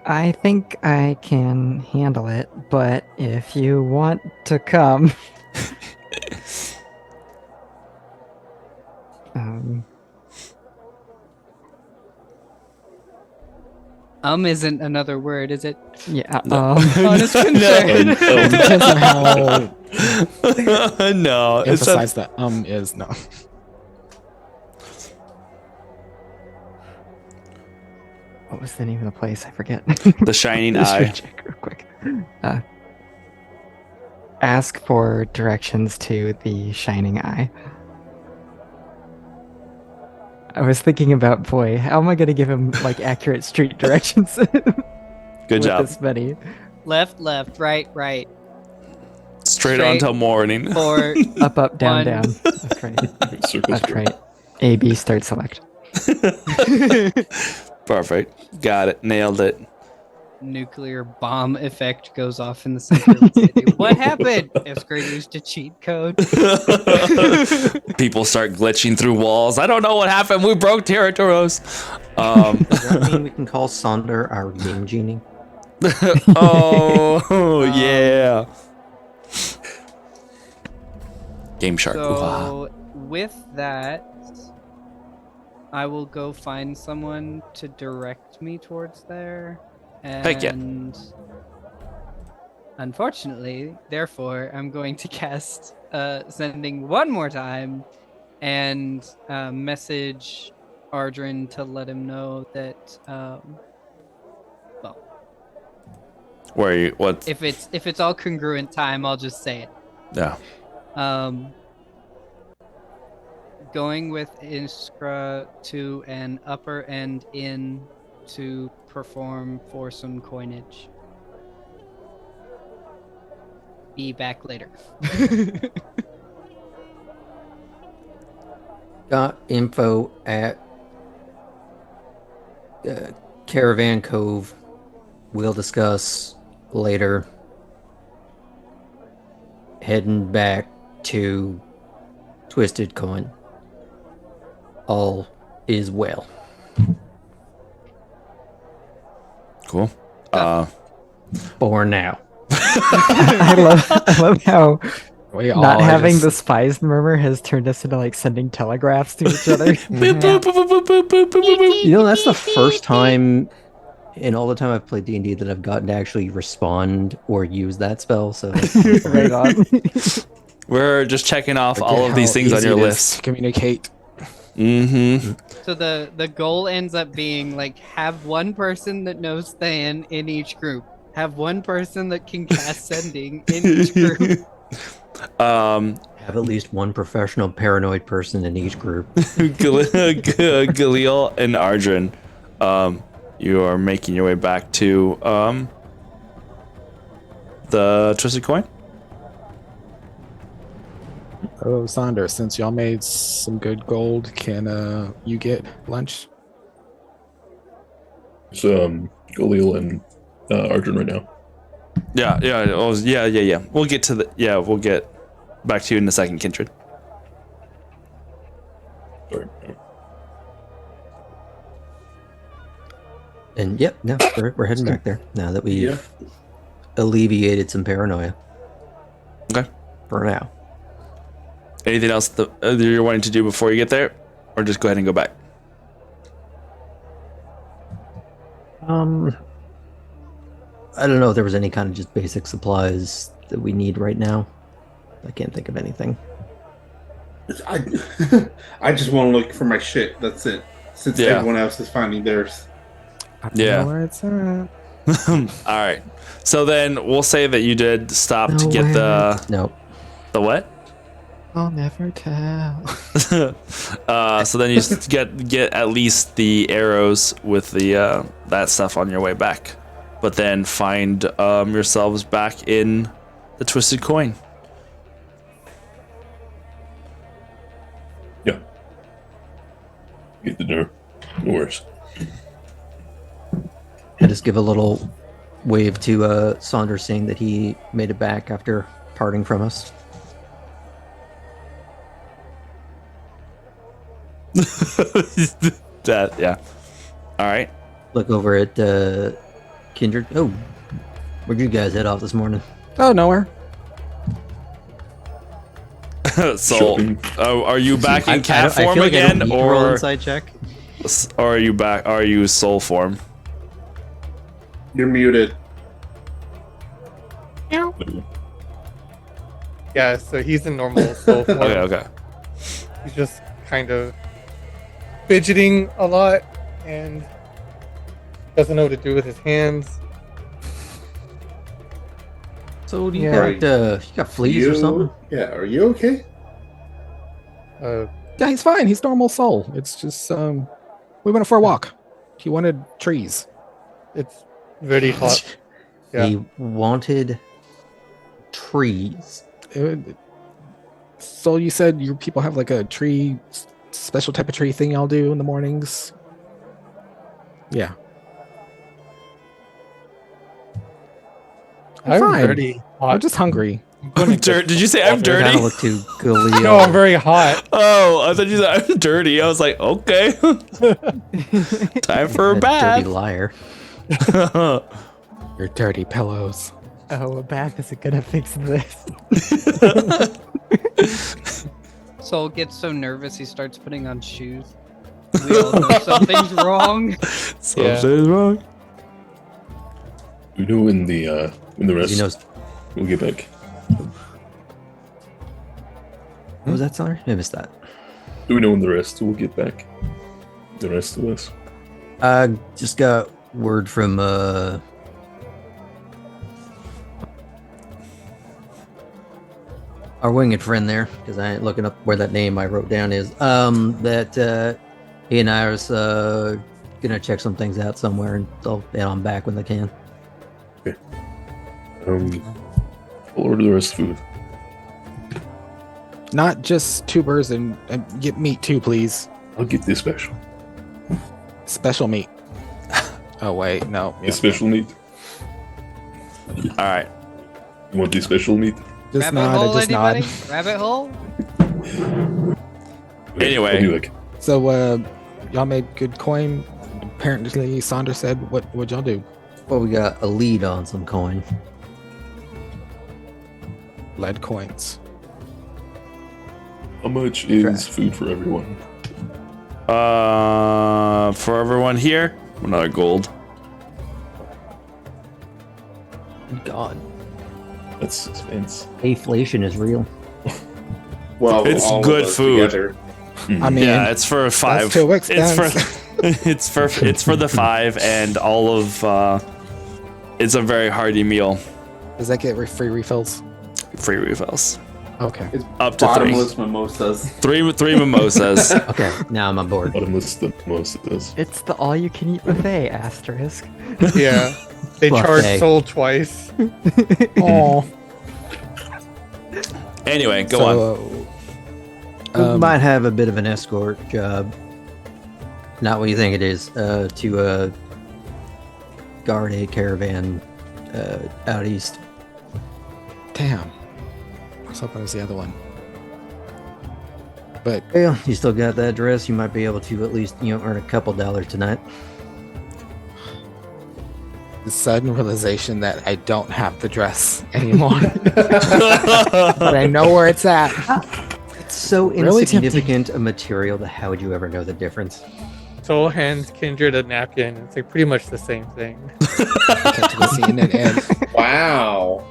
I think I can handle it, but if you want to come... Isn't another word, is it? Yeah. Honest concern. Depends on how No, it's emphasized that is. No. What was the name of the place? I forget. the Shining History Eye. check real quick. Ask for directions to the Shining Eye. I was thinking about, boy, how am I going to give him like accurate street directions? Good job. This many. Left, right. Straight on till morning. 4. Up, down, One. down. That's right. Circles. That's right. A, B, start, select. Perfect. Got it. Nailed it. Nuclear bomb effect goes off in the center of the city. What happened? Iskra used a cheat code. People start glitching through walls. I don't know what happened. We broke territories. Does that mean we can call Sonder our game genie? Oh, yeah. Game Shark. So with that, I will go find someone to direct me towards there. Heck yeah. And unfortunately, therefore, I'm going to cast sending one more time and message Ardrin to let him know that Where are you? What? if it's all congruent time, I'll just say it. Yeah. Going with Iskra to an upper end inn to perform for some coinage. Be back later. Got info at Caravan Cove. We'll discuss later. Heading back to Twisted Coin. All is well. Cool. For now. I love how We all not are having just- the spies murmur has turned us into like sending telegraphs to each other. Boop, boop, boop, boop, boop, boop, boop, boop, boop. You know, that's the first time in all the time I've played D&D that I've gotten to actually respond or use that spell. So Right on. We're just checking off Forget all of these how things on easy your it is list. to communicate. Mm-hmm. So the goal ends up being like have one person that knows Than in each group. Have one person that can cast sending in each group. have at least one professional paranoid person in each group. Galil and Ardrin, you are making your way back to the Twisted Coin. Oh, Sonder, since y'all made some good gold, can you get lunch? It's Galil and Arjun right now. Yeah. We'll get to we'll get back to you in a second, Kindred. Sorry. And yep, no, we're heading back there now that we've alleviated some paranoia. Okay. For now. Anything else that you're wanting to do before you get there, or just go ahead and go back? I don't know if there was any kind of just basic supplies that we need right now. I can't think of anything. I just want to look for my shit. That's it. Since Yeah. everyone else is finding theirs. I don't Yeah. know where it's at. All right. So then we'll say that you did stop to get No. the what? I'll never tell. So then you get at least the arrows with the that stuff on your way back, but then find yourselves back in the Twisted Coin. Yeah. Get the dinner. No worries. I just give a little wave to Saunders, saying that he made it back after parting from us. That yeah. All right. Look over at Kindred. Oh, where'd you guys head off this morning? Oh, nowhere. So, are you back in cat I form feel like I again, don't need to roll or inside check? are you back? Are you soul form? You're muted. Yeah, so he's in normal soul form. Okay. He's just kind of fidgeting a lot and doesn't know what to do with his hands. So do you Yeah. got fleas or something? Yeah, are you okay? Yeah, he's fine. He's normal soul. It's just we went for a walk. He wanted trees. It's very hot. Yeah. He wanted trees. So you said your people have like a tree, special type of tree thing y'all do in the mornings? Yeah. I'm fine. very I'm hot. just hungry. Did you say I'm Kind dirty? of look too Galil. No, I'm very hot. Oh, I thought you said I'm dirty. I was like, okay. Time for a Dirty bath. liar. Your dirty pillows. Oh, a bath isn't gonna fix this. Soul gets so nervous he starts putting on shoes. We all know something's wrong. Something's wrong. We know when the rest He knows. will get back. What was that, sorry? I missed that. Do we know when the rest will get back? The rest of us. Just got word from our winged friend there, because I ain't looking up where that name I wrote down is. That he and I was gonna check some things out somewhere, and they'll be on back when they can. I'll order the rest food. Not just tubers and get meat too, please. I'll get the special. Special meat. Oh wait, no. The special meat. All right. You want the special meat? Just Rabbit nod. hole, Just anybody? nod. Rabbit hole? Okay, Anyway. I'll be back. So y'all made good coin. Apparently, Saunders said, "What'd y'all do?" Well, we got a lead on some coin. Lead coins. How much is food for everyone? For everyone here, another gold. God, That's expensive. inflation is real. Well, It's all of good us food. together. I mean, Yeah, it's for 5. too It's for expensive. it's for the 5 and all of. It's a very hearty meal. Does that get free refills? Free refills. Okay. It's Up to 3. bottomless mimosas. Three mimosas. Okay, now I'm on board. Bottomless the most it does. It's the all-you-can-eat buffet, asterisk. Yeah. They Buffet. charge Soul twice. Oh. Anyway, go on. We might have a bit of an escort job. Not what you think it is. To guard a caravan out east. Damn. I was hoping it was the other one. But Well, you still got that dress. You might be able to at least earn a couple dollars tonight. the sudden realization that I don't have the dress anymore. But I know where it's at. It's so Really insignificant a material that how would you ever know the difference? Soul hands Kindred a napkin. It's like pretty much the same thing. Tactical scene and Wow.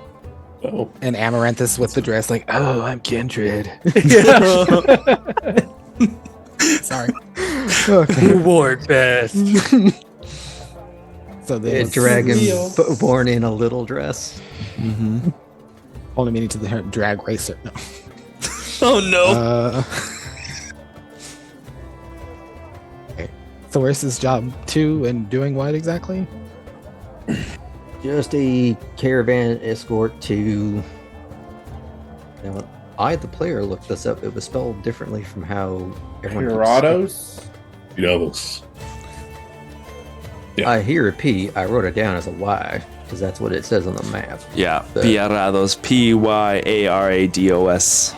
Oh, and Amaranthus with the dress, like, oh, I'm Kindred. Sorry. Okay. Who wore it best? So A the dragon born in a little dress. Mm-hmm. only meaning to the drag racer. No. Oh no. Okay. So where's his job 2 and doing what exactly? Just a caravan escort to. Now, I, the player, looked this up. It was spelled differently from how everyone. keeps Pirados? Pirados. Yeah. I hear a P. I wrote it down as a Y because that's what it says on the map. Yeah, But- Pirados. Pyarados.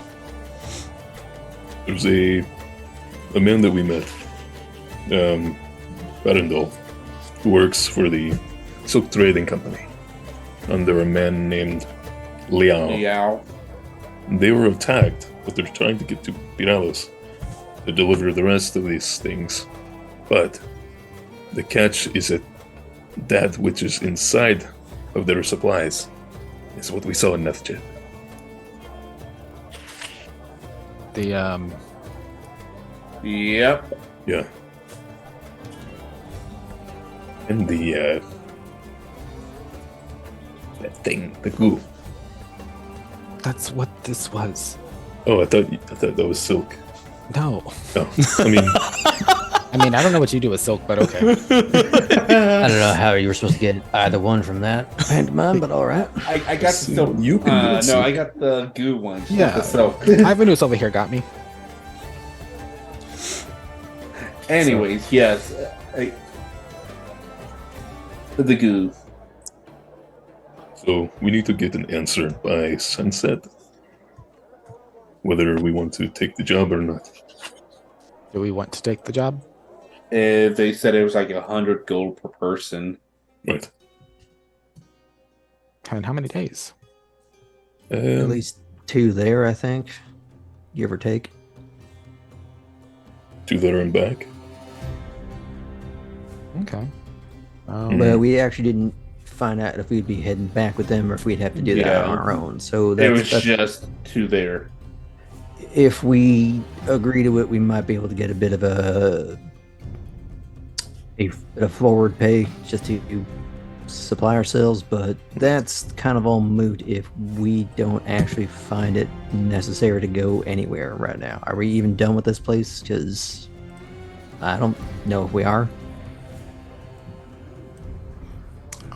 There's a man that we met, Barendol, who works for the Silk Trading Company under a man named Liao. Meow. They were attacked, but they're trying to get to Pirados to deliver the rest of these things. But the catch is that that which is inside of their supplies is what we saw in Nethjet. The Yep. Yeah. And the that thing, the goo. that's what this was. Oh, I thought that was silk. No. Oh, I mean, I don't know what you do with silk, but okay. I don't know how you were supposed to get either one from that pantomime, but all right. I got the silk. You can do it, no, silk. I got the goo one. Yeah. The silk. Ivanus over here got me. Anyways, yes. The goo. so we need to get an answer by sunset, whether we want to take the job or not. Do we want to take the job? They said it was like 100 gold per person. Right. And how many days? At least 2 there, I think, give or take. 2 there and back. Okay. But we actually didn't find out if we'd be heading back with them or if we'd have to do that on Yeah. our own. So It was that's just 2 there. if we agree to it, we might be able to get a bit of a forward pay just to supply ourselves, but that's kind of all moot if we don't actually find it necessary to go anywhere right now. Are we even done with this place? Because I don't know if we are.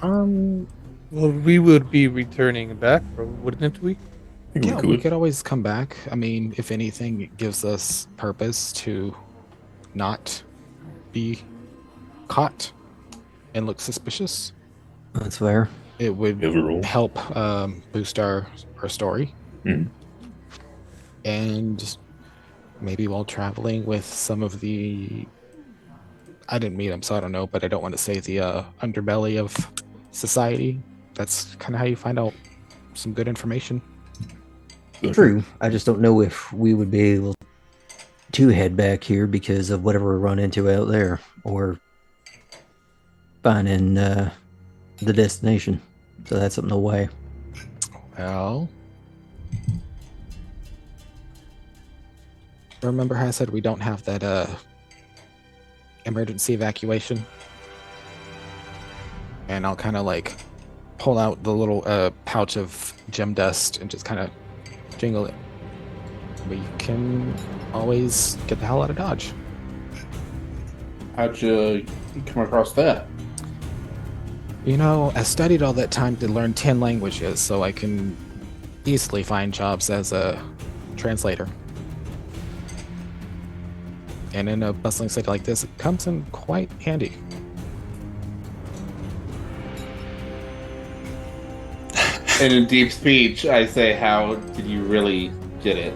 Well, we would be returning back, wouldn't we? I think Yeah, we we could. could always come back. I mean, if anything, it gives us purpose to not be caught and look suspicious. That's fair. It would Overall. help boost our story. Mhm. And maybe while traveling with some of the... I didn't meet them, so I don't know, but I don't want to say the underbelly of society. That's kind of how you find out some good information. True. I just don't know if we would be able to head back here because of whatever we run into out there or finding the destination. So that's something to weigh. Well, remember how I said we don't have that emergency evacuation? And I'll kind of like pull out the little pouch of gem dust and just kind of jingle it. We can always get the hell out of Dodge. How'd you come across that? You know, I studied all that time to learn 10 languages, so I can easily find jobs as a translator. And in a bustling city like this, it comes in quite handy. And in deep speech, I say, how did you really get it?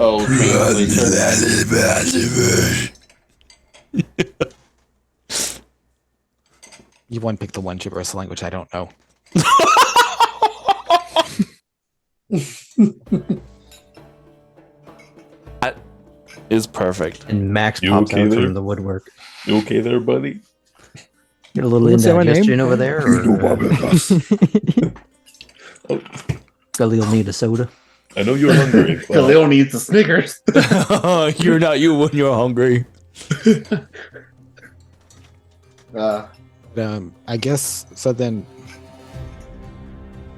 Oh, You one pick the one gibberish language I don't know. That is perfect. And Max You pops okay out there? from the woodwork. You okay there, buddy? Get a little What's your indigestion name? over there. Or, Khalil need a soda. I know you're hungry. but- Khalil needs the Snickers. You're not you when you're hungry. I guess, so then...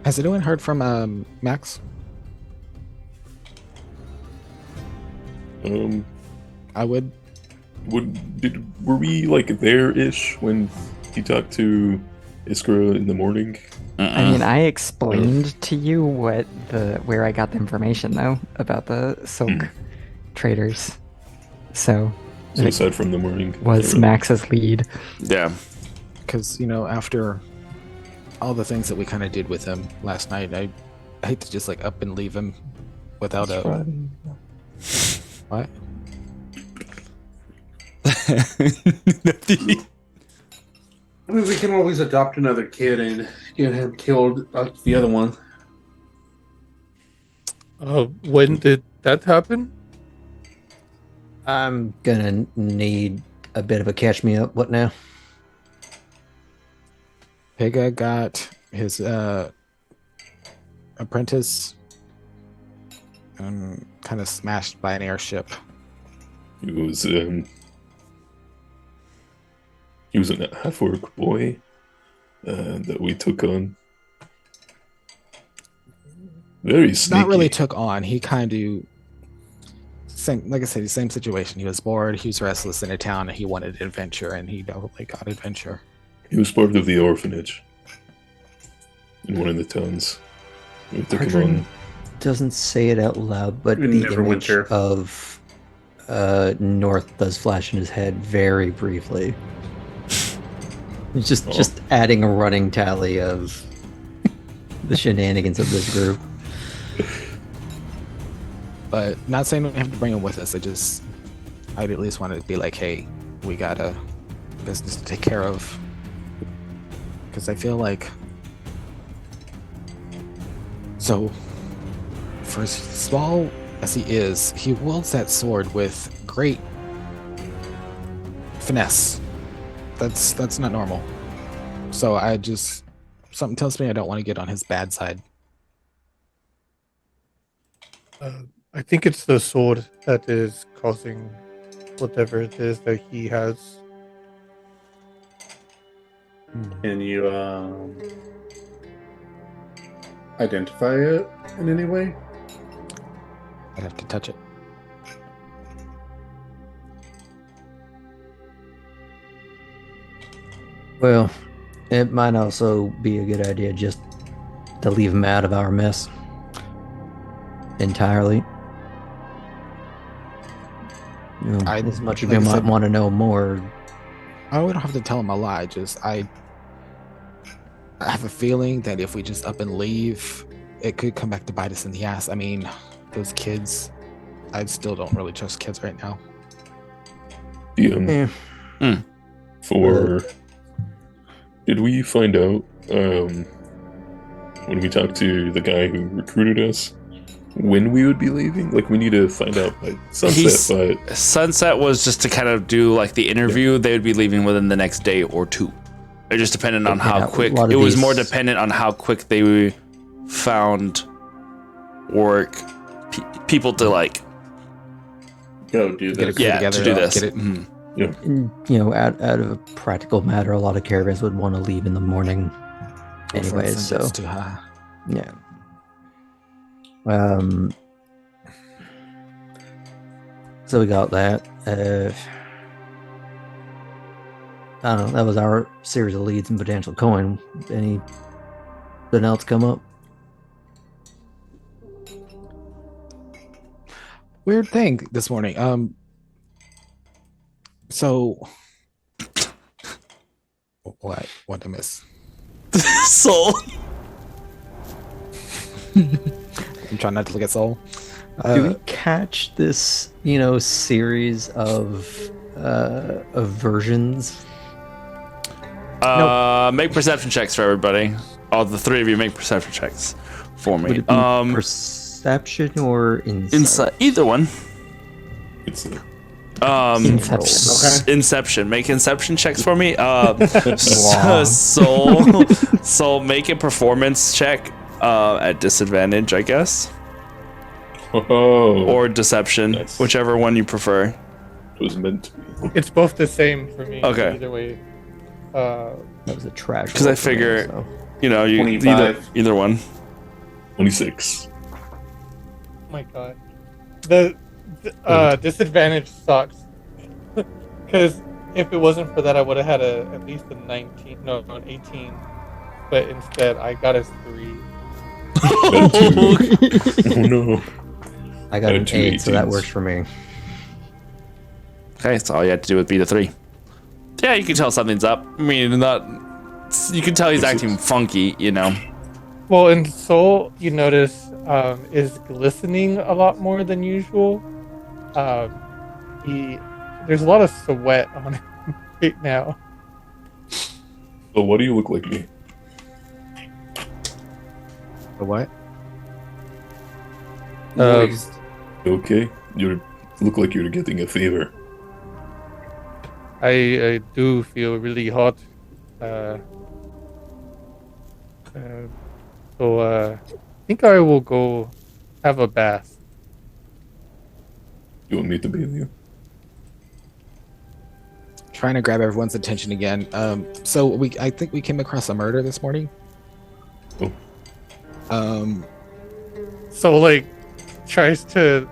Has anyone heard from Max? I would... Were we like there-ish when he talked to Iskra in the morning? I mean, I explained to you where I got the information though about the silk traders. So So it aside from the morning, was Max's lead. Yeah. Because, you know, after all the things that we kind of did with him last night, I hate to just like up and leave him without a... What? I mean, we can always adopt another kid and get him killed like the other one. When did that happen? I'm gonna need a bit of a catch me up. What now? Pega got his apprentice kind of smashed by an airship. He was an half-orc boy that we took on. Very sneaky. Not really took on. He kind of same, like I said, the same situation. He was bored. He was restless in a town, and he wanted adventure, and he definitely got adventure. He was part of the orphanage in one of the towns. We took him on. Doesn't say it out loud, but We the never went image there. of North does flash in his head very briefly. It's just adding a running tally of the shenanigans of this group. But not saying we have to bring him with us. I'd at least want to be like, hey, we got a business to take care of. Because I feel like, so for as small as he is, he wields that sword with great finesse. That's not normal. So something tells me I don't want to get on his bad side. I think it's the sword that is causing whatever it is that he has. Can you identify it in any way? I'd have to touch it. Well, it might also be a good idea just to leave him out of our mess entirely. You know, as much as we might want to know more. I don't have to tell him a lie. I have a feeling that if we just up and leave, it could come back to bite us in the ass. I mean, those kids, I still don't really trust kids right now. Did we find out when we talked to the guy who recruited us when we would be leaving? Like, we need to find out by sunset. But sunset was just to kind of do like the interview. Yeah. They would be leaving within the next day or two. It just depended on how quick. It was more dependent on how quick they found work people to like go do this. To do this. Get it. Mm-hmm. Yeah. And, you know, out of a practical matter, a lot of caravans would want to leave in the morning anyways, so it's too high. Yeah. So we got that. I don't know, that was our series of leads and potential coin. Anything else come up? Weird thing this morning. So what I miss? Soul. I'm trying not to look at Soul. Do we catch this, series of versions? Make perception checks for everybody. All the three of you make perception checks for me. Would it be perception or insight? Either one. Inception. Inception. Make inception checks for me. Soul, make a performance check at disadvantage, I guess. Or deception, whichever one you prefer. It was meant to be. It's both the same for me. Okay. Either way. That was a trash. Because I figure, you either one. 26. Oh my god. The disadvantage sucks. Because if it wasn't for that, I would have had at least an 18. But instead, I got a 3. Oh no. I got an 8, so that works for me. Okay, so all you had to do would beat a 3. Yeah, you can tell something's up. I mean, you can tell he's acting funky, Well, in Soul, you notice is glistening a lot more than usual. There's a lot of sweat on him right now. So what do you look like me? The what? Okay, you look like you're getting a fever. I do feel really hot. I think I will go have a bath. You want me to be with you? Trying to grab everyone's attention again. I think we came across a murder this morning. Oh. So like, tries to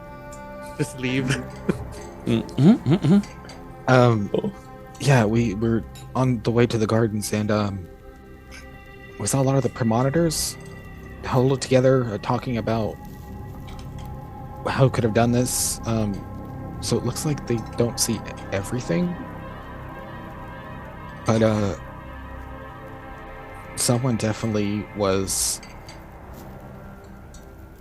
just leave. Yeah, we were on the way to the gardens, and we saw a lot of the premonitors huddled together, talking about who could have done this. So it looks like they don't see everything, but someone definitely was.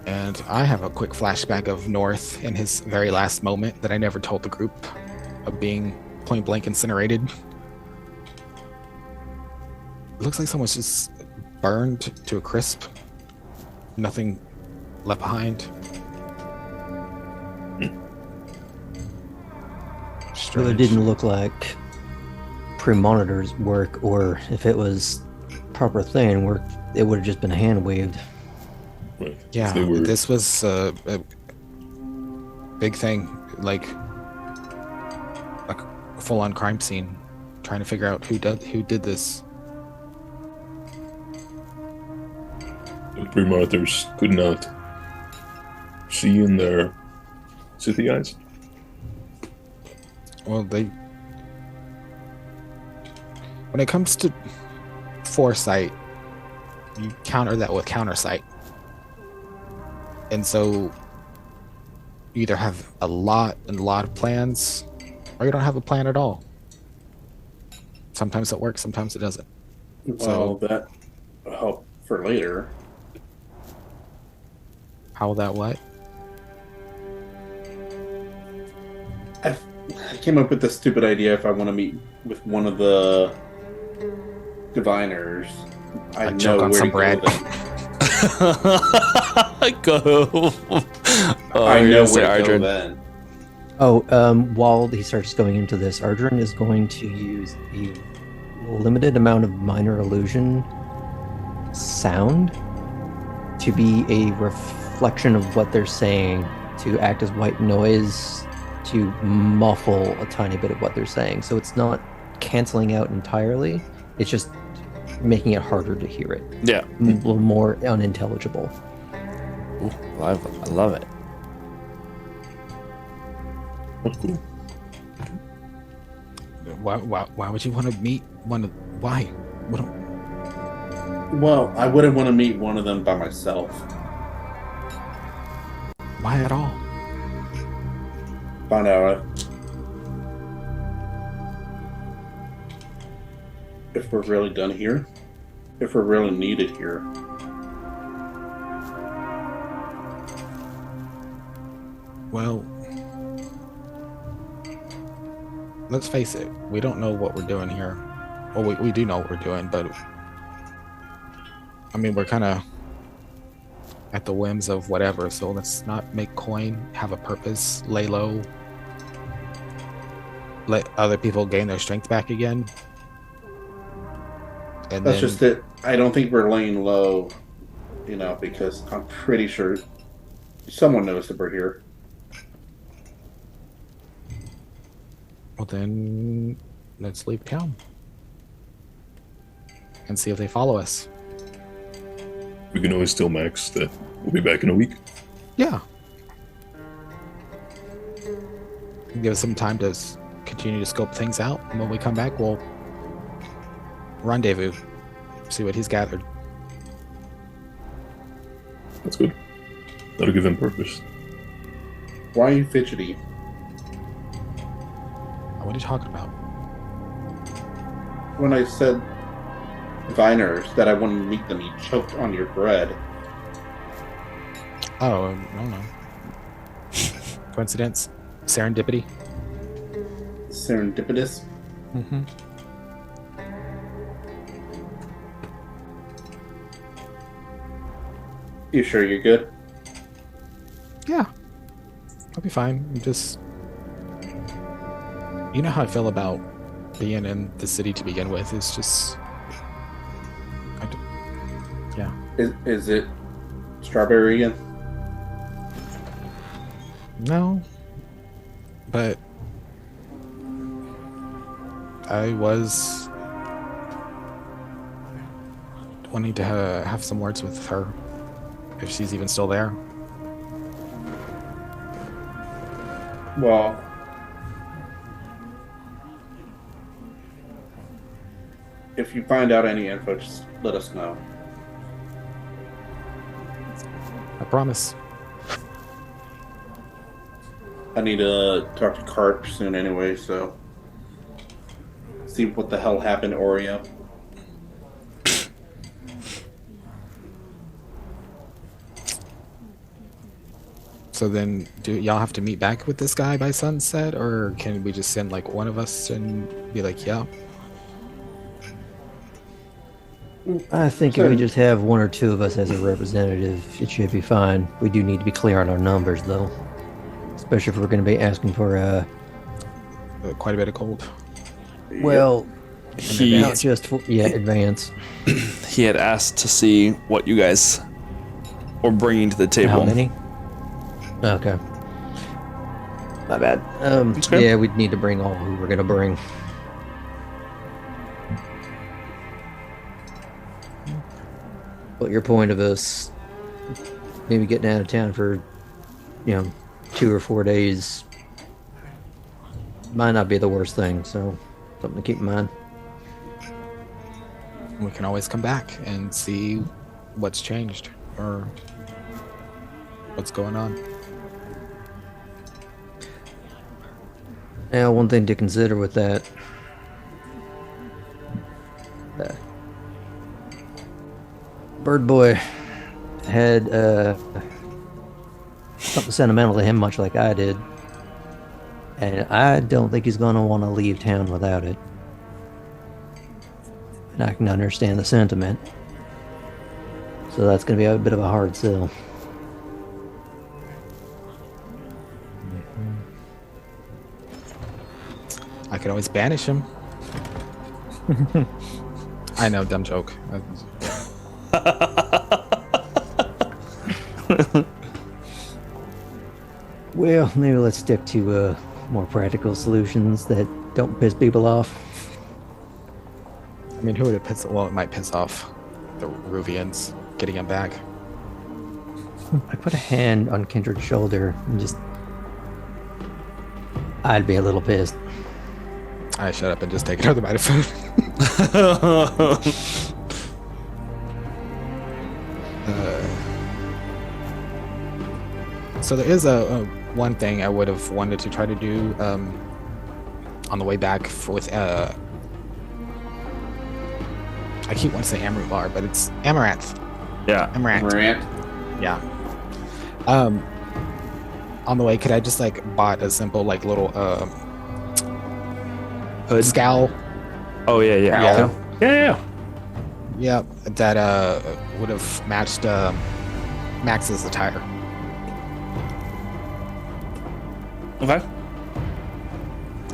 And I have a quick flashback of North in his very last moment that I never told the group, of being point blank incinerated. It looks like someone's just burned to a crisp. Nothing left behind. Well, it didn't look like premonitor's work, or if it was proper thing work, it would have just been hand waved. Right. Yeah, this was a big thing, like a full-on crime scene, trying to figure out who did this. The pre-monitors could not see in their city eyes. Well, when it comes to foresight, you counter that with countersight. And so you either have a lot of plans, or you don't have a plan at all. Sometimes it works, sometimes it doesn't. Well, that will help for later. How will that what? I came up with this stupid idea. If I want to meet with one of the diviners, I know choke on where some to bread. go then. Go. I know where to go then. While he starts going into this, Ardrin is going to use a limited amount of minor illusion sound to be a reflection of what they're saying, to act as white noise, to muffle a tiny bit of what they're saying. So it's not canceling out entirely, it's just making it harder to hear it. Yeah. A little more unintelligible. Ooh, I love it. Oh, cool. Why would you want to meet one of... Why? Well, I wouldn't want to meet one of them by myself. Why at all? Find out if we're really done here, if we're really needed here. Well, let's face it, we don't know what we're doing here. Well, we do know what we're doing, but I mean, we're kind of at the whims of whatever, so let's not make coin, have a purpose, lay low, let other people gain their strength back again. And That's then, just it. I don't think we're laying low, because I'm pretty sure someone knows that we're here. well, then let's leave town and see if they follow us. We can always tell Max that we'll be back in a week. Yeah. Give us some time to continue to scope things out, and when we come back, we'll rendezvous, see what he's gathered. That's good. That'll give him purpose. Why are you fidgety? What are you talking about? When I said diviners that I wanted to meet them, you choked on your bread. Oh, I don't know. Coincidence? Serendipity? Serendipitous? Mm-hmm. You sure you're good? Yeah. I'll be fine. I'm just... You know how I feel about being in the city to begin with. It's just... Is it strawberry again? No. But I was wanting to have some words with her, if she's even still there. Well, if you find out any info, just let us know. I promise. I need to talk to Carp soon anyway, so see what the hell happened to Oreo. So then, do y'all have to meet back with this guy by sunset, or can we just send like one of us and be like, yeah? I think if we just have one or two of us as a representative, it should be fine. We do need to be clear on our numbers, though. Especially if we're going to be asking for, quite a bit of gold. well, He not just for, advance. he had asked to see what you guys were bringing to the table. How many? Okay. My bad. Okay. Yeah, we'd need to bring all we were going to bring. But your point of us maybe getting out of town for, 2 or 4 days might not be the worst thing, so something to keep in mind. We can always come back and see what's changed or what's going on. Now, one thing to consider with that. Bird Boy had something sentimental to him, much like I did. And I don't think he's going to want to leave town without it. And I can understand the sentiment. So that's going to be a bit of a hard sell. I could always banish him. I know, dumb joke. Well, maybe let's stick to more practical solutions that don't piss people off. I mean, who would it piss? Well, it might piss off the Ruvians getting him back. I put a hand on Kindred's shoulder and just... I'd be a little pissed. I shut up and just take another bite of food. So there is a one thing I would have wanted to try to do on the way back with I keep wanting to say Amaranth, but it's Amaranth. Yeah. Amaranth. Yeah. On the way, could I just like bought a simple like little Hood. scowl? Oh yeah. Yeah. Yeah, that would have matched Max's attire. Okay.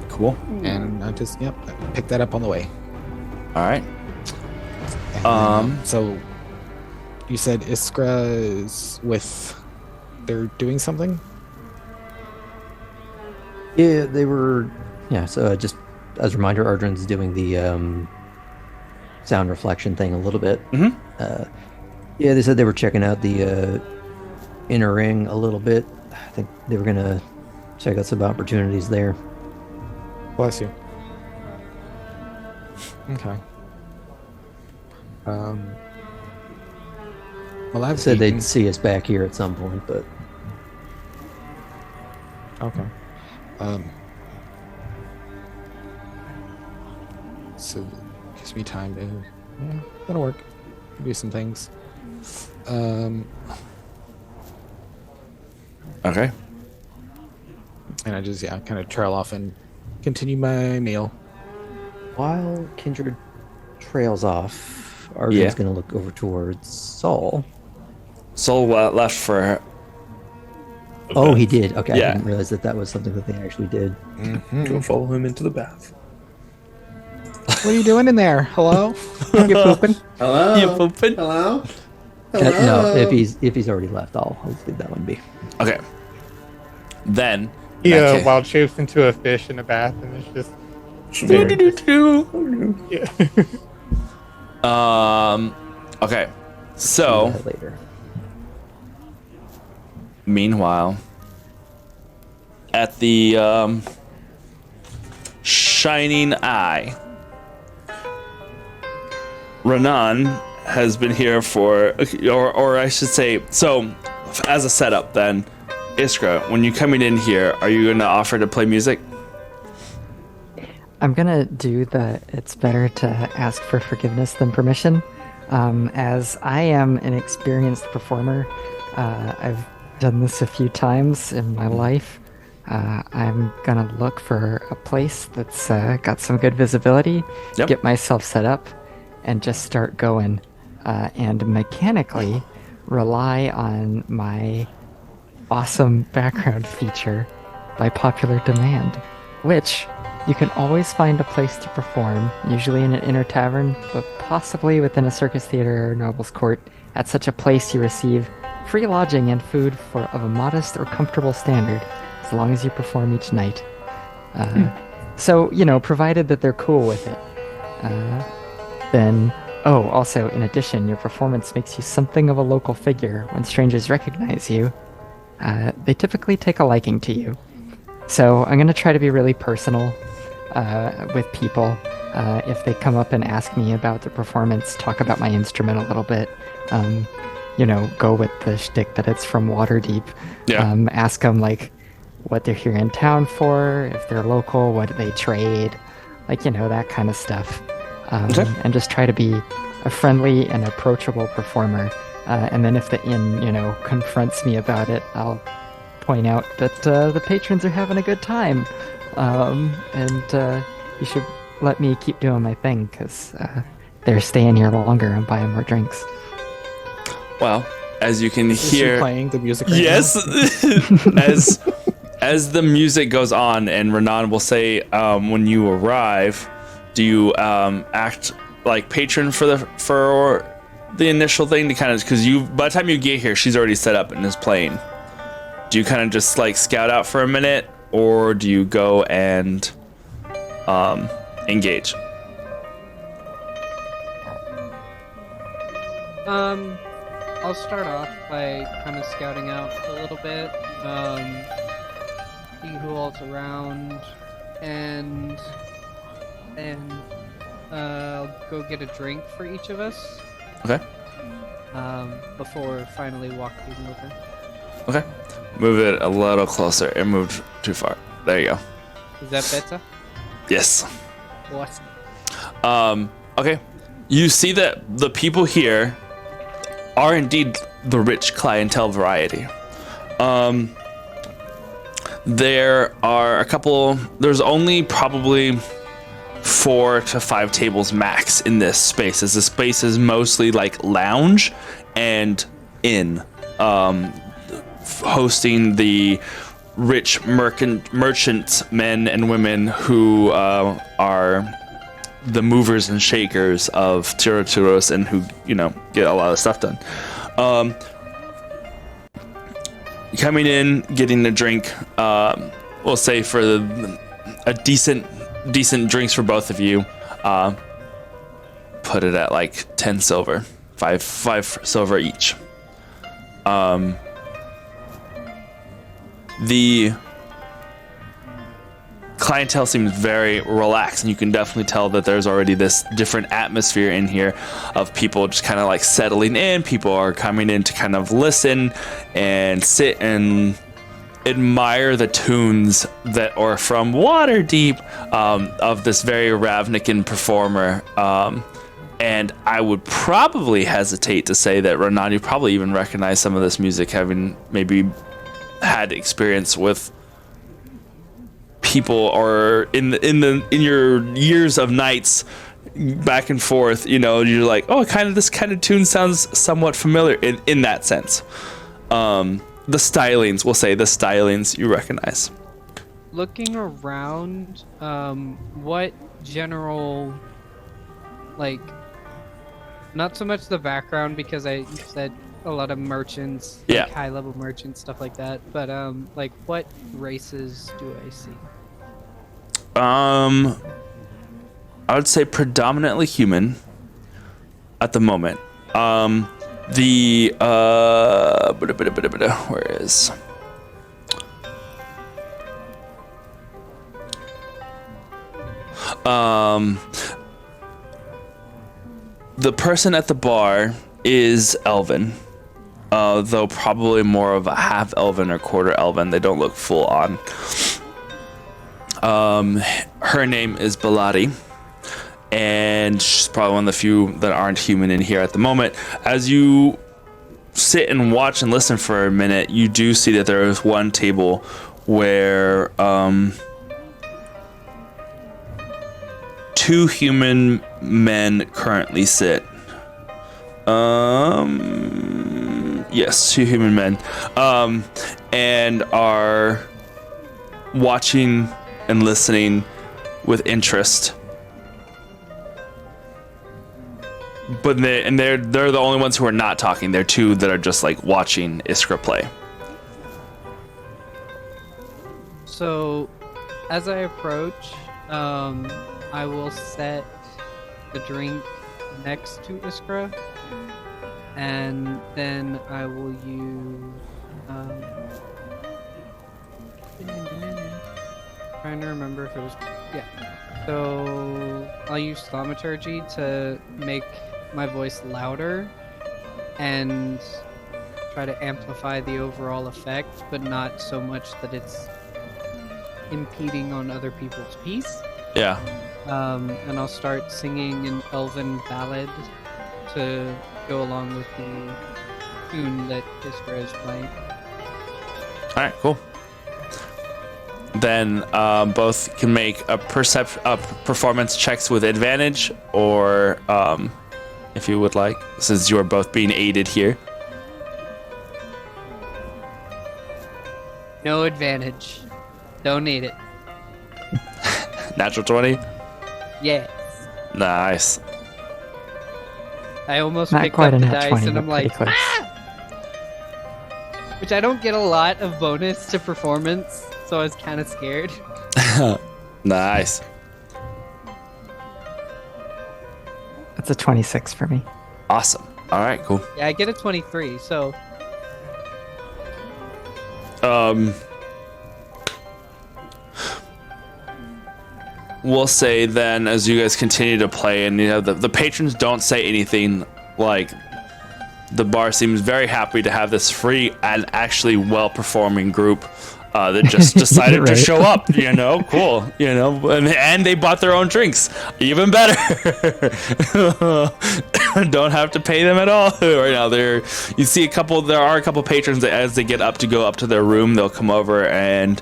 Cool. And I just pick that up on the way. All right. And then, so you said Iskra is with they're doing something? Yeah, they were... Yeah, so just as a reminder, Ardrin's doing the sound reflection thing a little bit. Mm-hmm. Yeah, they said they were checking out the inner ring a little bit. I think they were going to check out some opportunities there. Bless you. Okay. Well, I've said eaten. they'd see us back here at some point, but... Okay. So gives me time to that'll work. Do some things. Okay. And I just kind of trail off and continue my meal. While Kindred trails off, Ardrin's going to look over towards Saul. Saul left for... Oh, he did. Okay, Yeah. I didn't realize that was something that they actually did. Go follow him into the bath. What are you doing in there? Hello? You pooping? Hello? You pooping? Hello? No, if he's already left, I'll leave that one be. Okay. Then He okay. wild shapes into a fish in a bath, and it's just yeah. Okay. Do So that later. meanwhile, at the Shining Eye, Renan has been here for, or I should say, so as a setup then, Iskra, when you're coming in here, are you going to offer to play music? I'm gonna do the it's better to ask for forgiveness than permission. As I am an experienced performer, I've done this a few times in my life. I'm gonna look for a place that's got some good visibility, Yep. get myself set up, and just start going. And mechanically rely on my awesome background feature by popular demand, which you can always find a place to perform, usually in an inner tavern, but possibly within a circus theater or noble's court. At such a place you receive free lodging and food of a modest or comfortable standard, as long as you perform each night. So, provided that they're cool with it. Then, also, in addition, your performance makes you something of a local figure. When strangers recognize you, they typically take a liking to you. So I'm going to try to be really personal with people. If they come up and ask me about the performance, talk about my instrument a little bit, go with the shtick that it's from Waterdeep. Yeah. Ask them, what they're here in town for, if they're local, what do they trade, that kind of stuff. Okay. And just try to be a friendly and approachable performer. And then if the inn, confronts me about it, I'll point out that the patrons are having a good time, and you should let me keep doing my thing because they're staying here longer and buying more drinks. Well, as you can Is she hear, playing the music right yes, now? as the music goes on, and Renan will say, when you arrive, do you act like patron for the initial thing to kind of, because by the time you get here, she's already set up and is playing. Do you kind of just scout out for a minute, or do you go and engage? I'll start off by kind of scouting out a little bit, see who all's around, and I'll go get a drink for each of us. Okay. Before finally walking over. Okay. Move it a little closer. It moved too far. There you go. Is that better? Yes. Awesome. Okay. You see that the people here are indeed the rich clientele variety. There are there's only probably 4 to 5 tables max in this space, as the space is mostly lounge and inn, hosting the rich merchant men and women who are the movers and shakers of Tiroturos and who get a lot of stuff done. Coming in, getting a drink, we'll say for a decent drinks for both of you, put it at 10 silver, 5 silver each. The clientele seems very relaxed, and you can definitely tell that there's already this different atmosphere in here of people just kind of settling in. People are coming in to kind of listen and sit and admire the tunes that are from Waterdeep, of this very Ravnican performer. And I would probably hesitate to say that Renan, you probably even recognize some of this music, having maybe had experience with people, or in your years of nights back and forth. You're like, oh, this kind of tune sounds somewhat familiar in that sense. The stylings, we'll say the stylings you recognize. Looking around, what general not so much the background because you said a lot of merchants, Yeah. like high-level merchants, stuff like that. But like what races do I see? I would say predominantly human at the moment. Where is? The person at the bar is elven, though probably more of a half elven or quarter elven. They don't look full on. Her name is Belati, and she's probably one of the few that aren't human in here at the moment. As you sit and watch and listen for a minute, you do see that there is one table where two human men currently sit. Yes, two human men, and are watching and listening with interest. But they're the only ones who are not talking. They're two that are just like watching Iskra play. So, as I approach, I will set the drink next to Iskra, and then I will use. Trying to remember if it was. Yeah. So I'll use thaumaturgy to make my voice louder and try to amplify the overall effect, but not so much that it's impeding on other people's peace. Yeah. And I'll start singing an elven ballad to go along with the tune that Iskra is playing. All right, cool. Then both can make a performance checks with advantage, or if you would like, since you are both being aided here. No advantage. Don't need it. Natural 20? Yes. Nice. I almost Not picked quite up a the nat dice 20, and I'm but pretty like, close. which I don't get a lot of bonus to performance, so I was kind of scared. Nice. That's a 26 for me. Awesome. All right, cool. Yeah, I get a 23, so We'll say then, as you guys continue to play, and you know the patrons don't say anything, like the bar seems very happy to have this free and actually well-performing group that just decided to Right. show up. You know, cool. You know, and they bought their own drinks, even better. Don't have to pay them at all. Right now, there are a couple patrons that, as they get up to go up to their room, they'll come over and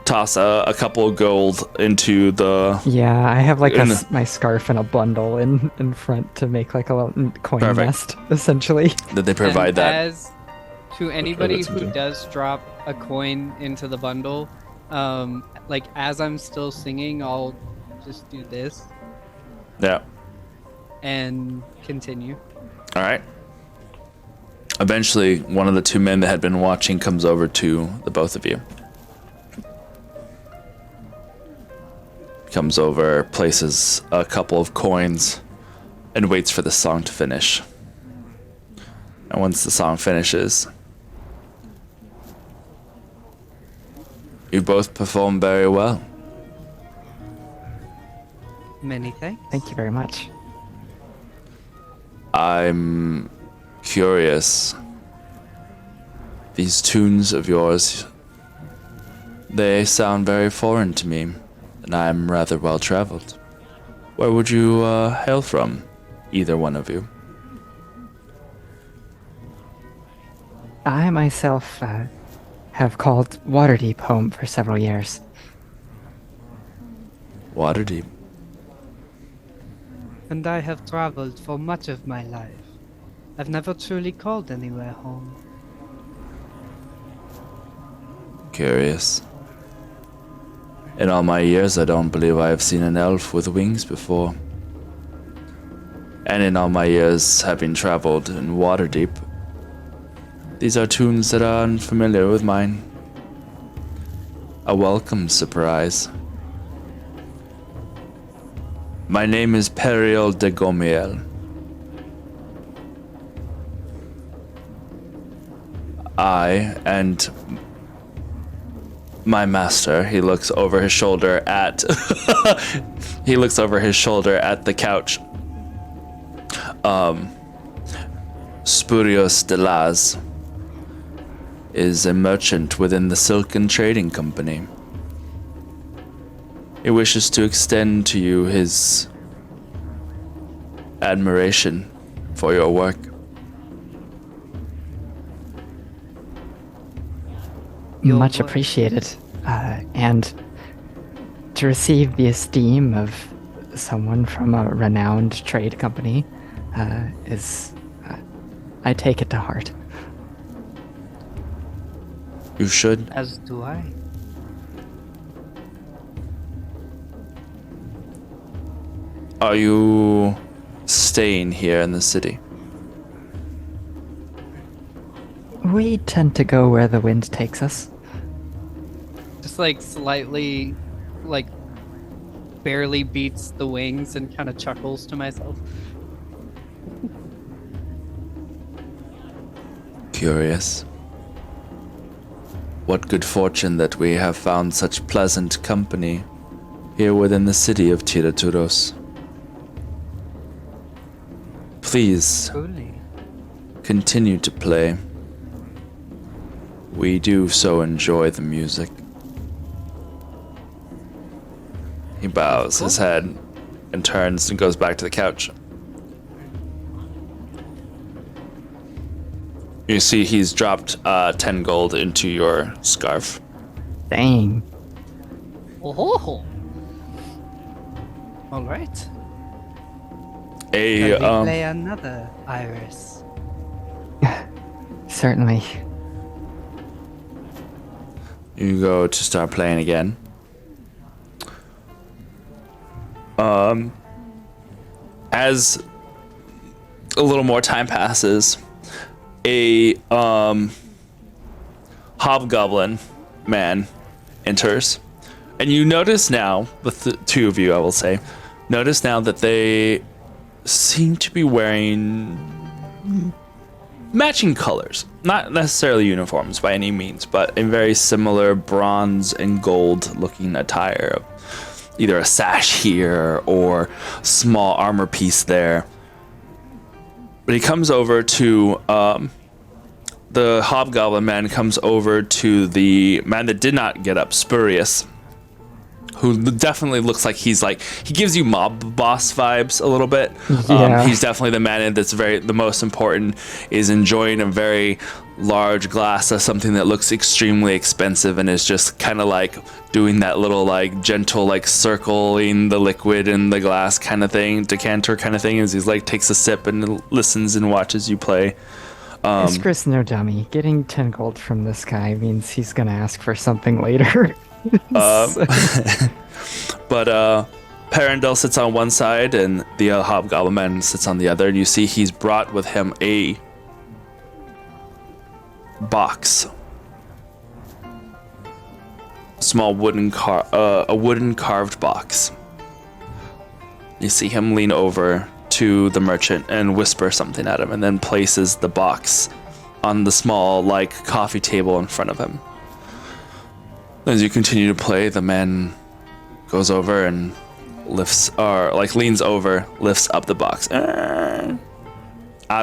toss a couple of gold into the. Yeah, I have like In the- my scarf and a bundle in front to make like a little coin Perfect. nest, essentially. That they provide and that. As to anybody that's who okay. does drop a coin into the bundle, like as I'm still singing, I'll just do this Yeah. and continue. All right. Eventually, one of the two men that had been watching comes over to the both of you. Comes over, places a couple of coins, and waits for the song to finish. And once the song finishes, you both perform very well. Many thanks. Thank you very much. I'm curious. These tunes of yours, they sound very foreign to me, and I'm rather well traveled. Where would you hail from, either one of you? I myself have called Waterdeep home for several years. Waterdeep. And I have traveled for much of my life. I've never truly called anywhere home. Curious. In all my years, I don't believe I have seen an elf with wings before. and in all my years having traveled in Waterdeep, these are tunes that are unfamiliar with mine. A welcome surprise. My name is Periel de Gomiel. I and my master, he looks over his shoulder at the couch. Spurios de Laz is a merchant within the Silken Trading Company. He wishes to extend to you his admiration for your work. Much appreciated. And to receive the esteem of someone from a renowned trade company I take it to heart. You should. As do I. Are you staying here in the city? We tend to go where the wind takes us. Just like slightly, like barely beats the wings and kind of chuckles to myself. Curious. What good fortune that we have found such pleasant company here within the city of Tiraturos. Please, Truly. continue to play. We do so enjoy the music. He bows his head and turns and goes back to the couch. You see he's dropped 10 gold into your scarf. Dang. Oh ho ho. All right. A Shall we play another Iris? Certainly. You go to start playing again. As a little more time passes, a hobgoblin man enters, and you notice now, the two of you, I will say, notice now that they seem to be wearing matching colors, not necessarily uniforms by any means, but a very similar bronze and gold looking attire, either a sash here or small armor piece there. But he comes over to the hobgoblin man comes over to the man that did not get up, Spurious, who definitely looks like he gives you mob boss vibes a little bit. Yeah. He's definitely the man that's the most important, is enjoying a very large glass of something that looks extremely expensive, and is just kind of like doing that little like gentle like circling the liquid in the glass kind of thing, decanter kind of thing, as he's like takes a sip and listens and watches you play. Is Chris no dummy? Getting 10 gold from this guy means he's gonna ask for something later. But Perendel sits on one side and the hobgoblin man sits on the other, and you see he's brought with him a box, small wooden carved box. You see him lean over to the merchant and whisper something at him, and then places the box on the small like coffee table in front of him. As you continue to play, the man goes over and leans over, lifts up the box. Out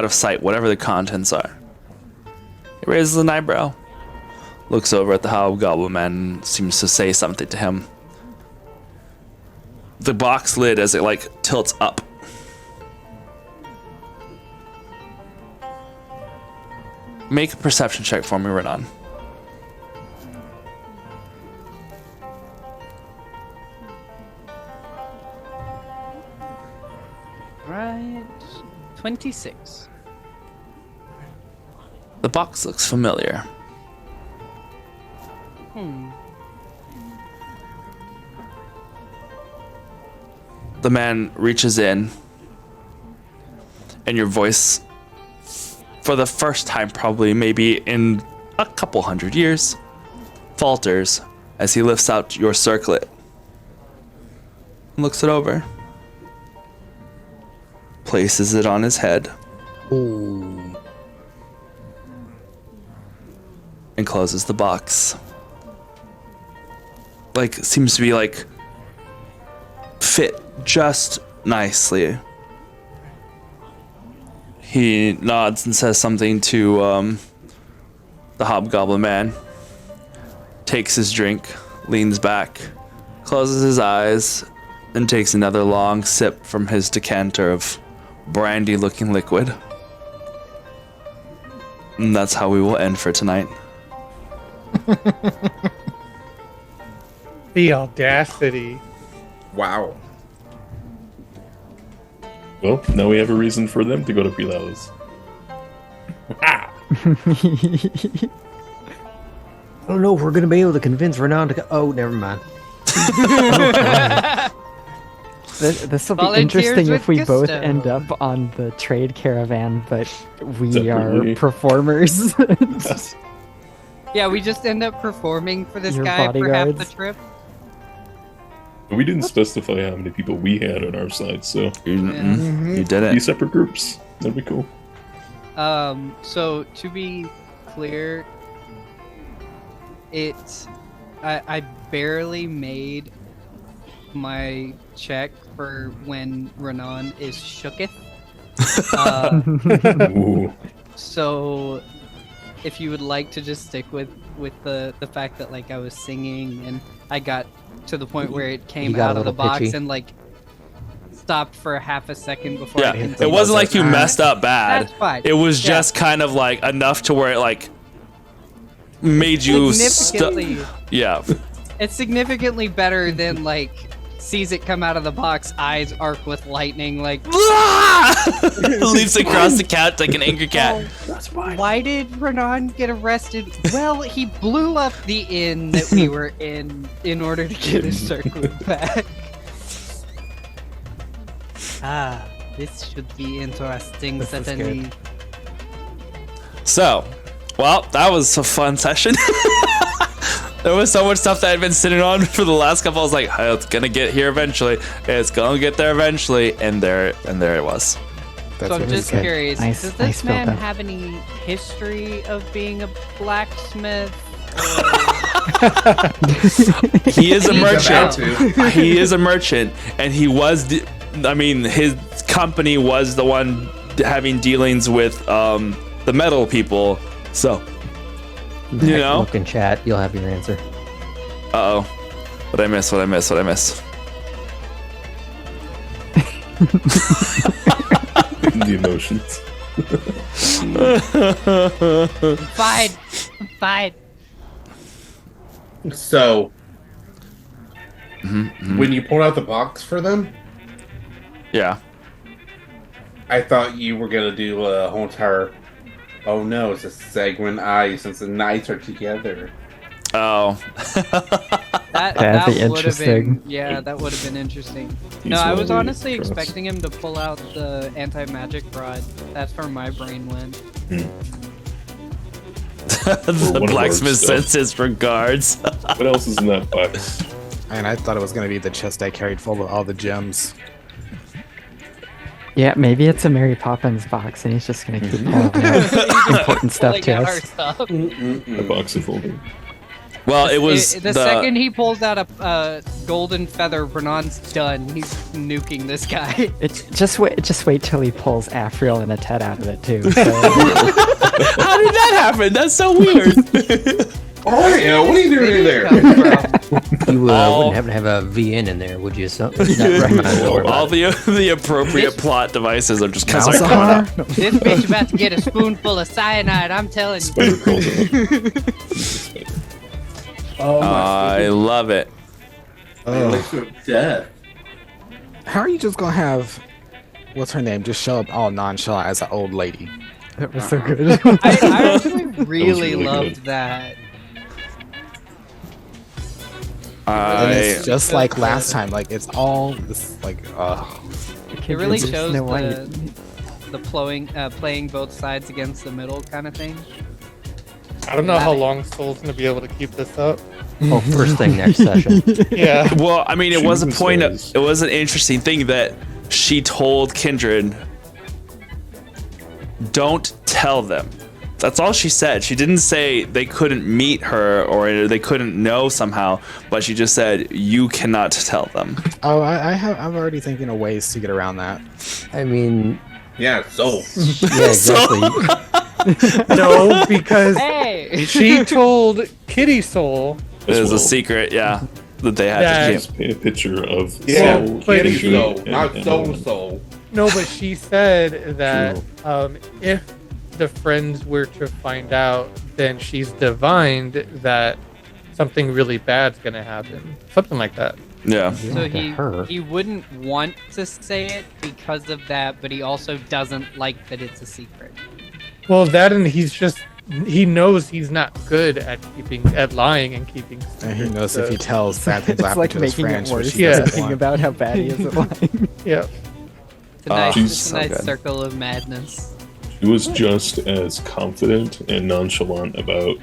of sight, whatever the contents are. He raises an eyebrow, looks over at the hobgoblin man, and seems to say something to him. The box lid, as it like tilts up, make a perception check for me, Renan. Right. 26. The box looks familiar. The man reaches in, and your voice, for the first time probably maybe in a couple hundred years, falters as he lifts out your circlet and looks it over, places it on his head, Ooh. and closes the box. Like, seems to be like fit just nicely. He nods and says something to the hobgoblin man, takes his drink, leans back, closes his eyes, and takes another long sip from his decanter of brandy-looking liquid. And that's how we will end for tonight. The audacity. Wow. Well, now we have a reason for them to go to Pilalos. I don't know if we're going to be able to convince Renan to go. Oh, never mind. This will be Volunteers interesting with if we both gusto. end up on the trade caravan, but we Separately. are performers. Yeah, we just end up performing for this Your guy for half the bodyguards. trip. We didn't specify how many people we had on our side, so You did be it. separate groups. That'd be cool. So to be clear, I barely made my check for when Renan is shooketh. Ooh. So if you would like to just stick with the fact that like I was singing and I got to the point where it came got out a of the little box pitchy. and like stopped for a half a second before Yeah, I continued. it wasn't like you Alright. messed up bad. That's fine. It was Yeah. just kind of like enough to where it like made you significantly. Yeah. It's significantly better than like sees it come out of the box, eyes arc with lightning, like Leaps across the couch like an angry cat. why did Renan get arrested? Well, he blew up the inn that we were in order to get his circlet back. This should be interesting, This is certainly. So, well, that was a fun session. There was so much stuff that I'd been sitting on for the last couple. I was like, oh, it's gonna get here eventually. It's gonna get there eventually, and there it was. That's So I'm what just he said. curious, Nice- does nice this man build-up. have any history of being a blacksmith? He is a He's about merchant. to. He is a merchant, and he was. I mean, his company was the one having dealings with the metal people. So, you know. Look in chat. You'll have your answer. Uh oh. What I miss? What I miss? What I miss? The emotions. Fine. Fine. So, when you pulled out the box for them, Yeah. I thought you were gonna do a whole entire. Oh no, it's a segment eye since the knights are together. Oh. That'd be would have been, interesting. yeah, that would have been interesting. He's No, I one was of the honestly cross. expecting him to pull out the anti-magic rod. That's where my brain went. The One of blacksmith ours, though. sends his regards. What else is in that box? And I thought it was gonna be the chest I carried full of all the gems. Yeah, maybe it's a Mary Poppins box, and he's just gonna keep pulling out important stuff Pulling to out our us. stuff. A box of holding. Well, it was The second he pulls out a golden feather, Renan's done. He's nuking this guy. It's just wait till he pulls Afriel and a Ted out of it too. So, How did that happen? That's so weird. Oreo, what are you doing in there? You All- wouldn't happen to have a VN in there, would you? So, not recommend it. All the appropriate plot devices are just kind of Malzahar? This bitch about to get a spoonful of cyanide, I'm telling you. Spider crawls out. Oh I love it. elixir of death. How are you just gonna have what's her name just show up all nonchalant as an old lady? that was so good. I actually really really loved good. that. And it's I just like last time, like it's all this like It really It's shows Snow the the playing both sides against the middle kind of thing. I don't know how long Soul's gonna be able to keep this up. Oh, first thing next session. Yeah. Well, I mean, it was a Choose point. those. It was an interesting thing that she told Kindred, "Don't tell them." That's all she said. She didn't say they couldn't meet her or they couldn't know somehow, but she just said you cannot tell them. Oh, I'm already thinking of ways to get around that. I mean, Yeah, so. yeah, exactly. No, because Hey! she told Kitty Soul. It was well. a secret, yeah, that they had That- to Just paint a picture of Yeah, Soul, Kitty she- Soul, not and- Soul. No, but she said that if the friends were to find out, then she's divined that something really bad's gonna happen. Something like that. Yeah. So to her. he wouldn't want to say it because of that, but he also doesn't like that it's a secret. Well, that and he knows he's not good at lying and keeping. And he secrets, knows so- if he tells bad things will It's happen like to his making it friends. which worse. he Yeah. doesn't Thinking want. about how bad he is at lying. Yeah. It's a nice, She's it's a so nice good. circle of madness. She was just as confident and nonchalant about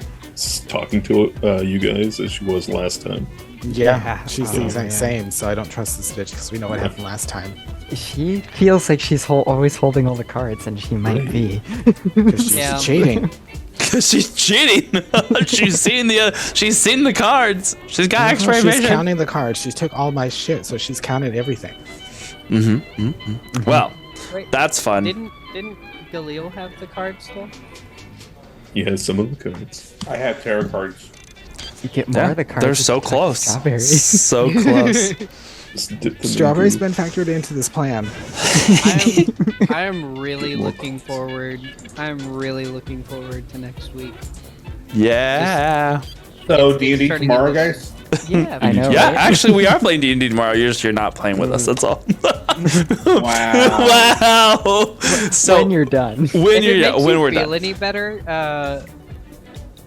talking to you guys as she was last time. Yeah, she's the Oh, exact yeah. same, so I don't trust this bitch because we know what happened last time. She feels like she's always holding all the cards, and she might be. Because she's Yeah. cheating. Cause she's cheating. she's seen the cards. She's got No, X-ray she's vision. counting the cards. She took all my shit, so she's counted everything. Well, Wait, that's fun. didn't Galil have the card still? He has some of the cards. I have tarot cards. You get more Yeah, of the cards. they're with so the close. Strawberries. So close. Just dip them in Strawberry's goo. been factored into this plan. I am really looking forward. I'm really looking forward to next week. Yeah. So It's D&D turning tomorrow, into- guys. Yeah, I know. Yeah, right? actually, we are playing D&D tomorrow. You're not playing with us. That's all. Wow. Wow. So when you're done. when If it makes when you we're feel done. any better, Aaron,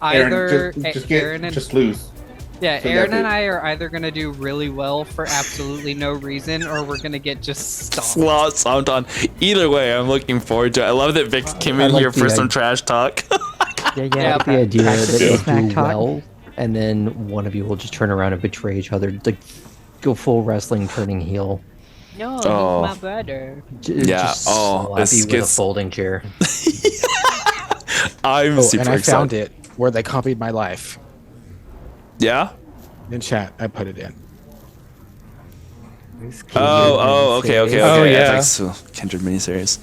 either just Aaron and just lose. yeah, so Aaron that's and it. I are either gonna do really well for absolutely no reason, or we're gonna get just stomped. Well, so I'm done. Either way, I'm looking forward to it. I love that Vic came I in like here the for some idea. trash talk. Yeah, Yeah, yeah. The idea that Yeah. you Smack do talk. well, and then one of you will just turn around and betray each other, like go full wrestling, turning heel. No, Oh. he's my brother. Yeah, Just oh, slap this you with a gets- folding chair. I'm Oh, super and I excited. found it where they copied my life. Yeah. In chat, I put it in. Okay. Oh, yeah. That's Kindred miniseries.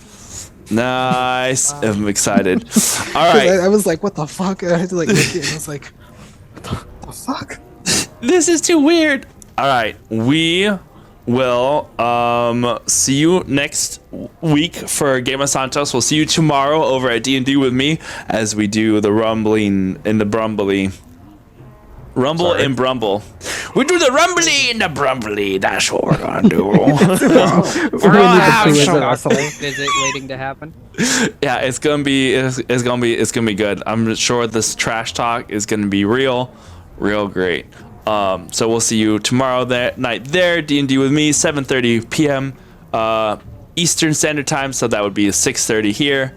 Nice. I'm excited. All 'Cause right. I was like, what the fuck? I had to like look at it and I was like, what the fuck? This is too weird. All right. We will see you next week for Game of Santos. We'll see you tomorrow over at D&D with me as we do the rumbling in the brumbly. Rumble Sorry. and Brumble. We do the rumbly and the brumbly. That's what we're gonna do. We're gonna need the two as a wrestler. Visit waiting to happen. Yeah, it's gonna be good. I'm sure this trash talk is gonna be real great. So we'll see you tomorrow night there. D&D with me, 7:30 p.m. Eastern Standard Time. So that would be 6:30 here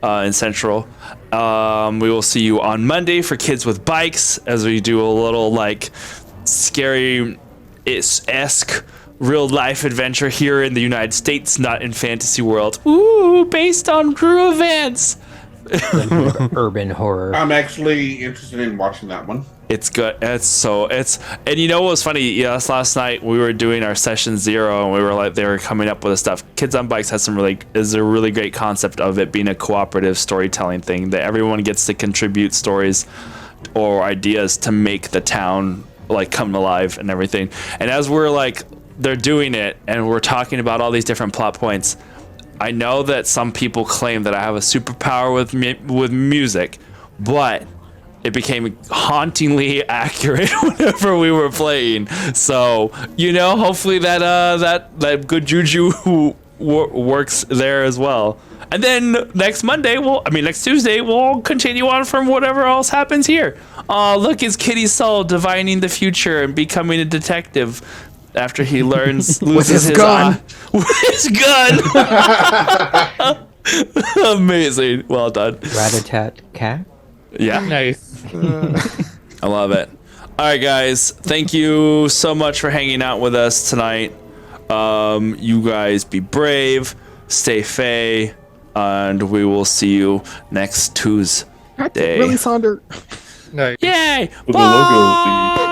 in Central. We will see you on Monday for Kids with Bikes as we do a little like scary-esque real life adventure here in the United States, not in fantasy world. Ooh, based on true events. Urban horror. I'm actually interested in watching that one. It's good. And you know what was funny? Yes, last night we were doing our session 0 and we were like, they were coming up with the stuff. Kids on Bikes has is a really great concept of it being a cooperative storytelling thing that everyone gets to contribute stories or ideas to make the town like come alive and everything. And as we're like, they're doing it and we're talking about all these different plot points. I know that some people claim that I have a superpower with music, but it became hauntingly accurate whenever we were playing. So, hopefully that good juju works there as well. And then next Tuesday, we'll continue on from whatever else happens here. Look, it's Kitty Soul divining the future and becoming a detective after he loses his gun. eye. With his gun. Amazing. Well done. Rat-a-tat cat. Yeah. Nice. I love it. All right, guys. Thank you so much for hanging out with us tonight. You guys be brave, stay fey, and we will see you next Tuesday. Really, Sonder? Nice. Yay! For the logo, the